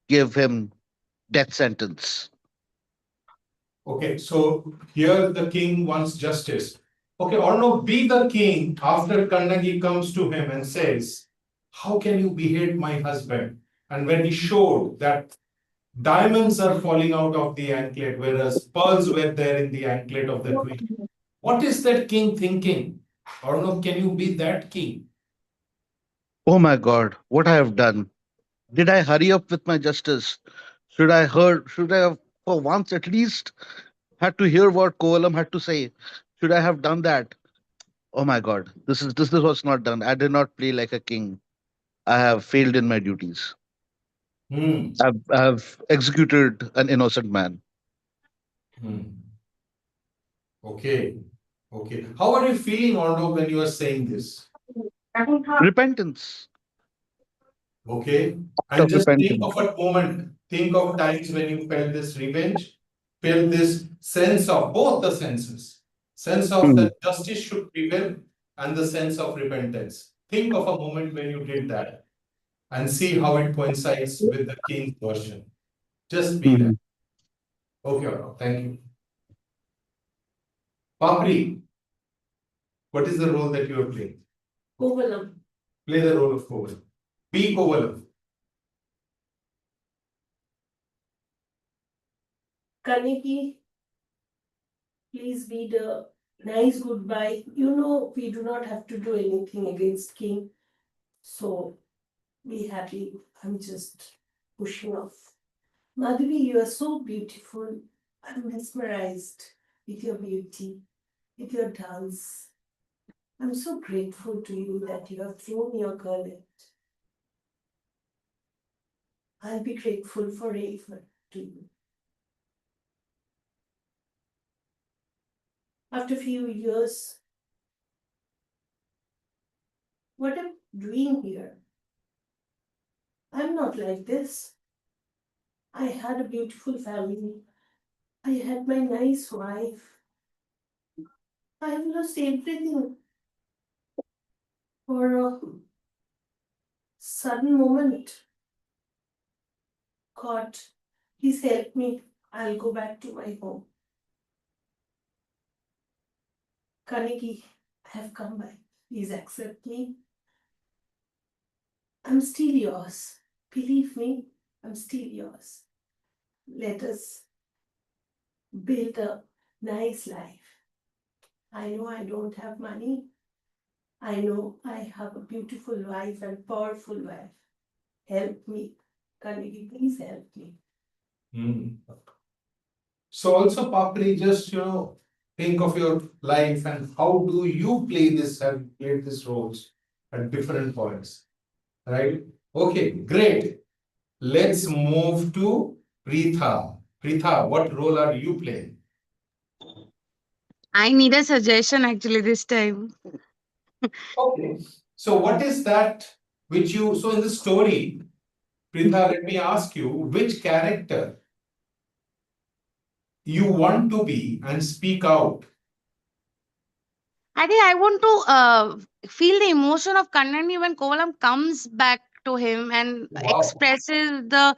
give him death sentence. Okay. So here the king wants justice. Okay. Arnav, be the king after Kannagi comes to him and says, how can you behead my husband? And when he showed that diamonds are falling out of the anklet, whereas pearls were there in the anklet of the queen. What is that king thinking? Arnav, can you be that king? Oh my God, what I have done. Did I hurry up with my justice? Should I have for once at least had to hear what Kovalam had to say? Should I have done that? Oh my God, this was not done. I did not play like a king. I have failed in my duties. Hmm. I've executed an innocent man. Okay. How are you feeling, Arnav, when you are saying this? Repentance. Okay. Of And just think repentance. of a moment, think of times when you felt this revenge, felt this sense of both the sense of Hmm. that justice should prevail and the sense of repentance. Think of a moment when you did that and see how it coincides with the king's version. Just be Hmm. that. Okay, Arnav, thank you. Papri, what is the role that you are playing? Kovalam. Play the role of Kovalam. Be Kovalam. Kaniki, please be the nice goodbye. You know, we do not have to do anything against King. So be happy. I'm just pushing off. Madhuri, you are so beautiful. I'm mesmerized with your beauty, with your dance. I'm so grateful to you that you have thrown your gauntlet. I'll be grateful forever to you. After a few years, what am I doing here? I'm not like this. I had a beautiful family. I had my nice wife. I have lost everything for Sudden moment. God, please help me. I'll go back to my home. Kaniki, I have come back. Please accept me. I'm still yours. Believe me, I'm still yours. Let us build a nice life. I know I don't have money. I know I have a beautiful wife and powerful wife. Help me. Kaniki, please help me. Hmm. So also, Papri, just think of your life and how do you play this and play these roles at different points, right? Okay, great. Let's move to Pritha. Pritha, what role are you playing? I need a suggestion actually this time. Okay. So what is that which you, so in the story, Pritha, let me ask you, which character you want to be and speak out? I think I want to feel the emotion of Kannani when Kovalam comes back to him and Wow. expresses the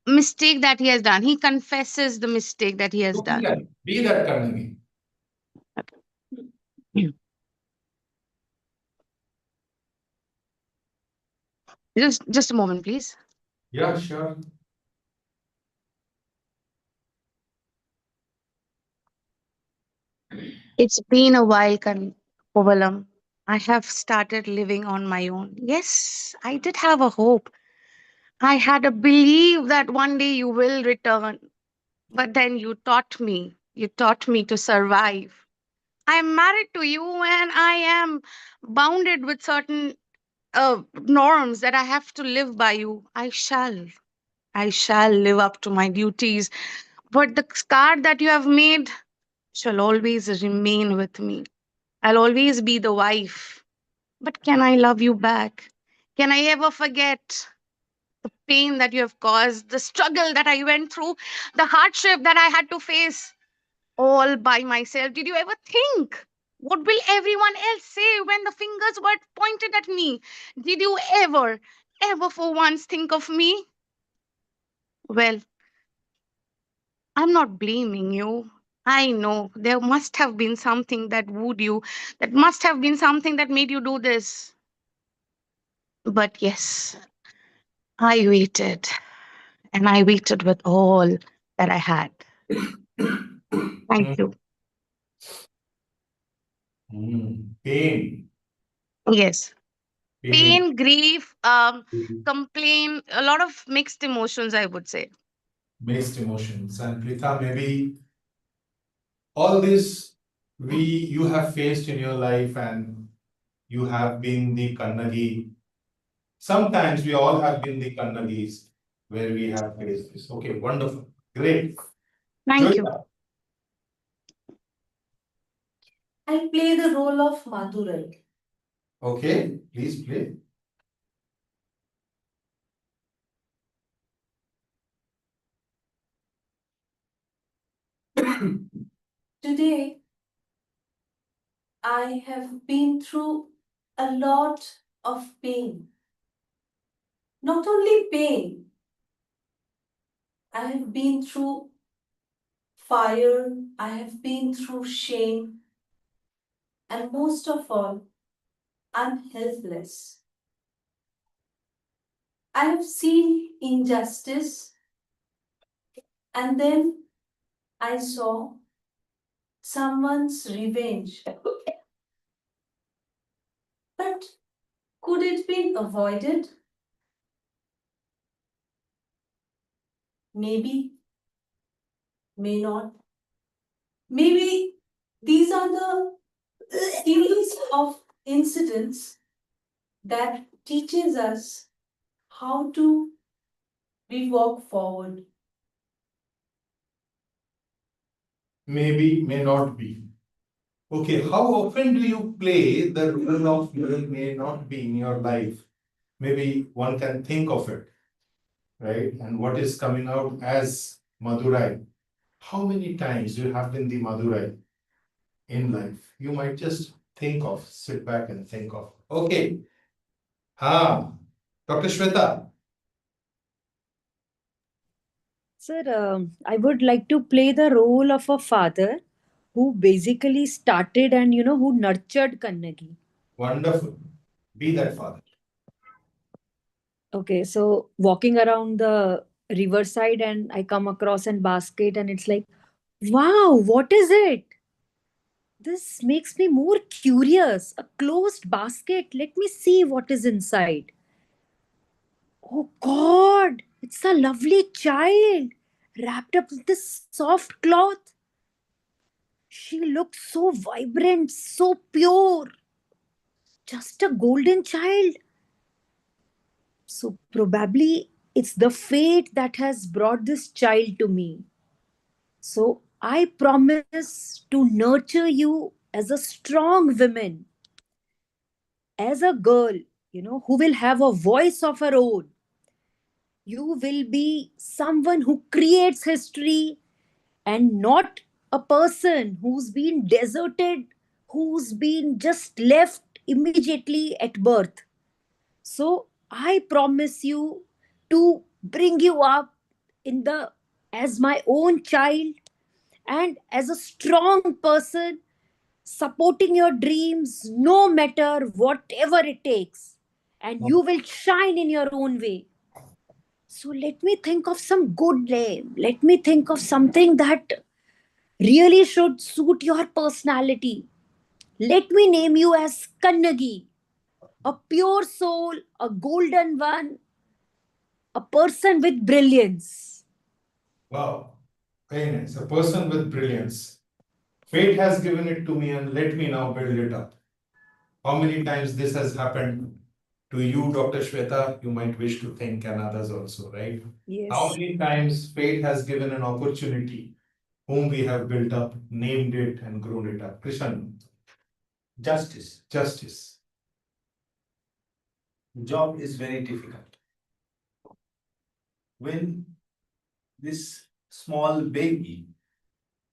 mistake that he has done. He confesses the mistake that he has So be done. that, be that Kannagi. Just a moment, please. Yeah, sure. It's been a while, Kovalam. I have started living on my own. Yes, I did have a hope. I had a belief that one day you will return. But then you taught me. You taught me to survive. I am married to you and I am bounded with certain norms that I have to live by you. I shall live up to my duties. But the scar that you have made shall always remain with me. I'll always be the wife. But can I love you back? Can I ever forget the pain that you have caused, the struggle that I went through, the hardship that I had to face all by myself? Did you ever think? What will everyone else say when the fingers were pointed at me? Did you ever for once think of me? Well, I'm not blaming you. I know there must have been something that wooed you, that must have been something that made you do this. But yes, I waited, and I waited with all that I had. Thank you. Pain. Yes. Pain. Pain, grief, complain, a lot of mixed emotions, I would say. Mixed emotions. And Pritha, maybe all this you have faced in your life and you have been the Kannagi. Sometimes we all have been the Kannagis where we have faced this. Okay, wonderful. Great. Thank you. Joyita. I play the role of Madurai. Okay, please play. Today, I have been through a lot of pain. Not only pain, I have been through fire, I have been through shame, and most of all, I'm helpless. I have seen injustice, and then I saw someone's revenge. But could it be avoided? Maybe, may not. Maybe these are the series of incidents that teaches us how to we walk forward. Maybe, may not be. Okay, how often do you play the role of may not be in your life? Maybe one can think of it, right? And what is coming out as Madurai? How many times you have been the Madurai in life? You might just think of, sit back and think of. Okay. Ah, Dr. Shweta. Sir, I would like to play the role of a father who basically started and who nurtured Kannagi. Wonderful. Be that father. Okay, so walking around the riverside and I come across a basket and it's like, wow, what is it? This makes me more curious. A closed basket. Let me see what is inside. Oh God, it's a lovely child wrapped up with this soft cloth. She looks so vibrant, so pure. Just a golden child. So probably it's the fate that has brought this child to me. So I promise to nurture you as a strong woman, as a girl, who will have a voice of her own. You will be someone who creates history and not a person who's been deserted, who's been just left immediately at birth. So I promise you to bring you up in the as my own child and as a strong person supporting your dreams no matter whatever it takes, and you will shine in your own way. So let me think of some good name. Let me think of something that really should suit your personality. Let me name you as Kannagi, a pure soul, a golden one, a person with brilliance. Wow. Very nice. A person with brilliance. Fate has given it to me and let me now build it up. How many times this has happened to you, Dr. Shweta? You might wish to think, and others also, right? How Yes. many times fate has given an opportunity whom we have built up, named it, and grown it up? Krishan, Justice. justice. Job is very difficult. When this small baby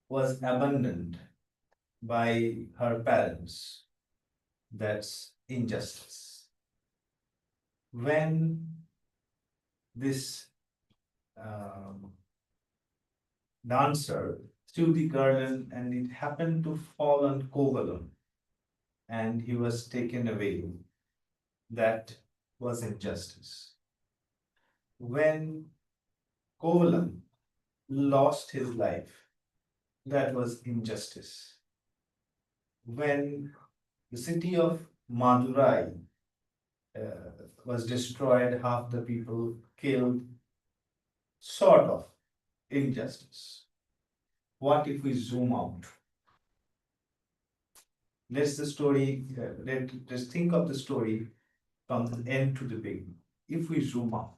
was abandoned by her parents, that's injustice. When this dancer threw the garland and it happened to fall on Kovalam and he was taken away, that was injustice. When Kovalam lost his life, that was injustice. When the city of Madurai was destroyed, half the people killed, sort of injustice. What if we zoom out? Let's the story, let's think of the story from the end to the beginning. If we zoom out,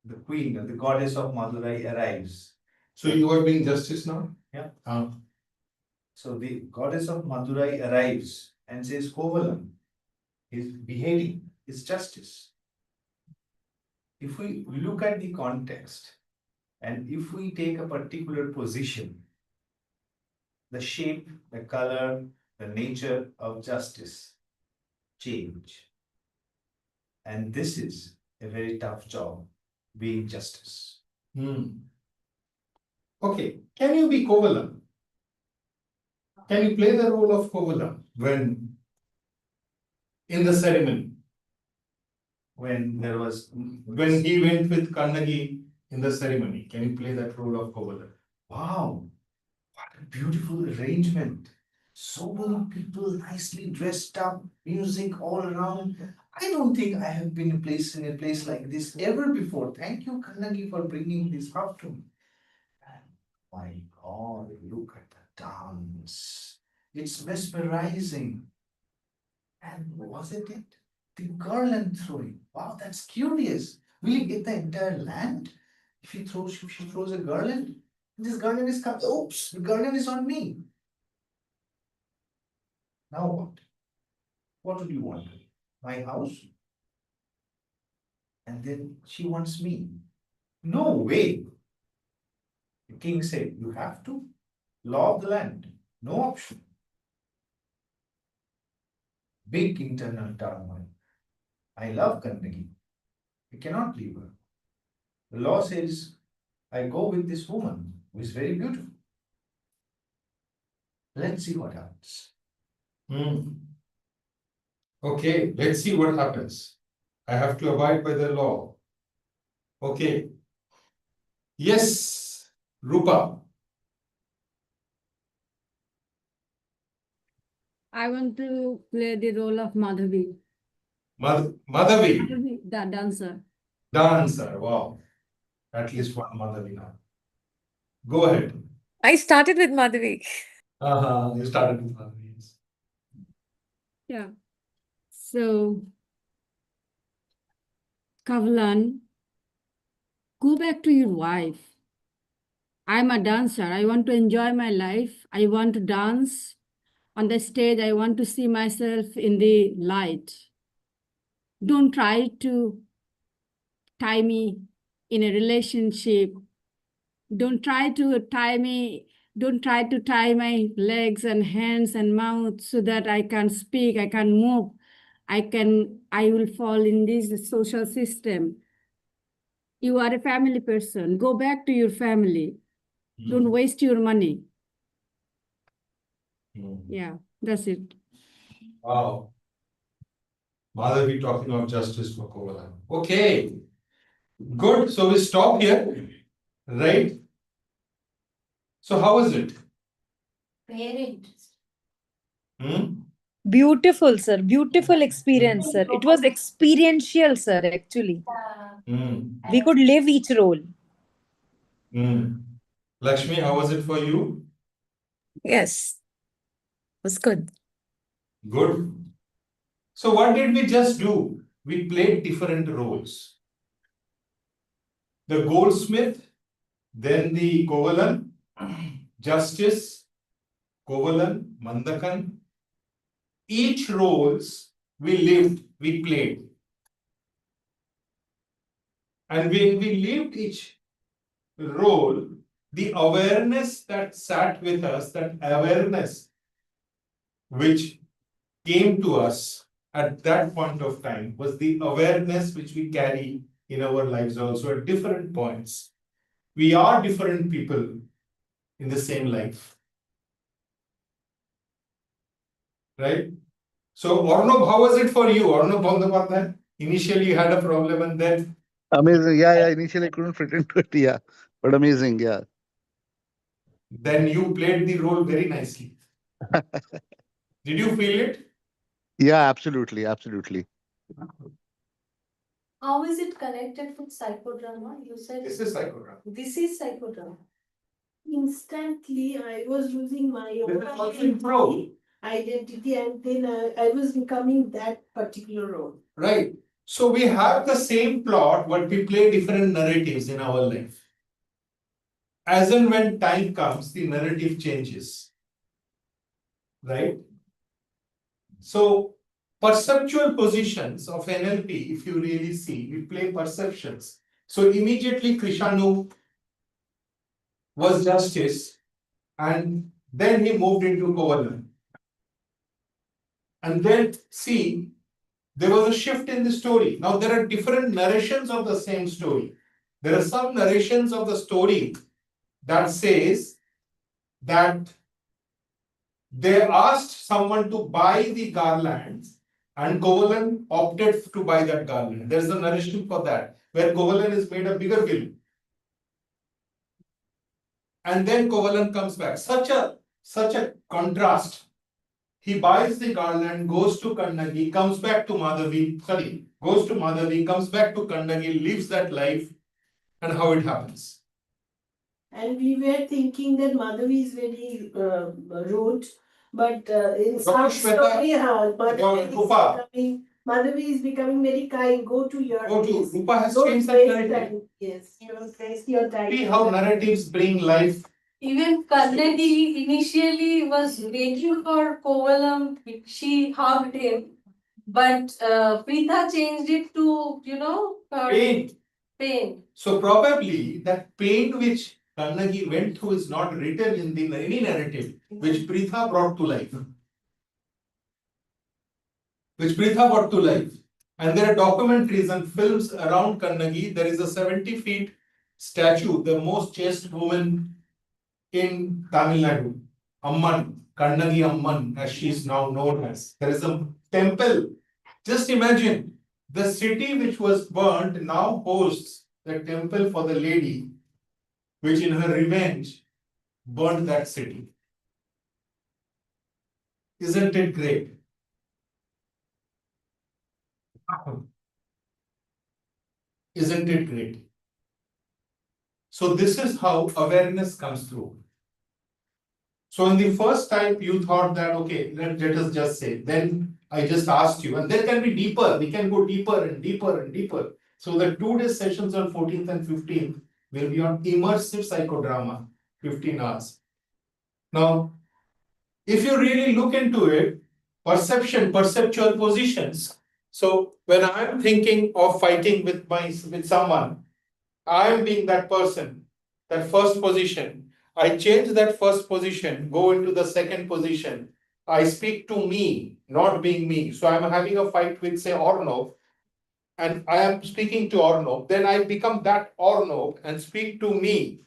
the queen, the goddess of Madurai arrives. So you are being justice now? Yeah. Uh, So the goddess of Madurai arrives and says, Kovalam is beheading, is justice. If we look at the context and if we take a particular position, the shape, the color, the nature of justice change. And this is a very tough job, being justice. Okay, can you be Kovalam? Can you play the role of Kovalam when in the ceremony? When there was When he went with Kannagi in the ceremony, can you play that role of Kovalam? wow, what a beautiful arrangement. So many people nicely dressed up, music all around. I don't think I have been in a place like this ever before. Thank you, Kannagi, for bringing this up to me. And my God, look at the dance. It's mesmerizing. And wasn't it? The garland throwing. Wow, that's curious. Will you get the entire land if she throws a garland? This garland is coming. Oops, the garland is on me. Now what? What do you want? My house? And then she wants me. No way. The king said, you have to. Law of the land. No option. Big internal turmoil. I love Kannagi. I cannot leave her. The law says I go with this woman who is very beautiful. Let's see what happens. Okay, let's see what happens. I have to abide by the law. Okay. Yes, Rupa. I want to play the role of Madhavi. Madhavi, Madhavi, the dancer. dancer. Wow. At least one Madhavi now. Go ahead. I started with Madhavi. You started with Madhavi. Yes. Yeah. So, Kavlan, go back to your wife. I'm a dancer. I want to enjoy my life. I want to dance on the stage. I want to see myself in the light. Don't try to tie me in a relationship. Don't try to tie me. Don't try to tie my legs and hands and mouth so that I can speak, I can move, I will fall in this social system. You are a family person. Go back to your family. Don't waste your money. Yeah, that's it. Wow. Madhavi talking of justice for Kovalan. Okay. Good. So we stop here. Right? So how is it? Very Hmm? Beautiful, sir. Beautiful experience, sir. It was experiential, sir, actually. Hmm. We could live each role. Hmm. Lakshmi, how was it for you? Yes, it was good. Good. So what did we just do? We played different roles. The goldsmith, then the Kovalan, justice, Kovalan, Mandakan. Each roles we lived, we played. And when we lived each role, the awareness that sat with us, that awareness which came to us at that point of time was the awareness which we carry in our lives also at different points. We are different people in the same life. Right? So, Arnab, how was it for you? Arnab Bandapatnai? Initially, you had a problem and then Amazing. Yeah, yeah. Initially, I couldn't fit into it. Yeah, but amazing. Yeah. you played the role very nicely. Did you feel it? Yeah, absolutely, absolutely. How is it connected with psychodrama? You said This is psychodrama. this is psychodrama. Instantly, I was losing my own identity, and then I was becoming that particular role. Right. So we have the same plot, but we play different narratives in our life. As and when time comes, the narrative changes. Right? So perceptual positions of NLP, if you really see, we play perceptions. So immediately Krishanu was justice, and then he moved into Kovalan. And then see, there was a shift in the story. Now there are different narrations of the same story. There are some narrations of the story that says that they asked someone to buy the garlands and Kovalan opted to buy that garland. There's a narration for that, where Kovalan is made a bigger villain. And then Kovalan comes back. Such a contrast. He buys the garland, goes to Kannagi, comes back to Madhavi, goes to Madhavi, comes back to Kannagi, lives that life, and how it happens. And we were thinking that Madhavi is very rude, but in some story, Madhavi is becoming very kind. Go to your place. Rupa has Don't changed that waste narrative. time. Yes, don't waste your time. See how narratives bring life. Even Kannadi initially was waiting for Kovalam. She hugged him, but Preetha changed it to, Pain. pain. So probably that pain which Kannagi went through is not written in the any narrative which Preetha brought to life. And there are documentaries and films around Kannagi. There is a 70 feet statue, the most chaste woman in Tamil Nadu, Amman, Kannagi Amman, as she is now known as. There is a temple. Just imagine, the city which was burnt now hosts the temple for the lady, which in her revenge burned that city. Isn't it great? Isn't it great? So this is how awareness comes through. So in the first type, you thought that, okay, let us just say, then I just asked you, and there can be deeper, we can go deeper and deeper and deeper. So the 2 day sessions on 14th and 15th will be on immersive psychodrama, 15 hours. Now, if you really look into it, perceptual positions. So when I'm thinking of fighting with someone, I'm being that person, that first position. I change that first position, go into the second position. I speak to me, not being me. So I'm having a fight with, say, Ornov, and I am speaking to Ornov. Then I become that Ornov and speak to me.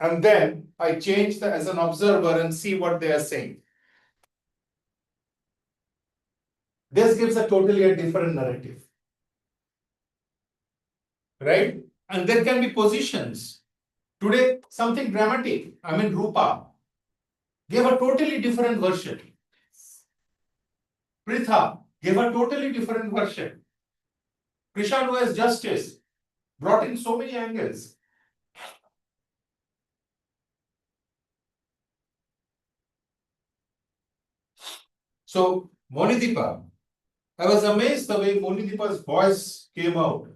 And then I change as an observer and see what they are saying. This gives a totally different narrative. Right? And there can be positions. Today, something dramatic. I mean, Rupa gave a totally different version. Pritha gave a totally different version. Krishanu as justice brought in so many angles. So, Monideepa, I was amazed the way Monideepa's voice came out.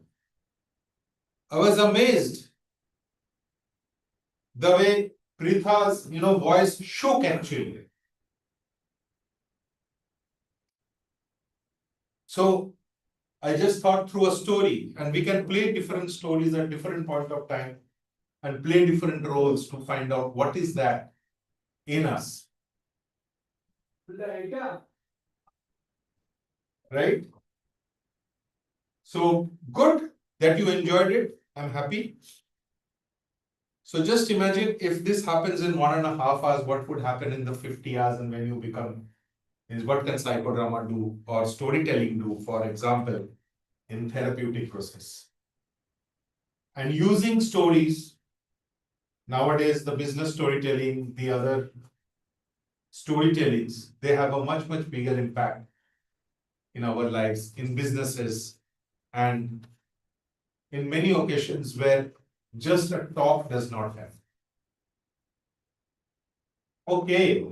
I was amazed the way Pritha's voice shook actually. So I just thought through a story, and we can play different stories at different point of time and play different roles to find out what is that in us. Right? So good that you enjoyed it. I'm happy. So just imagine if this happens in 1.5 hours, what would happen in the 50 hours, and when you become, is what can psychodrama do or storytelling do, for example, in therapeutic process. And using stories, nowadays the business storytelling, the other storytellings, they have a much, much bigger impact in our lives, in businesses, and in many occasions where just a talk does not have. Okay,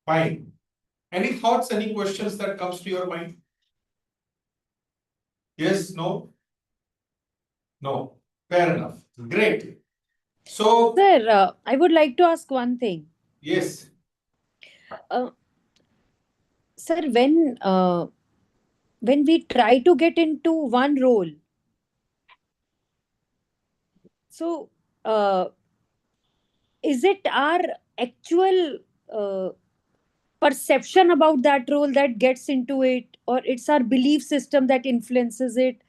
fine. Any thoughts, any questions that comes to your mind? Yes, no? No. Fair enough. Great. So, Sir, I would like to ask one thing. yes, Sir, when we try to get into one role, so is it our actual perception about that role that gets into it, or it's our belief system that influences it,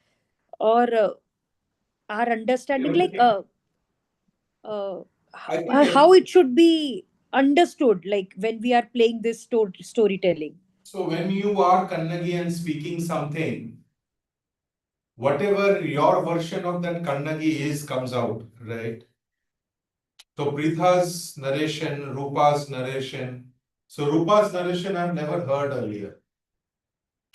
or our understanding, like I think how it should be understood, like when we are playing this storytelling? so. When you are Kannagi and speaking something, whatever your version of that Kannagi is comes out, right? So Pritha's narration, Rupa's narration. So Rupa's narration I've never heard earlier,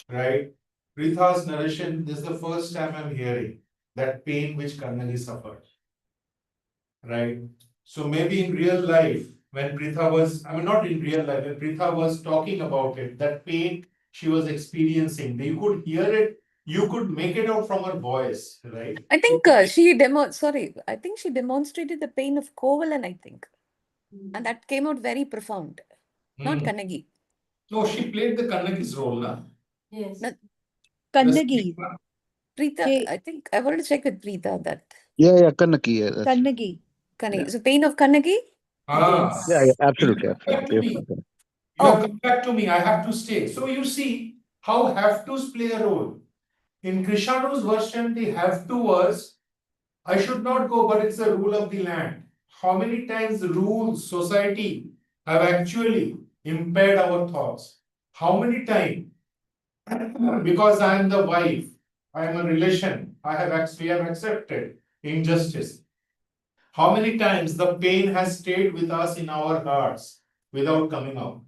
right? Pritha's narration, this is the first time I'm hearing that pain which Kannagi suffered, right? So maybe in real life, when Pritha was, I mean not in real life, when Pritha was talking about it, that pain she was experiencing, you could hear it, you could make it out from her voice, right? I think I think she demonstrated the pain of Kovalan, I think. And that came out very profound. Not Hmm. Kannagi. No, she played the Kannagi's role, na? Yes. No, Kannagi. Preetha, Ke- I think I want to check with Preetha that. Yeah, Kannaki. Yeah, that's Kannagi. Kannagi. Yeah. So pain of Kannagi? Ah, Yeah, Yes. absolutely, you come back to absolutely. me. Yes, okay. You have Oh. come back to me. I have to stay. So you see how have tos play a role. In Krishanu's version, the have to was, I should not go, but it's a rule of the land. How many times rules, society have actually impaired our thoughts? How many times? Because I am the wife, I am a relation, we have accepted injustice. How many times the pain has stayed with us in our hearts without coming out?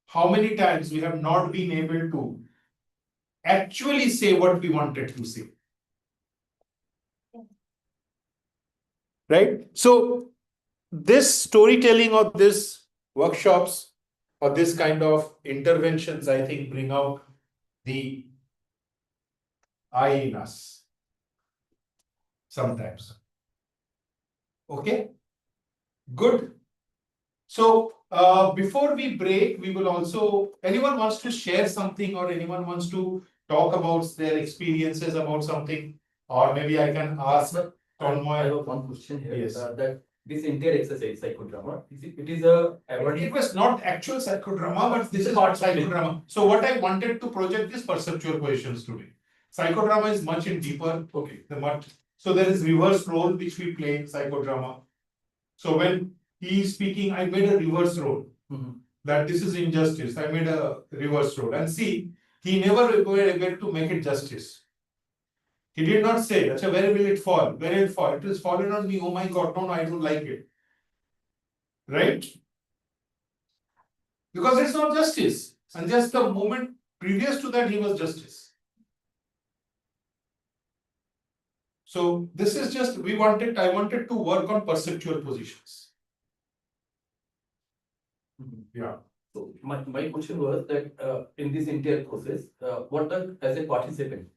How many times we have not been able to actually say what we wanted to say? Right? So, this storytelling or this workshops or this kind of interventions, I think, bring out the I in us sometimes. Okay, good. So, before we break, we will also, anyone wants to share something or anyone wants to talk about their experiences about something, or maybe I can ask I Tonmoy. have one question here. Yes. That this entire exercise, psychodrama, it is a It was not actual psychodrama, but this is not psychodrama. So what I wanted to project is perceptual positions today. Psychodrama is much in deeper. Okay. So there is reverse role which we play in psychodrama. So when he is speaking, I made a reverse role. Mhm. That this is injustice. I made a reverse role. And see, he never able to make it justice. He did not say, Acha, where will it fall? Where will it fall? It has fallen on me. Oh my God, no, I don't like it. Right? Because it's not justice. And just the moment previous to that, he was justice. So this is just, I wanted to work on perceptual positions. Mhm. Yeah. So my question was that in this entire process, as a participant,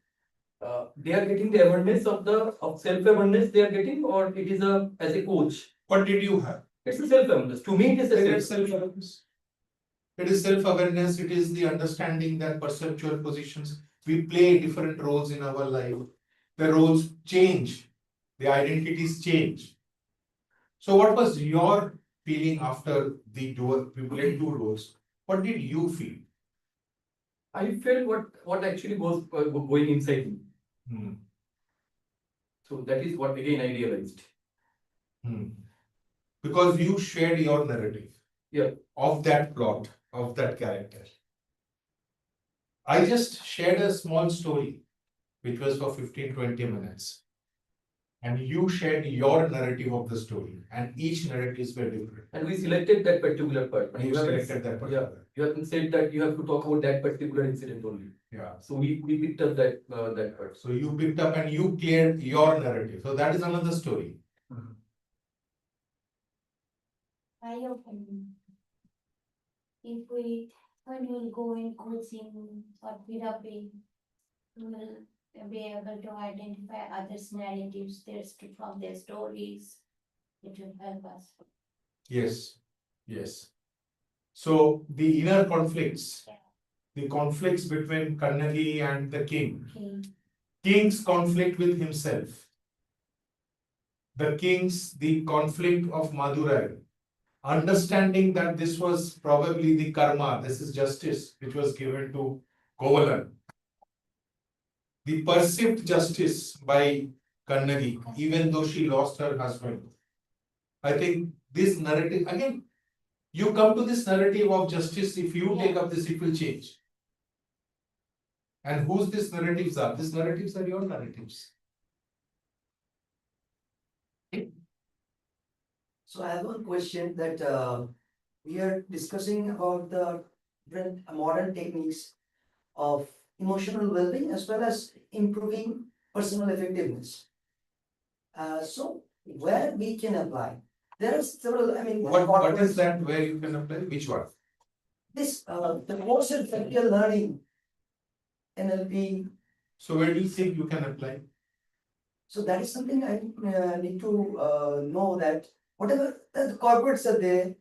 they are getting the awareness of self-awareness they are getting, or it is as a coach? What did you have? It's a self-awareness. To me, it is a It is self-awareness. It is self-awareness. It is the understanding that perceptual positions, we play different roles in our life. The roles change. The identities change. So what was your feeling after the dual, we played two roles? What did you feel? I felt what actually goes going inside me. Hmm. So that is what again I realized. Hmm. Because you shared your narrative. Yeah. Of that plot, of that character. I just shared a small story, which was for 15-20 minutes. And you shared your narrative of the story, and each narratives were different. And we selected that particular part. And you selected that particular. Yeah, you haven't said that you have to talk about that particular incident only. Yeah. So we picked up that part. So you picked up and you cleared your narrative. So that is another story. If we, when we'll go in coaching or therapy, we will be able to identify others' narratives, from their stories. It will help us. Yes. Yes. So the inner conflicts, the conflicts between Kannagi and the king. King's conflict with himself. The conflict of Madurai. Understanding that this was probably the karma, this is justice, which was given to Kovalan. The perceived justice by Kannagi, even though she lost her husband. I think this narrative, again, you come to this narrative of justice, if you take up this, it will change. And whose these narratives are? These narratives are your narratives. So I have one question that we are discussing about the different modern techniques of emotional well-being as well as improving personal effectiveness. So where we can apply? There are several, What is that where you can apply? Which one? This, the courses that we are learning, NLP. So where do you think you can apply? So that is something I need to know that whatever the corporates are there,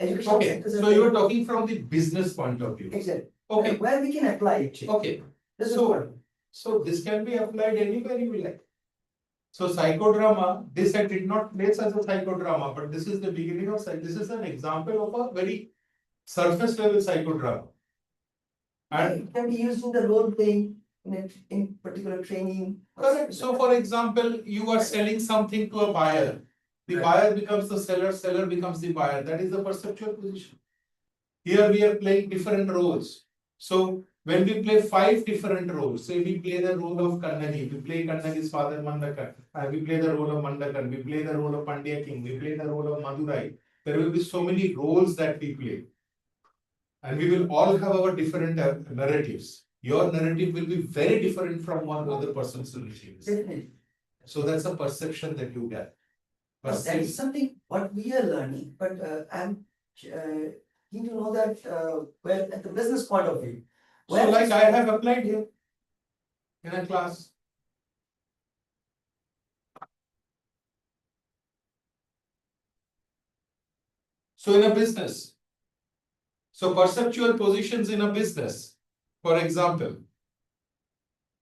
education Okay, sectors are so you there. are talking from the business point of view. Exactly. Okay, Where we can apply it. okay. This is So- what. So this can be applied anywhere you like. So psychodrama, this I did not place as a psychodrama, but this is the beginning of this is an example of a very surface level psychodrama. And It can be used in the role playing. in particular training. Correct. So for example, you are selling something to a buyer. The buyer becomes the seller, seller becomes the buyer. That is the perceptual position. Here we are playing different roles. So when we play 5 different roles, say we play the role of Kannagi, we play Kannagi's father Mandakan, we play the role of Mandakan, we play the role of Pandya King, we play the role of Madurai. There will be so many roles that we play. And we will all have our different narratives. Your narrative will be very different from one other person's narrative. Definitely. So that's a perception that you get. But that is something what we are learning, but I'm keen to know that well at the business point of view. So like I have applied here in a class. So in a business, so perceptual positions in a business, for example,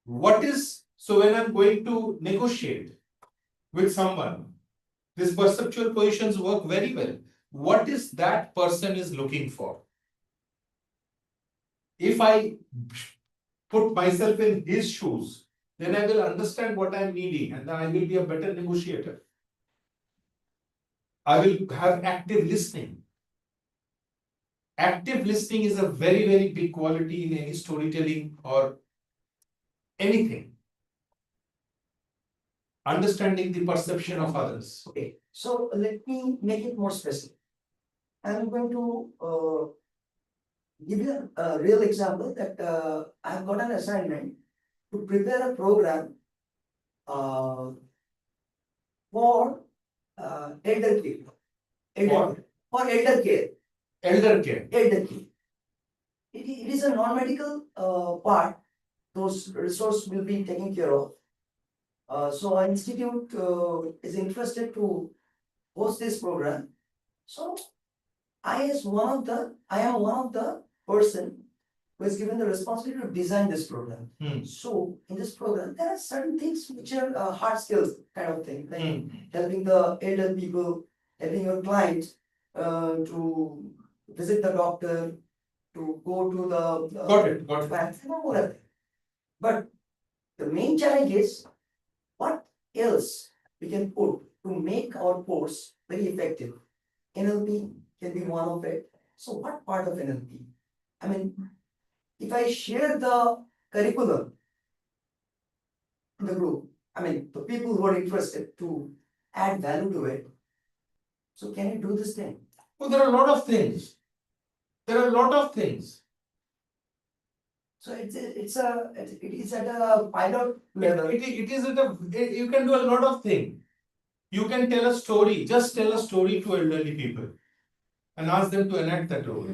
what is, so when I'm going to negotiate with someone, these perceptual positions work very well. What is that person is looking for? If I put myself in his shoes, then I will understand what I'm needing and then I will be a better negotiator. I will have active listening. Active listening is a very, very big quality in any storytelling or anything. Understanding the perception of others. Okay, so let me make it more specific. I'm going to give you a real example that I've got an assignment to prepare a program for elder care. For elder care. Elder care. Elder care. It is a non-medical part. Those resources will be taken care of. So our institute is interested to host this program. So I am one of the person who is given the responsibility to design this program. So in this program, there are certain things which are hard skills kind of thing, like helping the elder people, helping your client to visit the doctor, to go to the Got it. whatever. But the main challenge is what else we can put to make our course very effective. NLP can be one of it. So what part of NLP? I mean, if I share the curriculum in the group, I mean, the people who are interested to add value to it, so can you do this thing? Well, there are a lot of things. So it is at a pilot level. It is at a, you can do a lot of things. You can tell a story, just tell a story to elderly people and ask them to enact that role.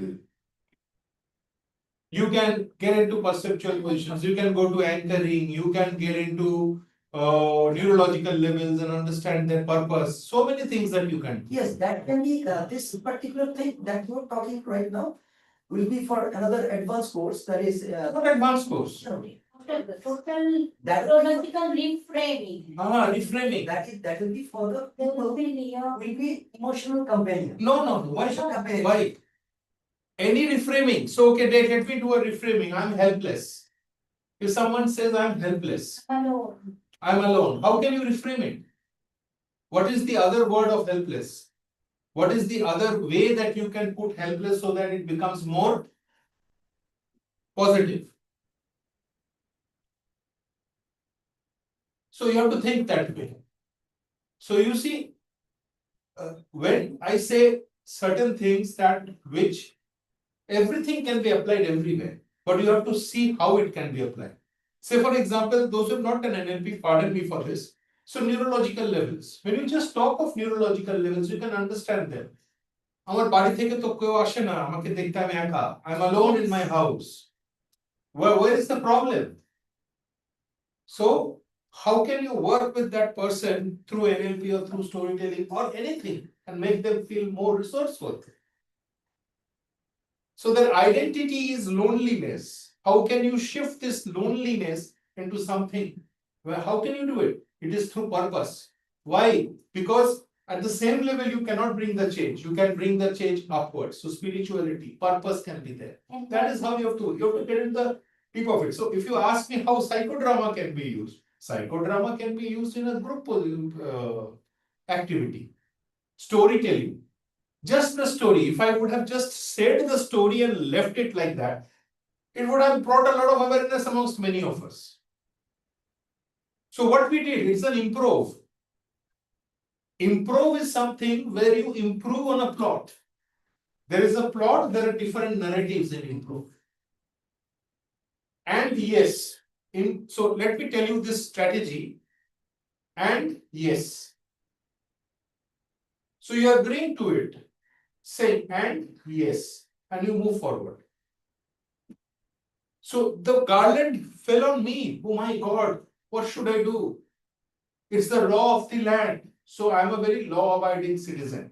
You can get into perceptual positions, you can go to anchoring, you can get into neurological levels and understand their purpose. So many things that you can do. Yes, that can be this particular thing that you're talking right now will be for another advanced course that is Not advanced course. Total that neurological reframing. Reframing. that will be for the There people will be will be emotional companion. No. Why? Any reframing. So, okay, let me do a reframing. I'm helpless. If someone says I'm helpless, alone. I'm alone, how can you reframe it? What is the other word of helpless? What is the other way that you can put helpless so that it becomes more positive? So you have to think that way. So you see, when I say certain things that which everything can be applied everywhere, but you have to see how it can be applied. Say for example, those who have not done NLP, pardon me for this. So neurological levels. When you just talk of neurological levels, you can understand them. আমার বাড়ি থেকে তো কেউ আসে না আমাকে দেখতে আমি একা I'm alone in my house. Where is the problem? So how can you work with that person through NLP or through storytelling or anything and make them feel more resourceful? So their identity is loneliness. How can you shift this loneliness into something? Well, how can you do it? It is through purpose. Why? Because at the same level, you cannot bring the change. You can bring the change upwards. So spirituality, purpose can be there. And That is how you have to get into the tip of it. So if you ask me how psychodrama can be used, psychodrama can be used in a group activity, storytelling. Just the story. If I would have just said the story and left it like that, it would have brought a lot of awareness amongst many of us. So what we did, it's an improv. Improv is something where you improve on a plot. There is a plot, there are different narratives in improv. And yes, so let me tell you this strategy. And yes. So you are agreeing to it. Say and yes. And you move forward. So the garland fell on me. Oh my God, what should I do? It's the law of the land. So I'm a very law-abiding citizen.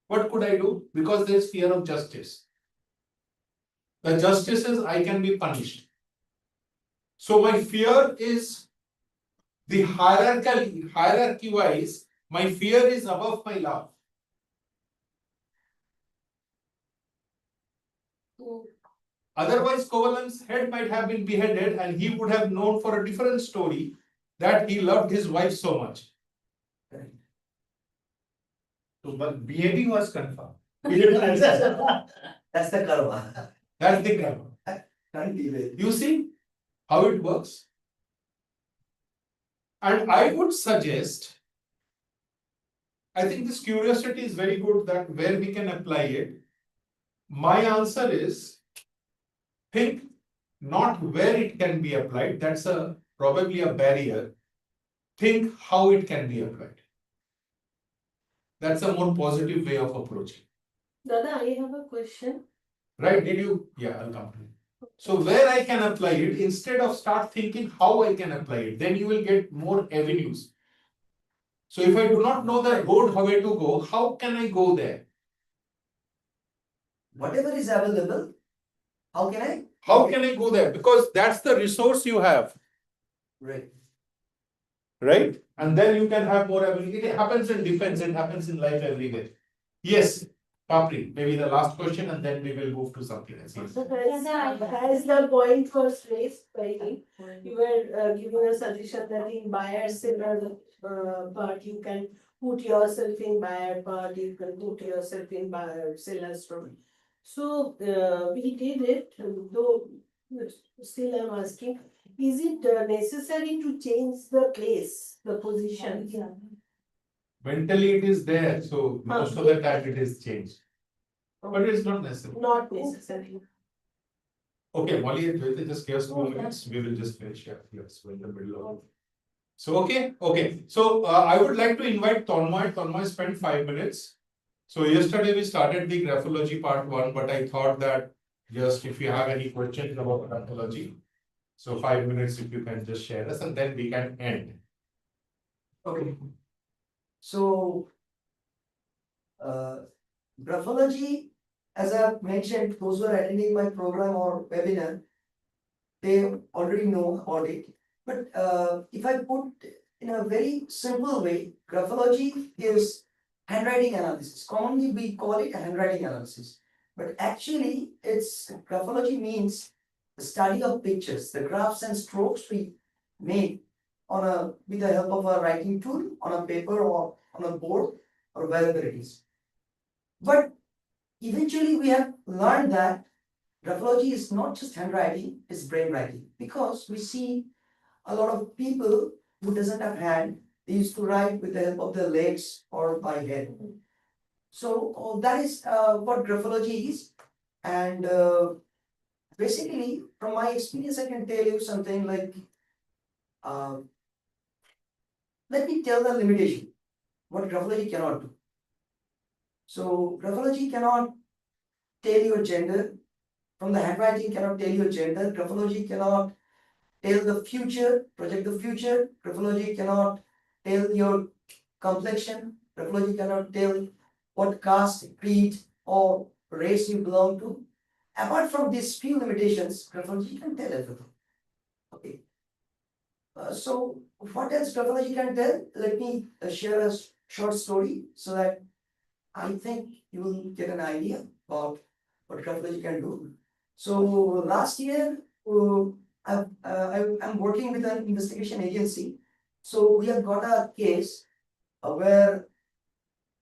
What could I do? Because there's fear of justice. The justice is I can be punished. So my fear is the hierarchy wise, my fear is above my love. Otherwise, Kovalam's head might have been beheaded and he would have known for a different story that he loved his wife so much. So, but beheading was confirmed. That's the karma. That's the karma. Can't deal with. You see how it works? And I would suggest, I think this curiosity is very good that where we can apply it. My answer is think not where it can be applied, that's probably a barrier. Think how it can be applied. That's a more positive way of approaching. Dada, I have a question. Right? Did you? Yeah, I'll come to it. So where I can apply it, instead of start thinking how I can apply it, then you will get more avenues. So if I do not know the road how to go, how can I go there? Whatever is available, how can I? How can I go there? Because that's the resource you have. Right. Right? And then you can have more ability. It happens in defense, it happens in life everywhere. Yes, Papri, maybe the last question and then we will move to something else. Yes. As the point was raised by me, you were giving a suggestion that in buyer seller part you can put yourself in buyer part, you can put yourself in buyer seller story. So we did it, though still I'm asking, is it necessary to change the place, the position? Mentally it is there, so most of the time it is changed. But it's not necessary. Not necessary. Okay, Molly and Jyoti, just give us 2 minutes. We will just finish here. Yes, we're in the middle of it. So, okay. So, I would like to invite Tanmay. Tanmay spent 5 minutes. So, yesterday we started the graphology part 1, but I thought that just if you have any questions about graphology, so 5 minutes if you can just share us and then we can end. Okay. So, graphology, as I've mentioned, those who are attending my program or webinar, they already know about it. But if I put in a very simple way, graphology is handwriting analysis. Commonly we call it handwriting analysis. But actually, it's graphology means the study of pictures, the graphs and strokes we make with the help of a writing tool on a paper or on a board or wherever it is. But eventually we have learned that graphology is not just handwriting, it's brain writing, because we see a lot of people who doesn't have hand, they used to write with the help of their legs or by head. So that is what graphology is. And basically, from my experience, I can tell you something like, let me tell the limitation, what graphology cannot do. So graphology cannot tell your gender. From the handwriting cannot tell your gender. Graphology cannot tell the future, project the future. Graphology cannot tell your complexion. Graphology cannot tell what caste, creed, or race you belong to. Apart from these few limitations, graphology can tell everything. Okay. So what else graphology can tell? Let me share a short story so that I think you will get an idea about what graphology can do. So last year, I'm working with an investigation agency. So we have got a case where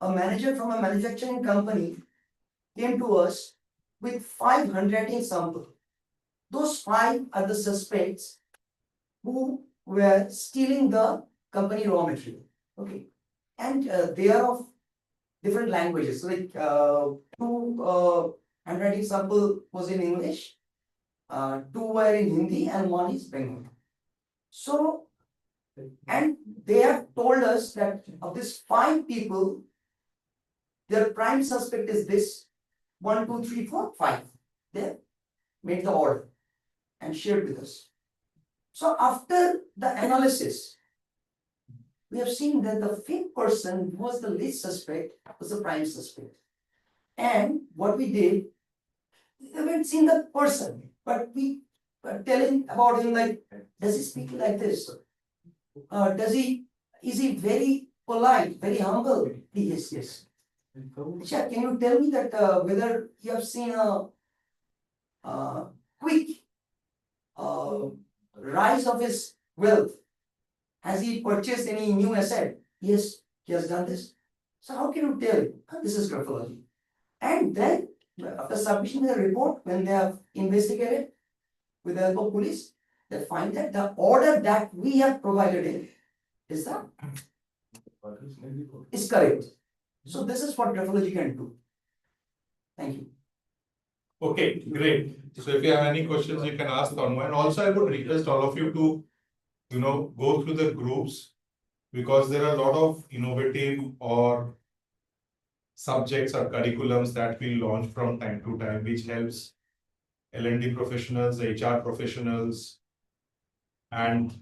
a manager from a manufacturing company came to us with 5 handwriting samples. Those 5 are the suspects who were stealing the company raw material. Okay. And they are of different languages. Like 2 handwriting sample was in English, 2 were in Hindi, and 1 is Bengali. So, and they have told us that of these 5 people, their prime suspect is this 1, 2, 3, 4, 5. They made the order and shared with us. So after the analysis, we have seen that the 5th person who was the least suspect was the prime suspect. And what we did, we haven't seen the person, but we were telling about him like, does he speak like this? Is he very polite, very humble? Yes, yes. Acha, can you tell me that whether you have seen a quick rise of his wealth? Has he purchased any new asset? Yes, he has done this. So how can you tell? This is graphology. And then after submission of the report, when they have investigated with the help of police, they find that the order that we have provided him is correct. So this is what graphology can do. Thank you. Okay, great. So if you have any questions, you can ask online. Also, I would request all of you to, go through the groups, because there are a lot of innovative or subjects or curriculums that we launch from time to time, which helps L&D professionals, HR professionals, and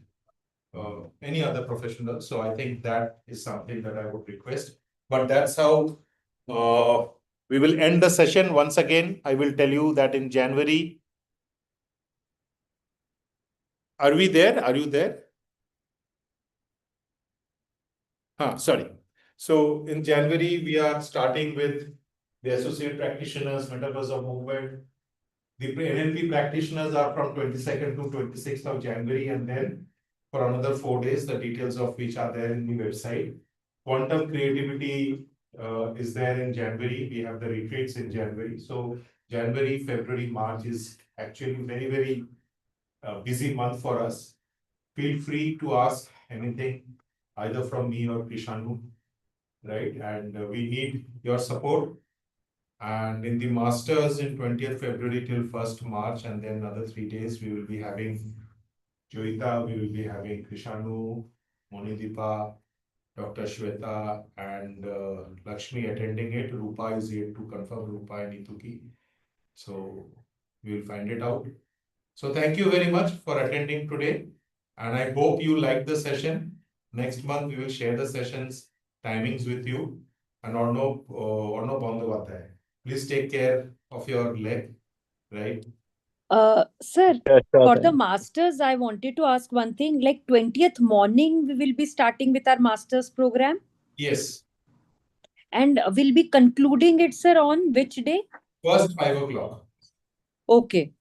any other professionals. So I think that is something that I would request. But that's how we will end the session. Once again, I will tell you that in January. Are we there? Are you there? Sorry. So in January, we are starting with the associate practitioners, metaverse of movement. The NLP practitioners are from 22nd to 26th of January, and then for another 4 days, the details of which are there in the website. Quantum creativity is there in January. We have the retreats in January. So January, February, March is actually very, very busy month for us. Feel free to ask anything, either from me or Krishanu, right? And we need your support. And in the masters in 20th February till 1st March, and then another 3 days, we will be having Joita, we will be having Krishanu, Monidipa, Dr. Shweta, and Lakshmi attending it. Rupa is yet to confirm, Rupa and Ituki. So we will find it out. So thank you very much for attending today. And I hope you like the session. Next month, we will share the sessions timings with you. And Orno Bandhu hai. Please take care of your leg, right? Sir, Yeah, sure for thing. the masters, I wanted to ask one thing. Like 20th morning, we will be starting with our masters program, Yes, and we'll be concluding it, sir, on which day? first 5 o'clock. Okay.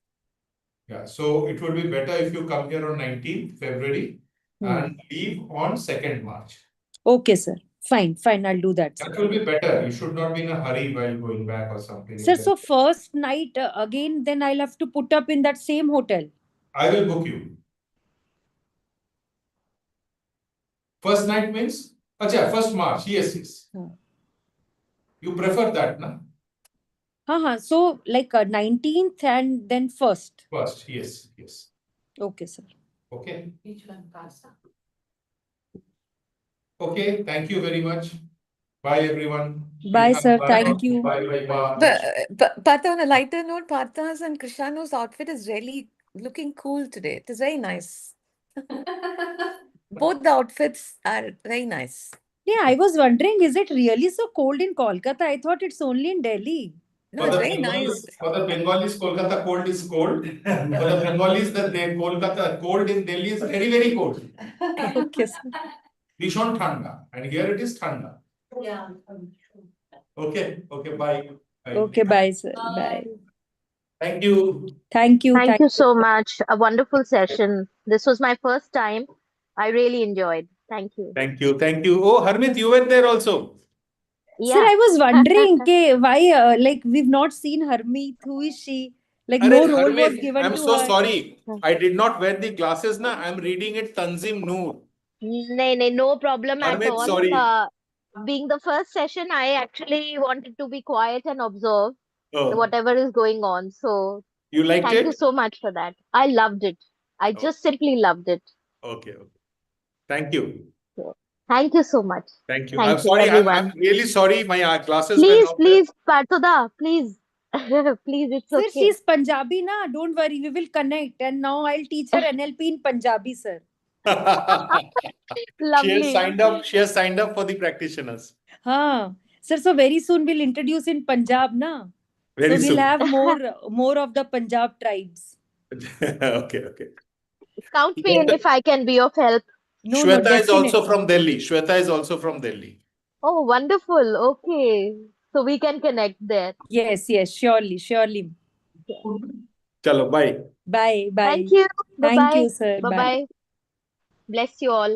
Yeah, so it would be better if you come here on 19th February and leave on 2nd March. Okay, sir. Fine, fine. I'll do that, sir. That will be better. You should not be in a hurry while going back or something. Sir, like that. so first night again, then I'll have to put up in that same hotel. I will book you. First night means? Acha, 1st March. Yes, yes. You prefer that, na? So like 19th and then first. First, yes, yes. Okay, sir. Okay. Which one, Pasta? Okay, thank you very much. Bye, everyone. Bye, sir. Bye. Thank you. Bye, bye, bye. But Partha, on a lighter note, Partha's and Krishanu's outfit is really looking cool today. It is very nice. Both the outfits are very nice. Yeah, I was wondering, is it really so cold in Kolkata? I thought it's only in Delhi. No, it's very nice. For the Bengalis, Kolkata cold is cold. For the Bengalis, the Kolkata cold in Delhi is very, very cold. Okay, sir. Bhishon Thanda. And here it is Thanda. Yeah. Okay, okay, bye. Bye. Okay, bye, sir. Bye. Thank you. Thank you. Thank you so much. A wonderful session. This was my first time. I really enjoyed. Thank you. Thank you. Thank you. Oh, Harmeet, you were there also. Sir, Yeah. I was wondering, okay, why, like, we've not seen Harmeet. Who is she? Like, no Arey, role was Harmeet, given I'm to so her. sorry. I did not wear the glasses na. I'm reading it Tanzim Noor. No problem at Harmeet, all. sorry. Being the first session, I actually wanted to be quiet and observe Oh, whatever is going on. So you liked thank you it? so much for that. I loved it. I Oh, just simply loved it. okay. Okay. Thank you. So, thank you so much. Thank you. I'm Thank you, sorry. I'm everyone. really sorry. My glasses were Please, not there. please, Partoda, please. Please, it's Sir, okay. she's Punjabi, na? Don't worry, we will connect. And now I'll teach her NLP in Punjabi, sir. She has Lovely. signed up. She has signed up for the practitioners. Huh. Sir, so very soon we'll introduce in Punjab, na? Very So we'll soon. have more of the Punjab tribes. Okay. Okay. Count me in if I can be of help. No, Shweta is also definitely. from Delhi. Shweta is also from Delhi. Oh, wonderful. Okay. So we can connect there. Yes, surely, surely. Chalo, bye. Bye, bye. Thank you. Thank Bye-bye. you, sir. Bye. Bye-bye. Bless you all.